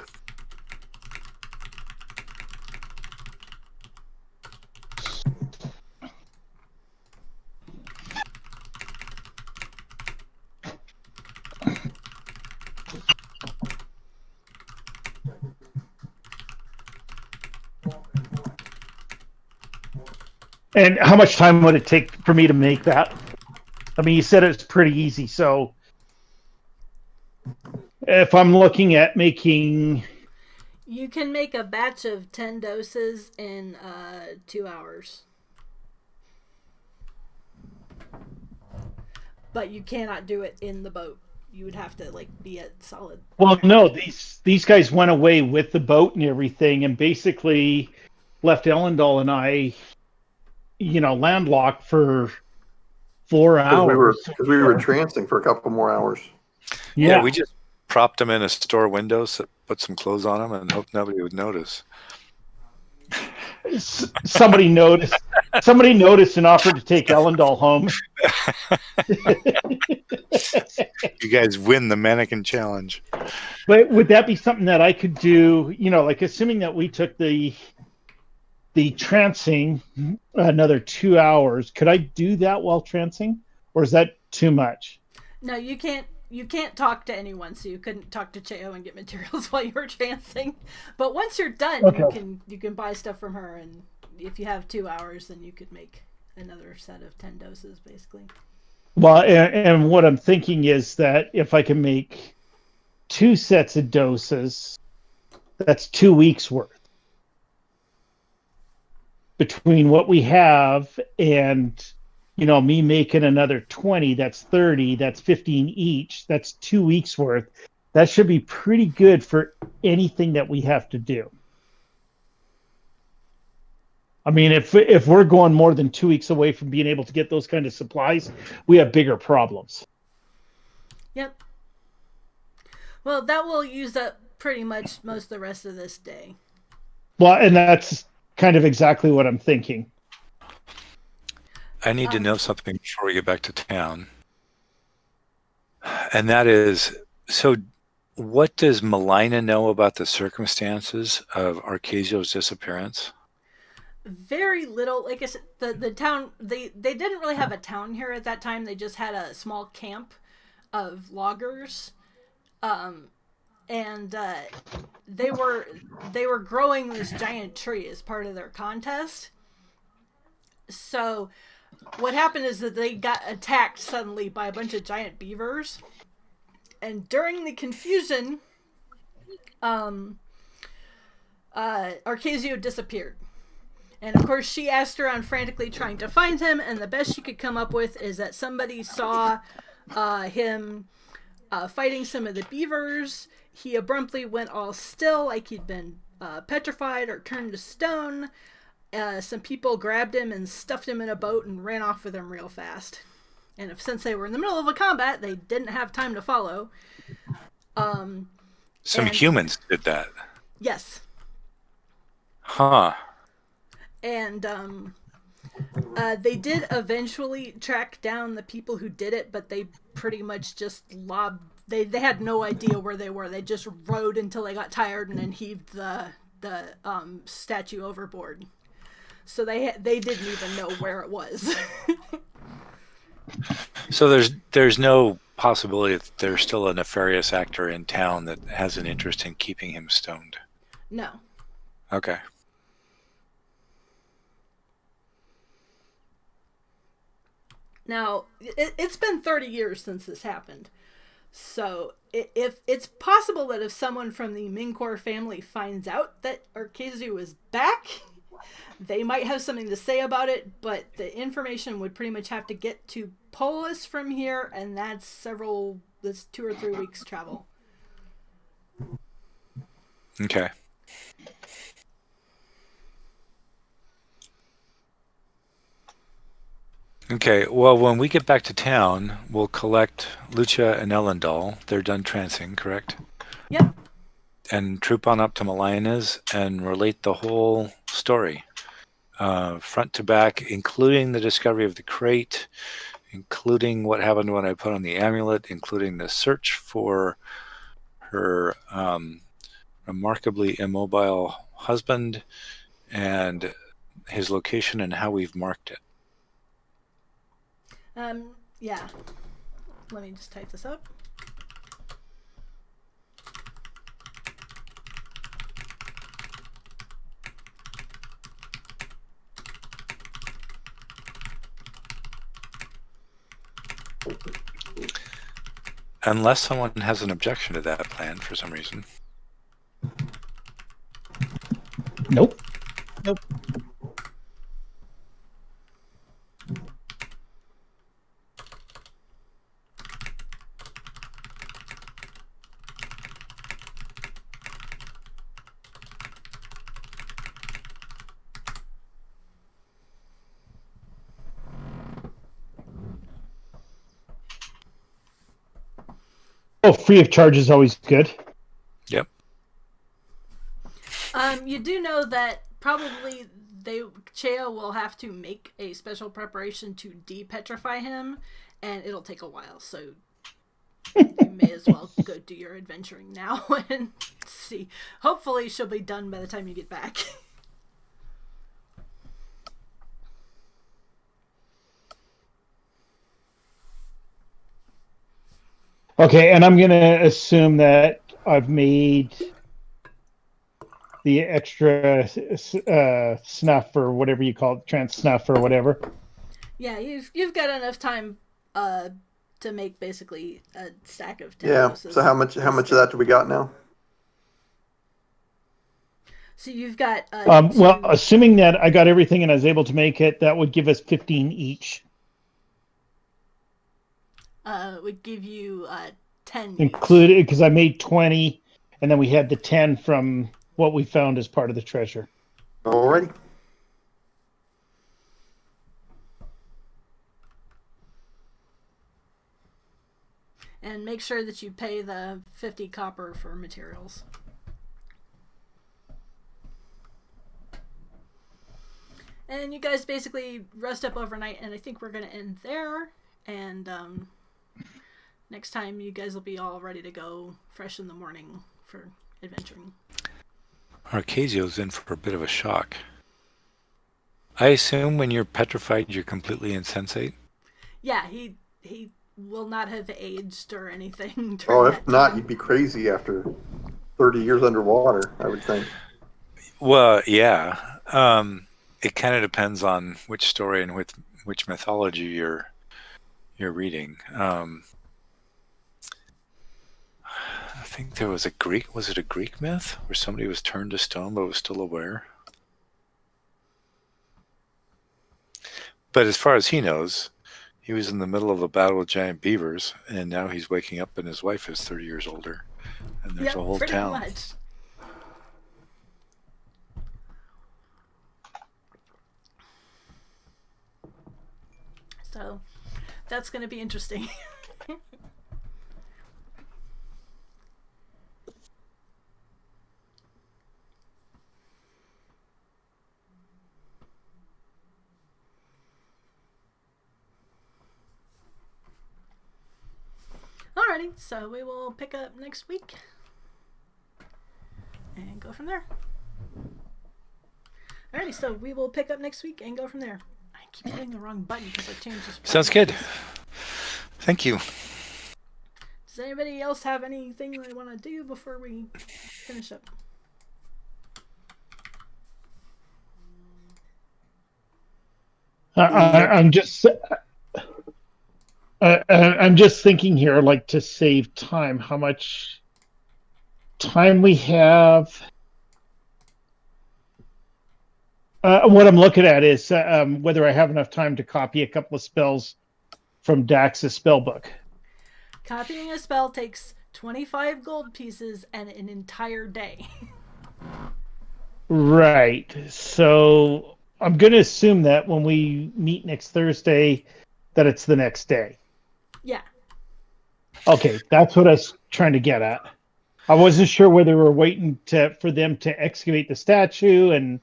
And how much time would it take for me to make that? I mean, you said it's pretty easy, so if I'm looking at making... You can make a batch of 10 doses in 2 hours. but you cannot do it in the boat. You would have to be at solid. Well, ground. no, these guys went away with the boat and everything, and basically left Ellendal and I, landlocked for 4 hours. Because we were trancing for a couple more hours. Yeah, we just propped them in a store window, put some clothes on them, and hoped nobody would notice. somebody noticed. Somebody noticed and offered to take Ellendal home. You guys win the mannequin challenge. But would that be something that I could do? Assuming that we took the trancing another 2 hours, could I do that while trancing, or is that too much? No, you can't. You can't talk to anyone, so you couldn't talk to Cheo and get materials while you were trancing. But once you're done, Okay. you can buy stuff from her, and if you have 2 hours, then you could make another set of 10 doses, basically. Well, and what I'm thinking is that if I can make 2 sets of doses, that's 2 weeks worth. Between what we have and, me making another 20, that's 30, that's 15 each, that's 2 weeks worth. That should be pretty good for anything that we have to do. I mean, if we're going more than 2 weeks away from being able to get those kind of supplies, we have bigger problems. Yep. Well, that will use up pretty much most of the rest of this day. Well, and that's kind of exactly what I'm thinking. I need to know something before we get back to town. And that is, so what does Melina know about the circumstances of Arcasio's disappearance? Very little. Like I said, the town, they didn't really have a town here at that time. They just had a small camp of loggers. And they were growing this giant tree as part of their contest. So what happened is that they got attacked suddenly by a bunch of giant beavers, and during the confusion, Arcasio disappeared. And of course, she asked around frantically trying to find him, and the best she could come up with is that somebody saw him fighting some of the beavers. He abruptly went all still, like he'd been petrified or turned to stone. Some people grabbed him and stuffed him in a boat and ran off with him real fast. And since they were in the middle of a combat, they didn't have time to follow. Some humans did that. Yes. Huh. And they did eventually track down the people who did it, but they pretty much just lobbed. They had no idea where they were. They just rowed until they got tired and then heaved the statue overboard. So they didn't even know where it was. So there's no possibility that there's still a nefarious actor in town that has an interest in keeping him stoned. No. Okay. Now, it's been 30 years since this happened. So, if it's possible that if someone from the Mincor family finds out that Arcasio is back, they might have something to say about it, but the information would pretty much have to get to Polis from here, and that's 2 or 3 weeks travel. Okay. Okay, well, when we get back to town, we'll collect Lucia and Ellendal. They're done trancing, correct? Yep. And troop on up to Melina's and relate the whole story, front to back, including the discovery of the crate, including what happened when I put on the amulet, including the search for her remarkably immobile husband and his location and how we've marked it. Yeah. Let me just type this up. Unless someone has an objection to that plan for some reason. Nope. Oh, free of charge is always good. Yep. You do know that probably Cheo will have to make a special preparation to de-petrify him, and it'll take a while. So you may as well go do your adventuring now and see. Hopefully, she'll be done by the time you get back. Okay, and I'm going to assume that I've made the extra snuff or whatever you call it, trans snuff or whatever. Yeah, you've got enough time to make basically a stack of 10 Yeah. doses. So how much of that do we got now? So you've got well, assuming that I got everything and I was able to make it, that would give us 15 each. would give you 10 included, because I made 20, and then we had the 10 from what we found as part of the treasure. Alrighty. And make sure that you pay the 50 copper for materials. And you guys basically rest up overnight, and I think we're going to end there. And next time you guys will be all ready to go fresh in the morning for adventuring. Arcasio's in for a bit of a shock. I assume when you're petrified, you're completely insensate? Yeah, he will not have aged or anything. Oh, if not, you'd be crazy after 30 years underwater, I would think. Well, yeah. It kind of depends on which story and which mythology you're reading. I think there was was it a Greek myth where somebody was turned to stone but was still aware? But as far as he knows, he was in the middle of a battle with giant beavers, and now he's waking up and his wife is 30 years older. And there's a whole pretty town. Much. So that's going to be interesting. Alrighty, so we will pick up next week and go from there. Alrighty, so we will pick up next week and go from there. I keep hitting the wrong button because I changed this. Sounds good. Thank you. Does anybody else have anything they want to do before we finish up? I'm just thinking here, like, to save time, how much time we have. What I'm looking at is whether I have enough time to copy a couple of spells from Dax's spell book. Copying a spell takes 25 gold pieces and an entire day. Right. So I'm going to assume that when we meet next Thursday, that it's the next day. Yeah. Okay, that's what I was trying to get at. I wasn't sure whether we were waiting for them to excavate the statue and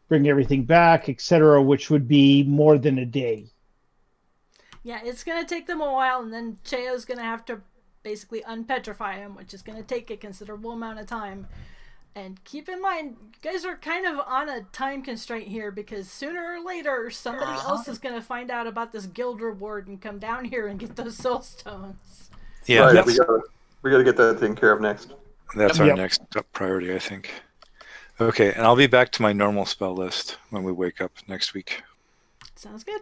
bring everything back, etc., which would be more than a day. Yeah, it's going to take them a while, and then Cheo's going to have to basically unpetrify him, which is going to take a considerable amount of time. And keep in mind, you guys are kind of on a time constraint here, because sooner or later, somebody else is going to find out about this guild reward and come down here and get those Soulstones. Yeah, Right, that's, we gotta get that taken care of next. that's our next priority, I think. Okay, and I'll be back to my normal spell list when we wake up next week. Sounds good.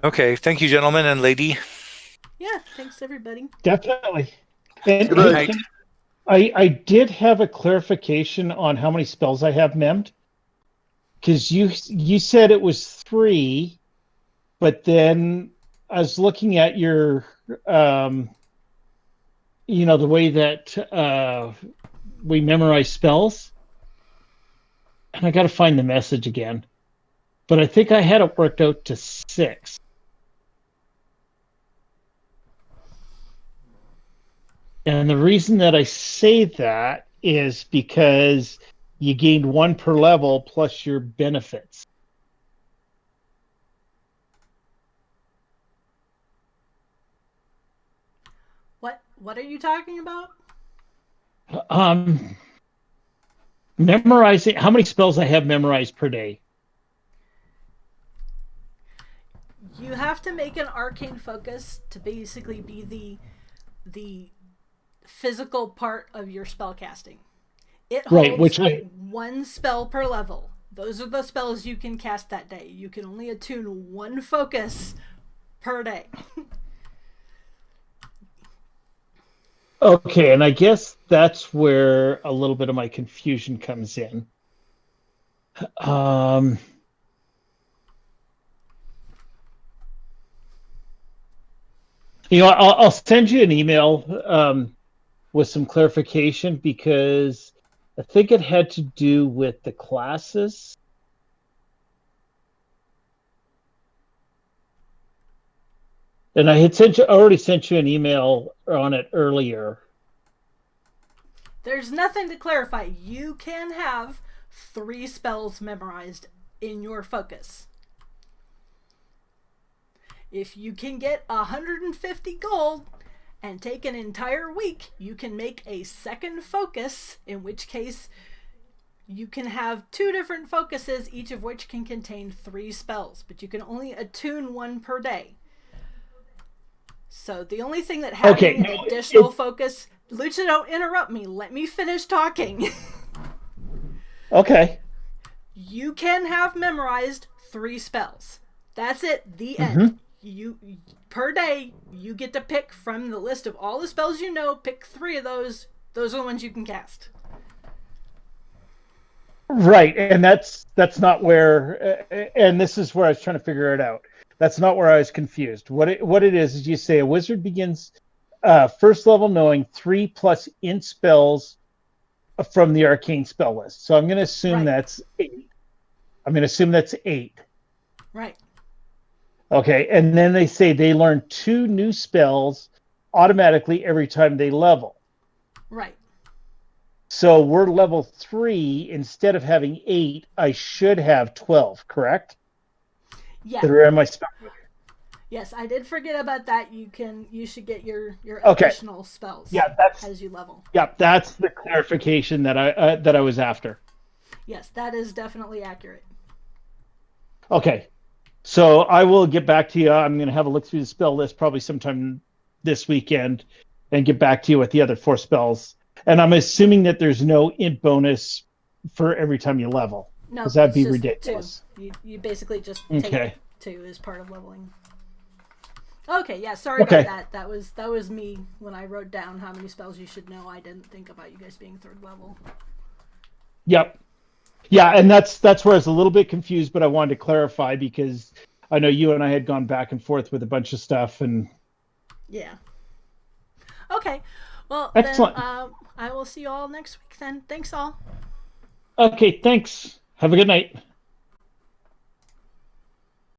Okay, thank you, gentlemen and lady. Yeah, thanks everybody. Definitely. And Good night. I did have a clarification on how many spells I have memmed. Because you said it was 3, but then I was looking at your, the way that we memorize spells. And I got to find the message again. But I think I had it worked out to 6. And the reason that I say that is because you gained 1 per level plus your benefits. What are you talking about? Memorizing how many spells I have memorized per day. You have to make an arcane focus to basically be the physical part of your spell casting. It Right, holds which I 1 spell per level. Those are the spells you can cast that day. You can only attune 1 focus per day. okay, and I guess that's where a little bit of my confusion comes in. I'll send you an email with some clarification because I think it had to do with the classes. And I had already sent you an email on it earlier. There's nothing to clarify. You can have 3 spells memorized in your focus. If you can get 150 gold and take an entire week, you can make a second focus, in which case you can have 2 different focuses, each of which can contain 3 spells, but you can only attune 1 per day. So the only thing that having an additional focus... Lucha, don't interrupt me. Let me finish talking. Okay. You can have memorized 3 spells. That's it. The end. You per day, you get to pick from the list of all the spells you know, pick 3 of those. Those are the ones you can cast. Right, and that's not where, and this is where I was trying to figure it out. That's not where I was confused. What it is you say a wizard begins first level knowing 3 plus int spells from the arcane spell list. So I'm going to assume that's 8. I'm going to assume that's 8. Right. Okay, and then they say they learn 2 new spells automatically every time they level. Right. So we're level 3. Instead of having 8, I should have 12, correct? Yeah. Where am I spell? Yes, I did forget about that. You should get your additional spells as you level. Yeah, that's the clarification that I was after. Yes, that is definitely accurate. Okay. So I will get back to you. I'm going to have a look through the spell list probably sometime this weekend and get back to you with the other 4 spells. And I'm assuming that there's no int bonus for every time you level. No, because that'd be just ridiculous. 2. You basically just Okay. take 2 as part of leveling. Okay, yeah, sorry about that. That was me when I wrote down how many spells you should know. I didn't think about you guys being 3rd level. Yep. Yeah, and that's where I was a little bit confused, but I wanted to clarify because I know you and I had gone back and forth with a bunch of stuff, and yeah. Okay, well excellent. Then I will see you all next week. Then thanks all. Okay, thanks. Have a good night.